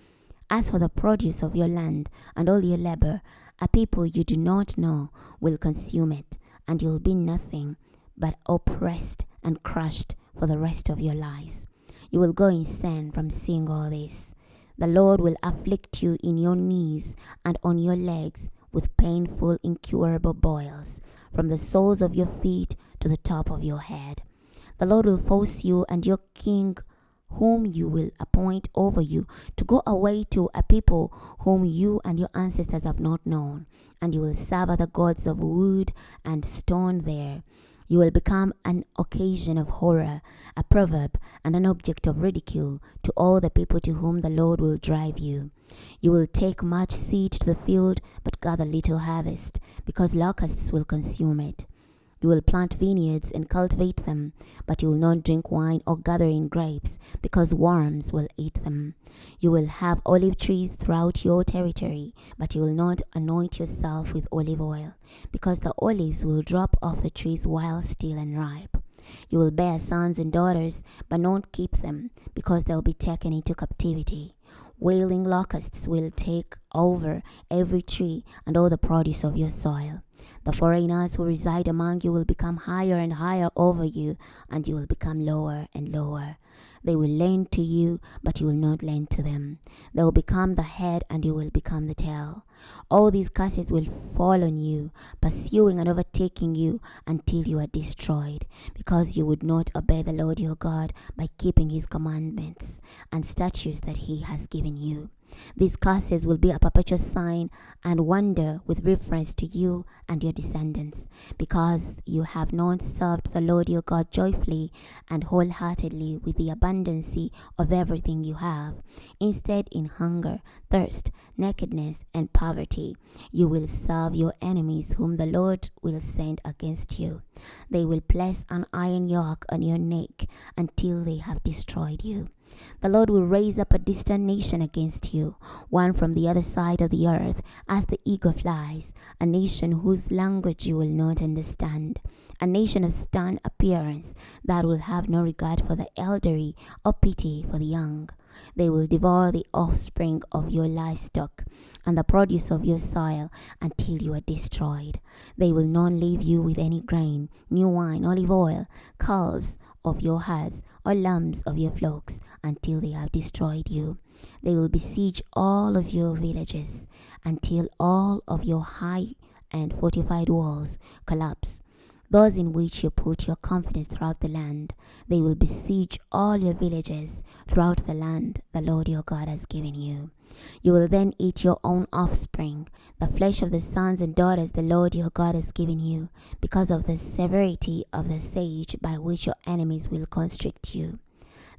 As for the produce of your land and all your labor, a people you do not know will consume it, and you'll be nothing, but oppressed and crushed for the rest of your lives. You will go insane from seeing all this. The Lord will afflict you in your knees and on your legs with painful, incurable boils, from the soles of your feet to the top of your head. The Lord will force you and your king, whom you will appoint over you, to go away to a people whom you and your ancestors have not known, and you will serve other gods of wood and stone there. You will become an occasion of horror, a proverb, and an object of ridicule to all the people to whom the Lord will drive you. You will take much seed to the field, but gather little harvest, because locusts will consume it. You will plant vineyards and cultivate them, but you will not drink wine or gather in grapes, because worms will eat them. You will have olive trees throughout your territory, but you will not anoint yourself with olive oil, because the olives will drop off the trees while still unripe. You will bear sons and daughters, but not keep them, because they will be taken into captivity. Wailing locusts will take over every tree and all the produce of your soil. The foreigners who reside among you will become higher and higher over you, and you will become lower and lower. They will lend to you, but you will not lend to them. They will become the head, and you will become the tail. All these curses will fall on you, pursuing and overtaking you until you are destroyed, because you would not obey the Lord your God by keeping his commandments and statutes that he has given you. These curses will be a perpetual sign and wonder with reference to you and your descendants, because you have not served the Lord your God joyfully and wholeheartedly with the abundancy of everything you have. Instead, in hunger, thirst, nakedness, and poverty, you will serve your enemies whom the Lord will send against you. They will place an iron yoke on your neck until they have destroyed you. The Lord will raise up a distant nation against you, one from the other side of the earth, as the eagle flies, a nation whose language you will not understand, a nation of stern appearance that will have no regard for the elderly or pity for the young. They will devour the offspring of your livestock and the produce of your soil until you are destroyed. They will not leave you with any grain, new wine, olive oil, calves of your herds, or lambs of your flocks, until they have destroyed you. They will besiege all of your villages until all of your high and fortified walls collapse, those in which you put your confidence throughout the land. They will besiege all your villages throughout the land the Lord your God has given you. You will then eat your own offspring, the flesh of the sons and daughters the Lord your God has given you, because of the severity of the siege by which your enemies will constrict you.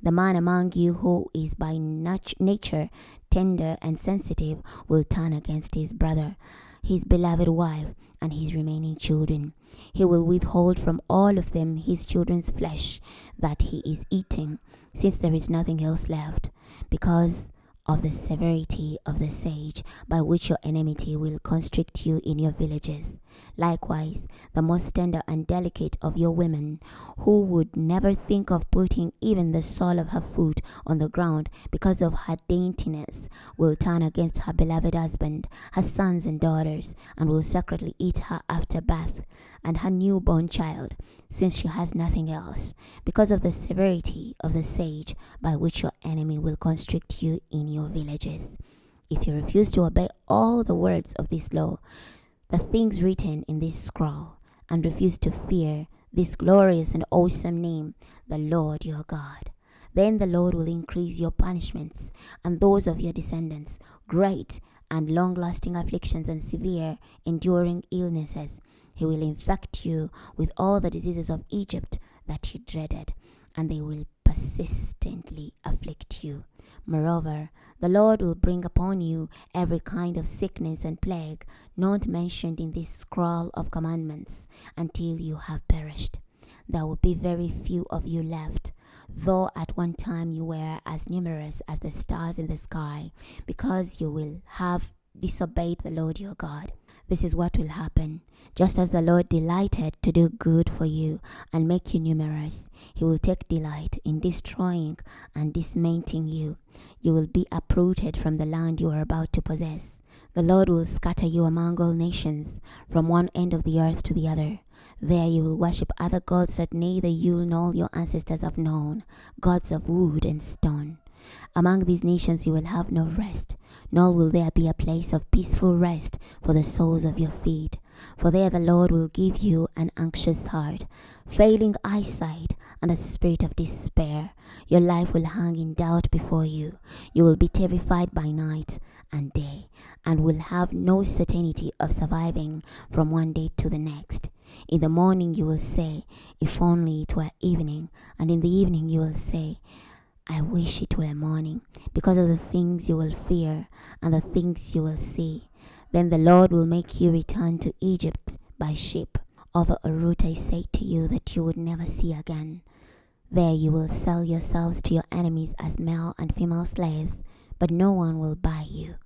The man among you who is by nature tender and sensitive will turn against his brother, his beloved wife, and his remaining children. He will withhold from all of them his children's flesh that he is eating, since there is nothing else left, because of the severity of the siege by which your enmity will constrict you in your villages. Likewise, the most tender and delicate of your women, who would never think of putting even the sole of her foot on the ground because of her daintiness, will turn against her beloved husband, her sons and daughters, and will secretly eat her after birth and her newborn child, since she has nothing else, because of the severity of the siege by which your enemy will constrict you in your villages. If you refuse to obey all the words of this law, the things written in this scroll, and refuse to fear this glorious and awesome name, the Lord your God, then the Lord will increase your punishments and those of your descendants, great and long-lasting afflictions and severe, enduring illnesses. He will infect you with all the diseases of Egypt that you dreaded, and they will persistently afflict you. Moreover, the Lord will bring upon you every kind of sickness and plague not mentioned in this scroll of commandments until you have perished. There will be very few of you left, though at one time you were as numerous as the stars in the sky, because you will have disobeyed the Lord your God. This is what will happen. Just as the Lord delighted to do good for you and make you numerous, he will take delight in destroying and dismantling you. You will be uprooted from the land you are about to possess. The Lord will scatter you among all nations, from one end of the earth to the other. There you will worship other gods that neither you nor your ancestors have known, gods of wood and stone. Among these nations you will have no rest, nor will there be a place of peaceful rest for the soles of your feet. For there the Lord will give you an anxious heart, failing eyesight, and a spirit of despair. Your life will hang in doubt before you. You will be terrified by night and day, and will have no certainty of surviving from one day to the next. In the morning you will say, if only it were evening, and in the evening you will say, I wish it were morning, because of the things you will fear and the things you will see. Then the Lord will make you return to Egypt by ship, over a route I say to you that you would never see again. There you will sell yourselves to your enemies as male and female slaves, but no one will buy you.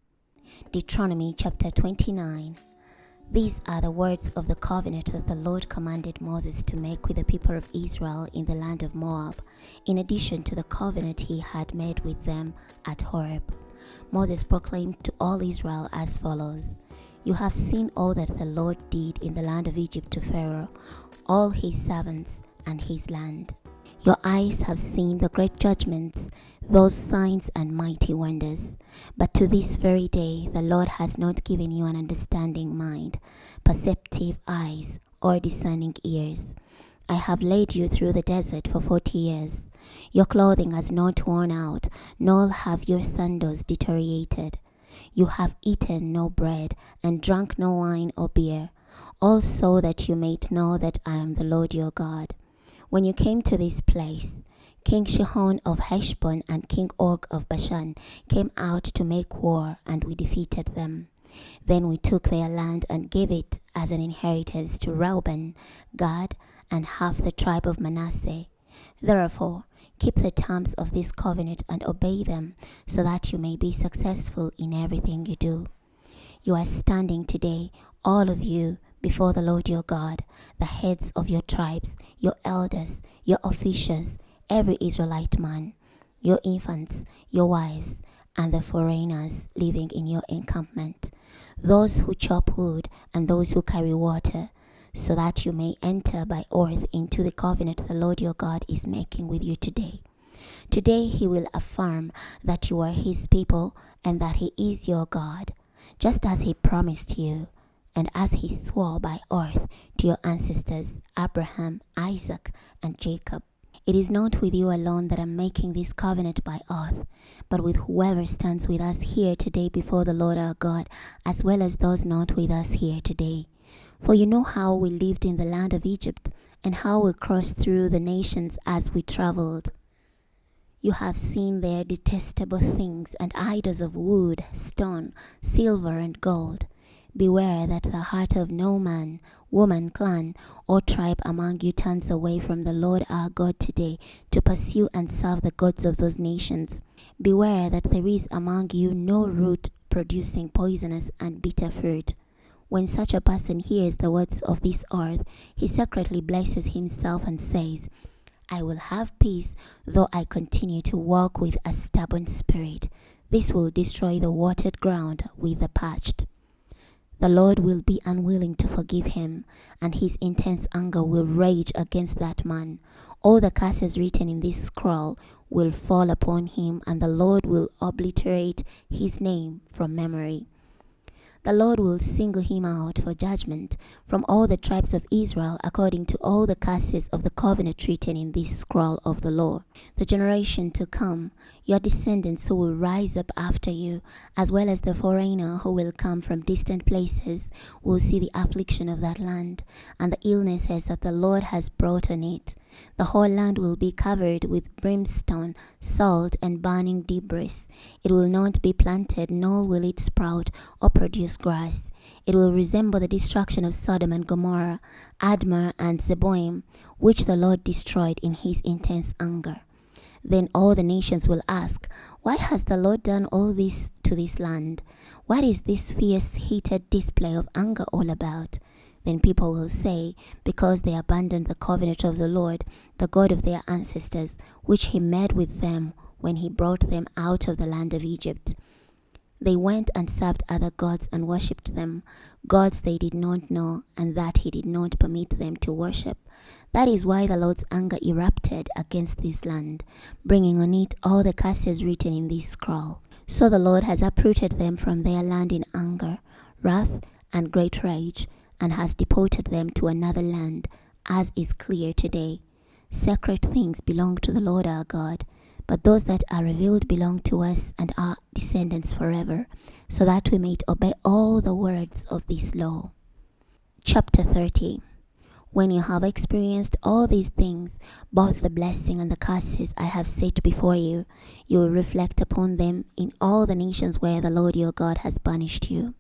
Deuteronomy chapter 29. These are the words of the covenant that the Lord commanded Moses to make with the people of Israel in the land of Moab, in addition to the covenant he had made with them at Horeb. Moses proclaimed to all Israel as follows: You have seen all that the Lord did in the land of Egypt to Pharaoh, all his servants, and his land. Your eyes have seen the great judgments, those signs and mighty wonders. But to this very day the Lord has not given you an understanding mind, perceptive eyes, or discerning ears. I have led you through the desert for 40 years. Your clothing has not worn out, nor have your sandals deteriorated. You have eaten no bread, and drunk no wine or beer, all so that you may know that I am the Lord your God. When you came to this place, King Sihon of Heshbon and King Og of Bashan came out to make war, and we defeated them. Then we took their land and gave it as an inheritance to Reuben, Gad, and half the tribe of Manasseh. Therefore, keep the terms of this covenant and obey them, so that you may be successful in everything you do. You are standing today, all of you, before the Lord your God, the heads of your tribes, your elders, your officials, every Israelite man, your infants, your wives, and the foreigners living in your encampment, those who chop wood and those who carry water, so that you may enter by oath into the covenant the Lord your God is making with you today. Today he will affirm that you are his people and that he is your God, just as he promised you, and as he swore by oath to your ancestors Abraham, Isaac, and Jacob. It is not with you alone that I am making this covenant by oath, but with whoever stands with us here today before the Lord our God, as well as those not with us here today. For you know how we lived in the land of Egypt, and how we crossed through the nations as we traveled. You have seen their detestable things and idols of wood, stone, silver, and gold. Beware that the heart of no man, woman, clan, or tribe among you turns away from the Lord our God today to pursue and serve the gods of those nations. Beware that there is among you no root producing poisonous and bitter fruit. When such a person hears the words of this earth, he secretly blesses himself and says, I will have peace, though I continue to walk with a stubborn spirit. This will destroy the watered ground with the parched. The Lord will be unwilling to forgive him, and his intense anger will rage against that man. All the curses written in this scroll will fall upon him, and the Lord will obliterate his name from memory. The Lord will single him out for judgment from all the tribes of Israel according to all the curses of the covenant written in this scroll of the law. The generation to come, your descendants who will rise up after you, as well as the foreigner who will come from distant places, will see the affliction of that land and the illnesses that the Lord has brought on it. The whole land will be covered with brimstone, salt, and burning debris. It will not be planted, nor will it sprout or produce grass. It will resemble the destruction of Sodom and Gomorrah, Admah and Zeboim, which the Lord destroyed in his intense anger. Then all the nations will ask, why has the Lord done all this to this land? What is this fierce, heated display of anger all about? Then people will say, because they abandoned the covenant of the Lord, the God of their ancestors, which he made with them when he brought them out of the land of Egypt. They went and served other gods and worshipped them, gods they did not know and that he did not permit them to worship. That is why the Lord's anger erupted against this land, bringing on it all the curses written in this scroll. So the Lord has uprooted them from their land in anger, wrath, and great rage, and has deported them to another land, as is clear today. Sacred things belong to the Lord our God, but those that are revealed belong to us and our descendants forever, so that we may obey all the words of this law. Chapter 30. When you have experienced all these things, both the blessing and the curses I have set before you, you will reflect upon them in all the nations where the Lord your God has banished you.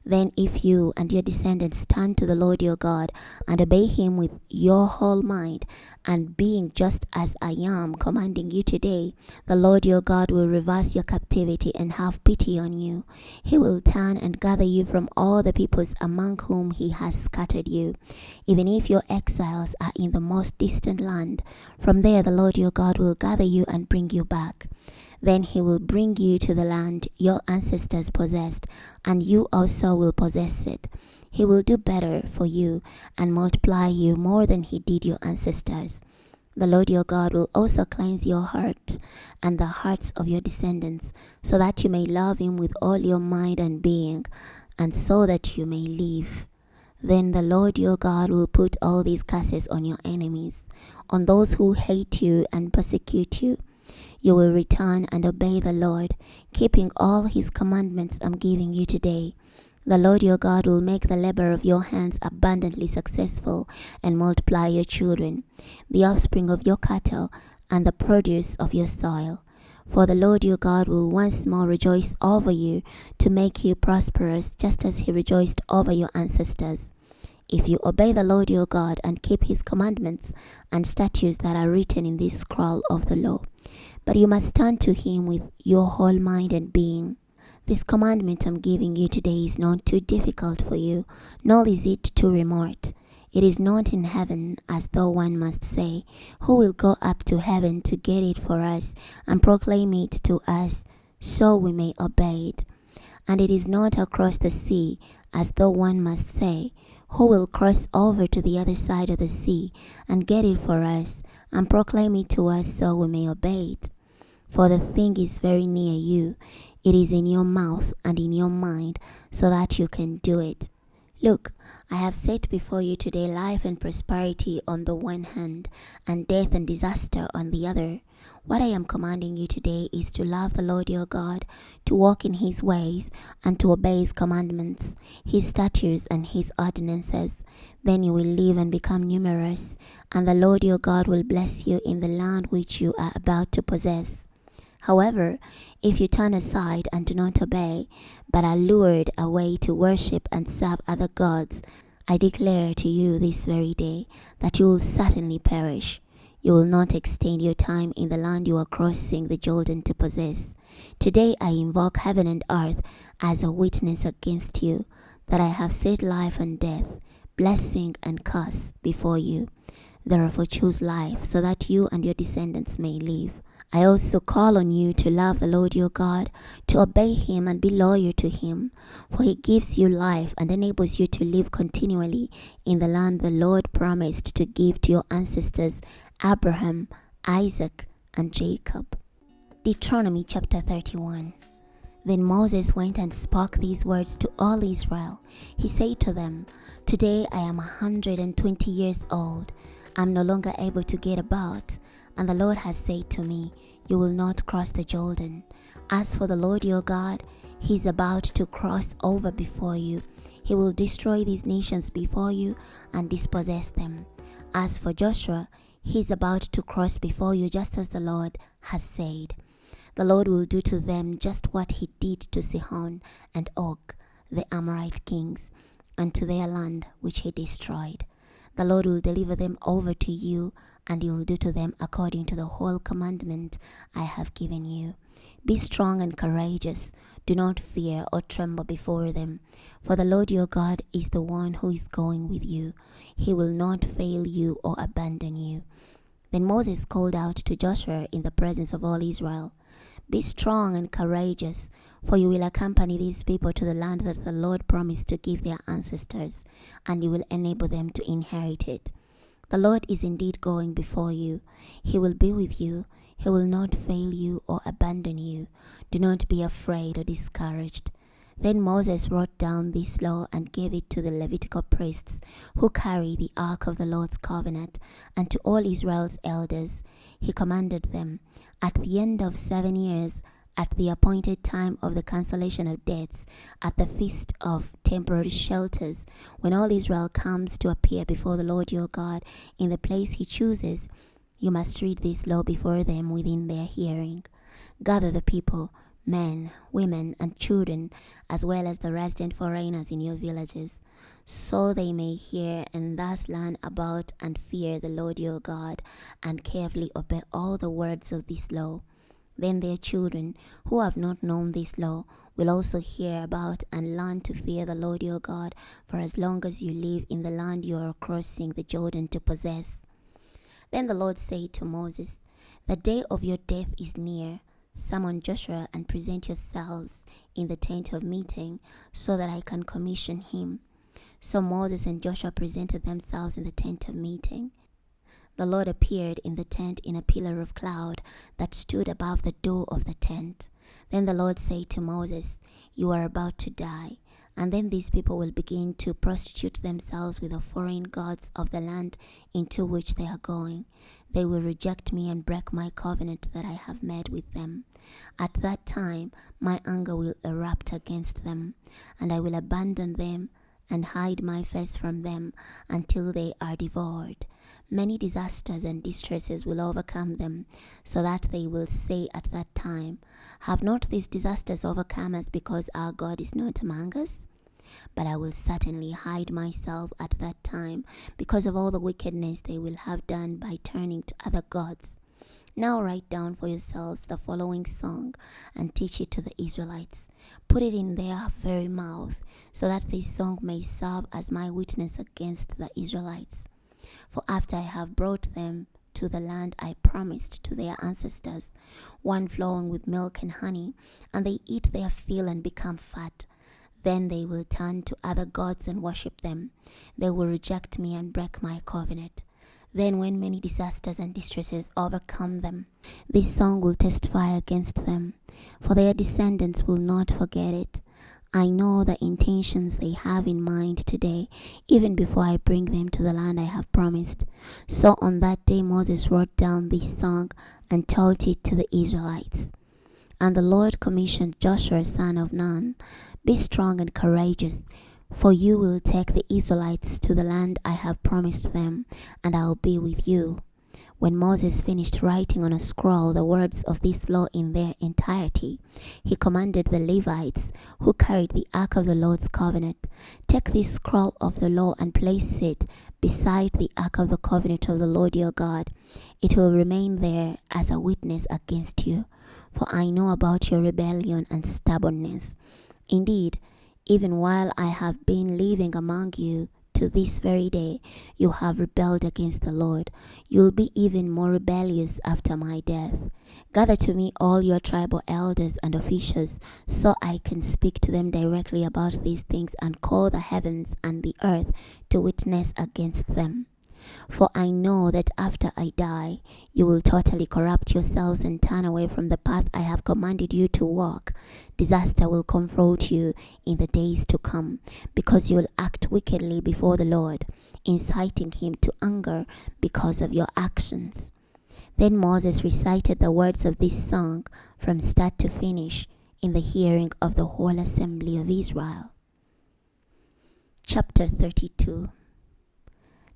Then if you and your descendants turn to the Lord your God and obey him with your whole mind, and being just as I am commanding you today, the Lord your God will reverse your captivity and have pity on you. He will turn and gather you from all the peoples among whom he has scattered you. Even if your exiles are in the most distant land, from there the Lord your God will gather you and bring you back. Then he will bring you to the land your ancestors possessed, and you also will possess it. He will do better for you and multiply you more than he did your ancestors. The Lord your God will also cleanse your heart and the hearts of your descendants, so that you may love him with all your mind and being, and so that you may live. Then the Lord your God will put all these curses on your enemies, on those who hate you and persecute you. You will return and obey the Lord, keeping all his commandments I'm giving you today. The Lord your God will make the labor of your hands abundantly successful and multiply your children, the offspring of your cattle, and the produce of your soil. For the Lord your God will once more rejoice over you to make you prosperous, just as he rejoiced over your ancestors. If you obey the Lord your God and keep his commandments and statutes that are written in this scroll of the law. But you must turn to him with your whole mind and being. This commandment I'm giving you today is not too difficult for you, nor is it too remote. It is not in heaven, as though one must say, who will go up to heaven to get it for us and proclaim it to us, so we may obey it. And it is not across the sea, as though one must say, who will cross over to the other side of the sea and get it for us and proclaim it to us, so we may obey it. For the thing is very near you. It is in your mouth and in your mind, so that you can do it. Look, I have set before you today life and prosperity on the one hand, and death and disaster on the other. What I am commanding you today is to love the Lord your God, to walk in his ways, and to obey his commandments, his statutes, and his ordinances. Then you will live and become numerous, and the Lord your God will bless you in the land which you are about to possess. However, if you turn aside and do not obey, but are lured away to worship and serve other gods, I declare to you this very day that you will certainly perish. You will not extend your time in the land you are crossing the Jordan to possess. Today I invoke heaven and earth as a witness against you, that I have set life and death, blessing and curse before you. Therefore choose life, so that you and your descendants may live. I also call on you to love the Lord your God, to obey him and be loyal to him, for he gives you life and enables you to live continually in the land the Lord promised to give to your ancestors Abraham, Isaac, and Jacob. Deuteronomy chapter 31. Then Moses went and spoke these words to all Israel. He said to them, Today I am 120 years old. I am no longer able to get about. And the Lord has said to me, You will not cross the Jordan. As for the Lord your God, he is about to cross over before you. He will destroy these nations before you and dispossess them. As for Joshua, he is about to cross before you, just as the Lord has said. The Lord will do to them just what he did to Sihon and Og, the Amorite kings, and to their land which he destroyed. The Lord will deliver them over to you, and you will do to them according to the whole commandment I have given you. Be strong and courageous. Do not fear or tremble before them, for the Lord your God is the one who is going with you. He will not fail you or abandon you. Then Moses called out to Joshua in the presence of all Israel, Be strong and courageous, for you will accompany these people to the land that the Lord promised to give their ancestors, and you will enable them to inherit it. The Lord is indeed going before you. He will be with you. He will not fail you or abandon you. Do not be afraid or discouraged. Then Moses wrote down this law and gave it to the Levitical priests who carry the ark of the Lord's covenant, and to all Israel's elders. He commanded them, at the end of 7 years, at the appointed time of the cancellation of debts, at the feast of temporary shelters, when all Israel comes to appear before the Lord your God in the place he chooses, you must read this law before them within their hearing. Gather the people, men, women, and children, as well as the resident foreigners in your villages, so they may hear and thus learn about and fear the Lord your God, and carefully obey all the words of this law. Then their children, who have not known this law, will also hear about and learn to fear the Lord your God for as long as you live in the land you are crossing the Jordan to possess. Then the Lord said to Moses, the day of your death is near. Summon Joshua and present yourselves in the tent of meeting, so that I can commission him. So Moses and Joshua presented themselves in the tent of meeting. The Lord appeared in the tent in a pillar of cloud that stood above the door of the tent. Then the Lord said to Moses, you are about to die, and then these people will begin to prostitute themselves with the foreign gods of the land into which they are going. They will reject me and break my covenant that I have made with them. At that time, my anger will erupt against them, and I will abandon them and hide my face from them until they are devoured. Many disasters and distresses will overcome them, so that they will say at that time, have not these disasters overcome us because our God is not among us? But I will certainly hide myself at that time because of all the wickedness they will have done by turning to other gods. Now write down for yourselves the following song and teach it to the Israelites. Put it in their very mouth, so that this song may serve as my witness against the Israelites. For after I have brought them to the land I promised to their ancestors, one flowing with milk and honey, and they eat their fill and become fat, then they will turn to other gods and worship them. They will reject me and break my covenant. Then when many disasters and distresses overcome them, this song will testify against them, for their descendants will not forget it. I know the intentions they have in mind today, even before I bring them to the land I have promised. So on that day Moses wrote down this song and taught it to the Israelites. And the Lord commissioned Joshua son of Nun, be strong and courageous, for you will take the Israelites to the land I have promised them, and I will be with you. When Moses finished writing on a scroll the words of this law in their entirety, he commanded the Levites, who carried the ark of the Lord's covenant, take this scroll of the law and place it beside the ark of the covenant of the Lord your God. It will remain there as a witness against you, for I know about your rebellion and stubbornness. Indeed, even while I have been living among you to this very day, you have rebelled against the Lord. You will be even more rebellious after my death. Gather to me all your tribal elders and officials, so I can speak to them directly about these things and call the heavens and the earth to witness against them. For I know that after I die, you will totally corrupt yourselves and turn away from the path I have commanded you to walk. Disaster will confront you in the days to come, because you will act wickedly before the Lord, inciting him to anger because of your actions. Then Moses recited the words of this song from start to finish in the hearing of the whole assembly of Israel. Chapter 32.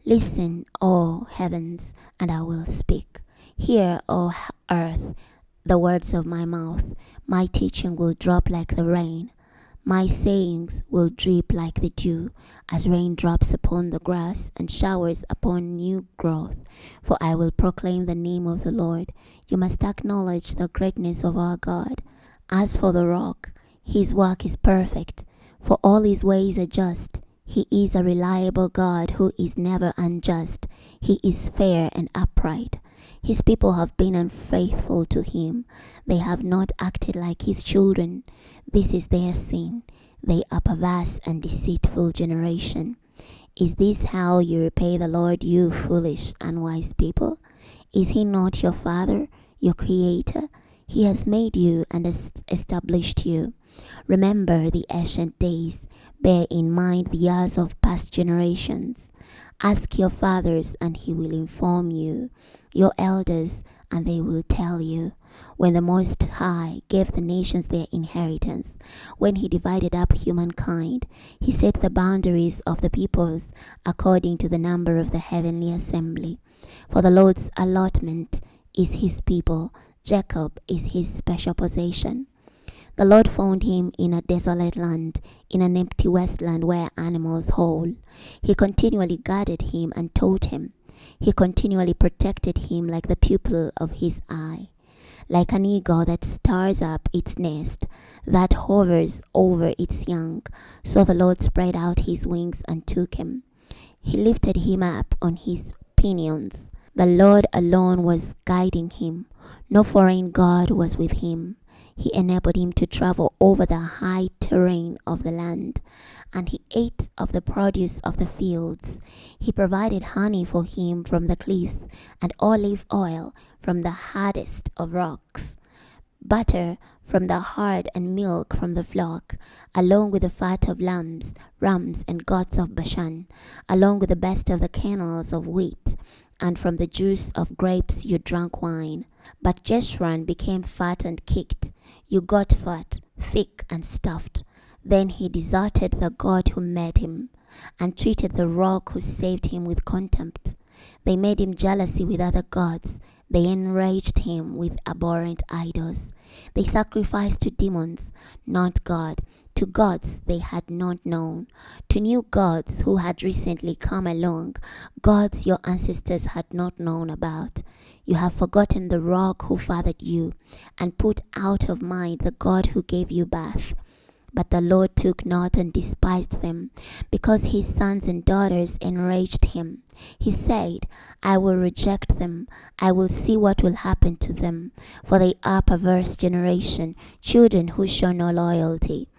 Listen, O heavens, and I will speak. Hear, O earth, the words of my mouth. My teaching will drop like the rain. My sayings will drip like the dew, as rain drops upon the grass and showers upon new growth. For I will proclaim the name of the Lord. You must acknowledge the greatness of our God. As for the rock, his work is perfect, for all his ways are just. He is a reliable God who is never unjust. He is fair and upright. His people have been unfaithful to him. They have not acted like his children. This is their sin. They are perverse and deceitful generation. Is this how you repay the Lord, you foolish and wise people? Is he not your Father, your Creator? He has made you and established you. Remember the ancient days. Bear in mind the years of past generations. Ask your fathers, and he will inform you, your elders, and they will tell you. When the Most High gave the nations their inheritance, when he divided up humankind, he set the boundaries of the peoples according to the number of the heavenly assembly. For the Lord's allotment is his people, Jacob is his special possession. The Lord found him in a desolate land, in an empty wasteland where animals howl. He continually guarded him and taught him. He continually protected him like the pupil of his eye. Like an eagle that stirs up its nest, that hovers over its young, so the Lord spread out his wings and took him. He lifted him up on his pinions. The Lord alone was guiding him. No foreign god was with him. He enabled him to travel over the high terrain of the land, and he ate of the produce of the fields. He provided honey for him from the cliffs, and olive oil from the hardest of rocks, butter from the herd, and milk from the flock, along with the fat of lambs, rams, and goats of Bashan, along with the best of the kernels of wheat, and from the juice of grapes you drank wine. But Jeshurun became fat and kicked. You got fat, thick, and stuffed. Then he deserted the God who made him, and treated the rock who saved him with contempt. They made him jealousy with other gods. They enraged him with abhorrent idols. They sacrificed to demons, not God, to gods they had not known, to new gods who had recently come along, gods your ancestors had not known about. You have forgotten the rock who fathered you, and put out of mind the God who gave you birth. But the Lord took not and despised them, because his sons and daughters enraged him. He said, I will reject them. I will see what will happen to them, for they are perverse generation, children who show no loyalty.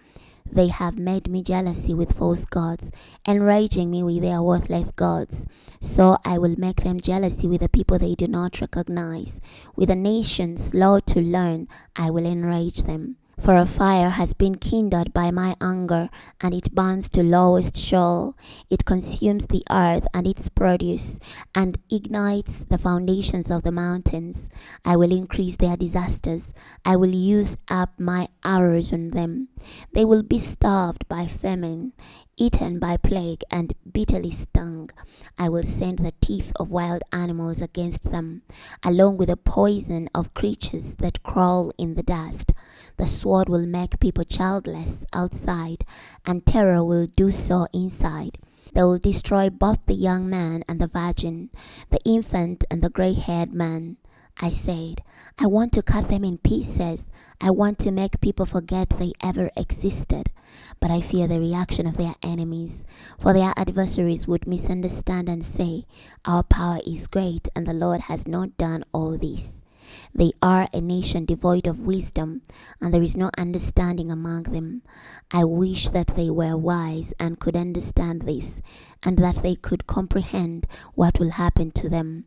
They have made me jealousy with false gods, enraging me with their worthless gods. So I will make them jealousy with the people they do not recognize. With a nation slow to learn, I will enrage them. For a fire has been kindled by my anger, and it burns to lowest shoal. It consumes the earth and its produce, and ignites the foundations of the mountains. I will increase their disasters. I will use up my arrows on them. They will be starved by famine, eaten by plague, and bitterly stung. I will send the teeth of wild animals against them, along with the poison of creatures that crawl in the dust. The sword will make people childless outside, and terror will do so inside. They will destroy both the young man and the virgin, the infant and the gray-haired man. I said, I want to cut them in pieces. I want to make people forget they ever existed. But I fear the reaction of their enemies, for their adversaries would misunderstand and say, our power is great, and the Lord has not done all this. They are a nation devoid of wisdom, and there is no understanding among them. I wish that they were wise and could understand this, and that they could comprehend what will happen to them.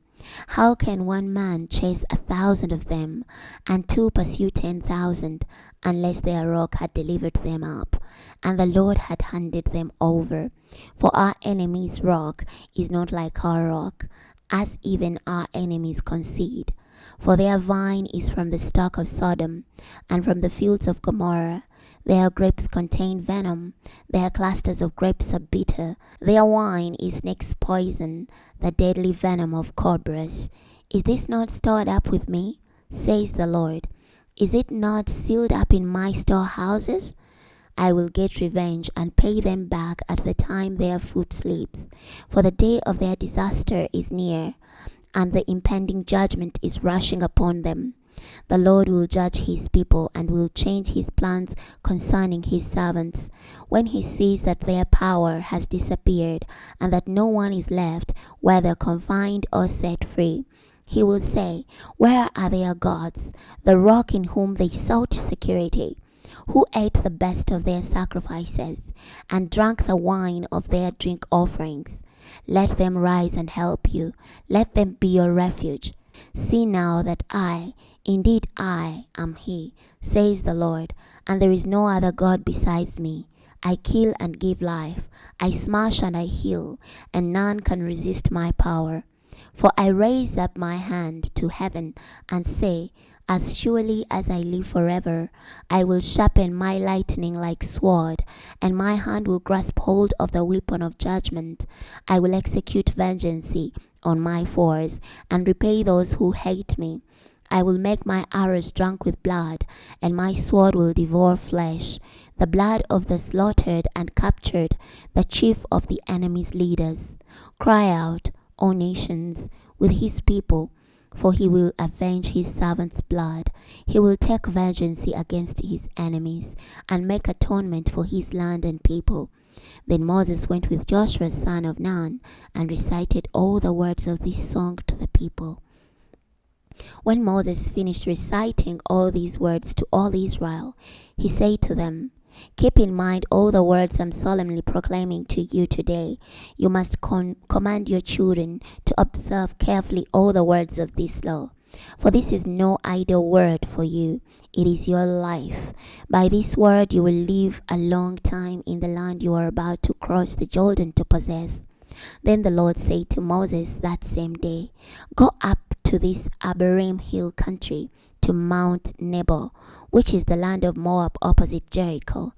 How can one man chase 1,000 of them, and two pursue 10,000, unless their rock had delivered them up, and the Lord had handed them over? For our enemy's rock is not like our rock, as even our enemies concede. For their vine is from the stock of Sodom, and from the fields of Gomorrah. Their grapes contain venom, their clusters of grapes are bitter. Their wine is snake's poison, the deadly venom of cobras. Is this not stored up with me, says the Lord? Is it not sealed up in my storehouses? I will get revenge and pay them back at the time their foot sleeps, for the day of their disaster is near, and the impending judgment is rushing upon them. The Lord will judge his people and will change his plans concerning his servants. When he sees that their power has disappeared and that no one is left, whether confined or set free, He will say, "Where are their gods, the rock in whom they sought security, who ate the best of their sacrifices and drank the wine of their drink offerings? Let them rise and help you. Let them be your refuge. See now that I, indeed I, am He, says the Lord, and there is no other God besides me. I kill and give life. I smash and I heal, and none can resist my power. For I raise up my hand to heaven and say, as surely as I live forever, I will sharpen my lightning like sword, and my hand will grasp hold of the weapon of judgment. I will execute vengeance on my foes, and repay those who hate me. I will make my arrows drunk with blood, and my sword will devour flesh, the blood of the slaughtered and captured, the chief of the enemy's leaders. Cry out, O nations, with his people, for he will avenge his servant's blood. He will take vengeance against his enemies, and make atonement for his land and people. Then Moses went with Joshua son of Nun, and recited all the words of this song to the people. When Moses finished reciting all these words to all Israel, he said to them, "Keep in mind all the words I'm solemnly proclaiming to you today. You must command your children to observe carefully all the words of this law. For this is no idle word for you. It is your life. By this word you will live a long time in the land you are about to cross the Jordan to possess." Then the Lord said to Moses that same day, "Go up to this Abarim hill country, to Mount Nebo, which is the land of Moab opposite Jericho,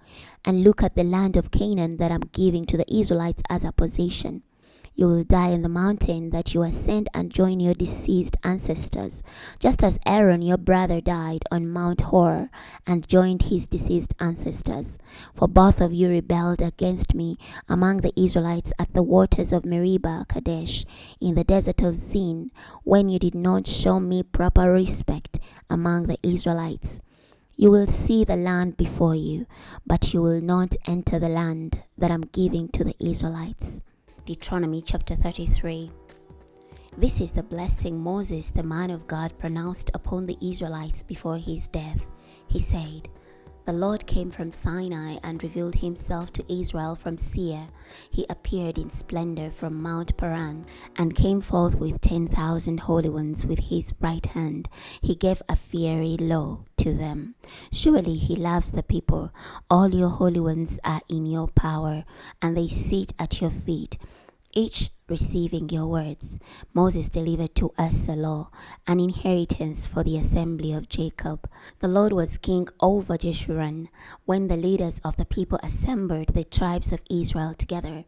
and look at the land of Canaan that I'm giving to the Israelites as a possession. You will die on the mountain that you ascend and join your deceased ancestors, just as Aaron your brother died on Mount Hor and joined his deceased ancestors. For both of you rebelled against me among the Israelites at the waters of Meribah Kadesh in the desert of Zin, when you did not show me proper respect among the Israelites. You will see the land before you, but you will not enter the land that I'm giving to the Israelites." Deuteronomy chapter 33. This is the blessing Moses, the man of God, pronounced upon the Israelites before his death. He said, "The Lord came from Sinai and revealed himself to Israel from Seir. He appeared in splendor from Mount Paran and came forth with 10,000 holy ones with his right hand. He gave a fiery law to them. Surely he loves the people. All your holy ones are in your power, and they sit at your feet, each receiving your words. Moses delivered to us a law, an inheritance for the assembly of Jacob. The Lord was king over Jeshurun when the leaders of the people assembled the tribes of Israel together.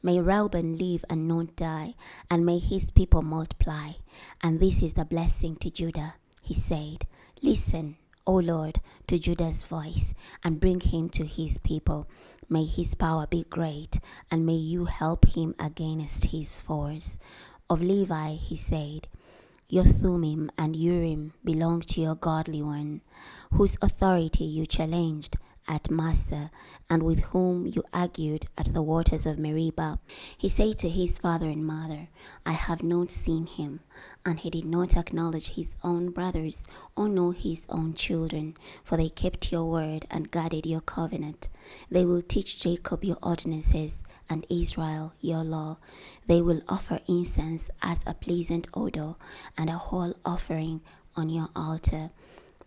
May Reuben live and not die, and may his people multiply. And this is the blessing to Judah." He said, "Listen, O Lord, to Judah's voice, and bring him to his people. May his power be great, and may you help him against his foes." Of Levi he said, "Your Thummim and Urim belong to your godly one, whose authority you challenged at Massah, and with whom you argued at the waters of Meribah." He said to his father and mother, "I have not seen him." And he did not acknowledge his own brothers or know his own children, for they kept your word and guarded your covenant. They will teach Jacob your ordinances and Israel your law. They will offer incense as a pleasant odor and a whole offering on your altar.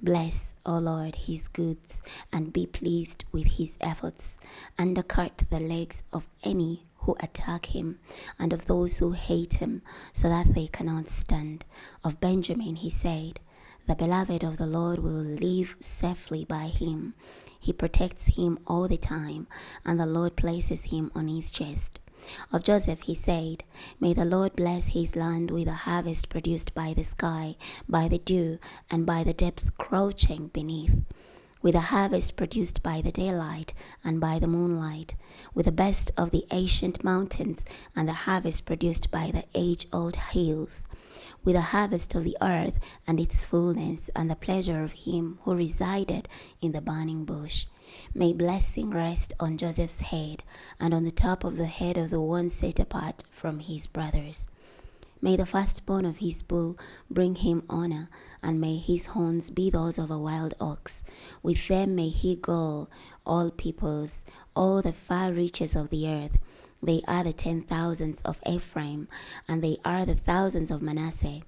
Bless, O Lord, his goods, and be pleased with his efforts. Undercut the legs of any who attack him, and of those who hate him, so that they cannot stand. Of Benjamin he said, "The beloved of the Lord will live safely by him. He protects him all the time, and the Lord places him on his chest." Of Joseph he said, "May the Lord bless his land with a harvest produced by the sky, by the dew, and by the depth crouching beneath, with a harvest produced by the daylight and by the moonlight, with the best of the ancient mountains, and the harvest produced by the age-old hills, with a harvest of the earth and its fullness, and the pleasure of him who resided in the burning bush. May blessing rest on Joseph's head, and on the top of the head of the one set apart from his brothers. May the firstborn of his bull bring him honor, and may his horns be those of a wild ox. With them may he gull all peoples, all the far reaches of the earth. They are the 10,000s of Ephraim, and they are the thousands of Manasseh.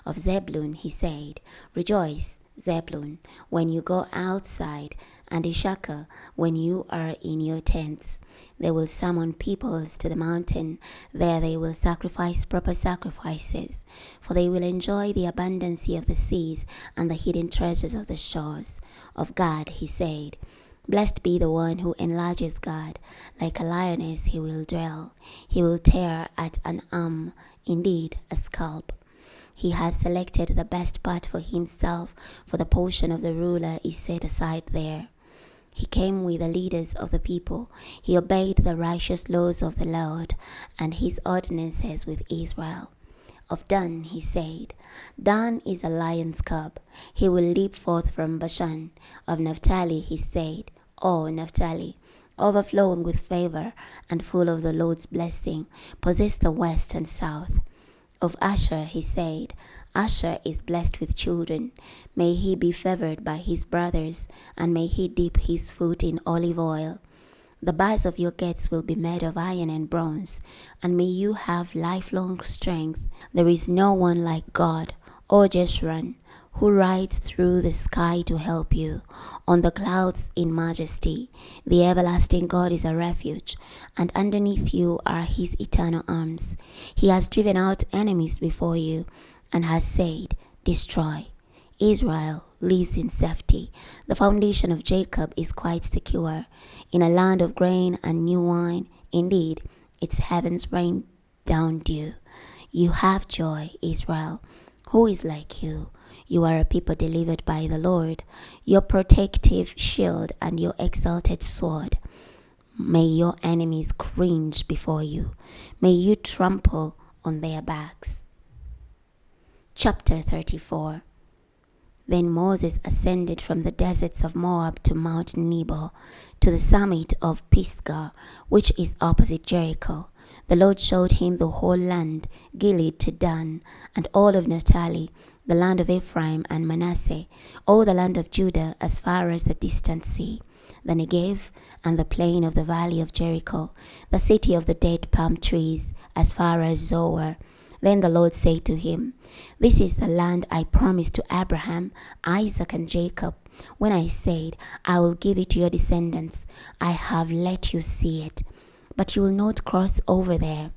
Of Zebulun he said, Rejoice, Zebulun, when you go outside, and Issachar, when you are in your tents. They will summon peoples to the mountain. There they will sacrifice proper sacrifices, for they will enjoy the abundancy of the seas and the hidden treasures of the shores. Of God he said, Blessed be the one who enlarges God. Like a lioness he will dwell. He will tear at an arm, indeed a scalp. He has selected the best part for himself, for the portion of the ruler is set aside there. He came with the leaders of the people. He obeyed the righteous laws of the Lord and his ordinances with Israel. Of Dan he said, Dan is a lion's cub. He will leap forth from Bashan. Of Naphtali he said, O Naphtali, overflowing with favor and full of the Lord's blessing, possess the west and south. Of Asher he said, Asher is blessed with children. May he be favored by his brothers, and may he dip his foot in olive oil. The bars of your gates will be made of iron and bronze, and may you have lifelong strength. There is no one like God, O Jeshurun, who rides through the sky to help you, on the clouds in majesty. The everlasting God is a refuge, and underneath you are his eternal arms. He has driven out enemies before you, and has said, Destroy. Israel lives in safety. The foundation of Jacob is quite secure. In a land of grain and new wine, indeed, its heavens rain down dew. You have joy, Israel. Who is like you? You are a people delivered by the Lord, your protective shield and your exalted sword. May your enemies cringe before you. May you trample on their backs. Chapter 34. Then Moses ascended from the deserts of Moab to Mount Nebo, to the summit of Pisgah, which is opposite Jericho. The Lord showed him the whole land, Gilead to Dan, and all of Naphtali, the land of Ephraim and Manasseh, all the land of Judah as far as the distant sea, the Negev and the plain of the valley of Jericho, the city of the date palm trees as far as Zoar. Then the Lord said to him, This is the land I promised to Abraham, Isaac, and Jacob, when I said, I will give it to your descendants. I have let you see it, but you will not cross over there.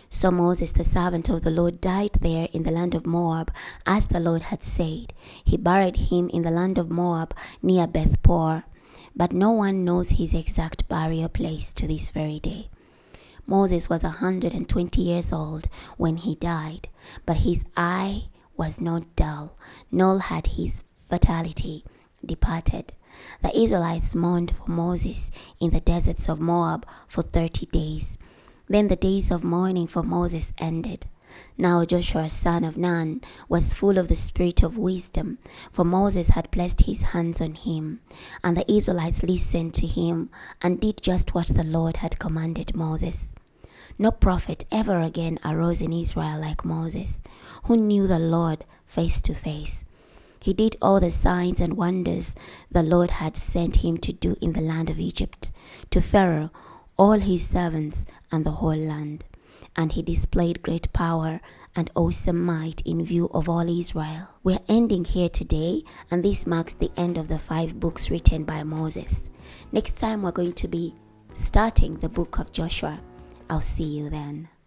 So Moses, the servant of the Lord, died there in the land of Moab, as the Lord had said. He buried him in the land of Moab, near Beth-peor. But no one knows his exact burial place to this very day. Moses was 120 years old when he died, but his eye was not dull, nor had his vitality departed. The Israelites mourned for Moses in the deserts of Moab for 30 days. Then the days of mourning for Moses ended. Now Joshua son of Nun was full of the spirit of wisdom, for Moses had placed his hands on him. And the Israelites listened to him and did just what the Lord had commanded Moses. No prophet ever again arose in Israel like Moses, who knew the Lord face to face. He did all the signs and wonders the Lord had sent him to do in the land of Egypt, to Pharaoh, all his servants, and the whole land. And he displayed great power and awesome might in view of all Israel. We're ending here today, and this marks the end of the 5 books written by Moses. Next time we're going to be starting the book of Joshua. I'll see you then.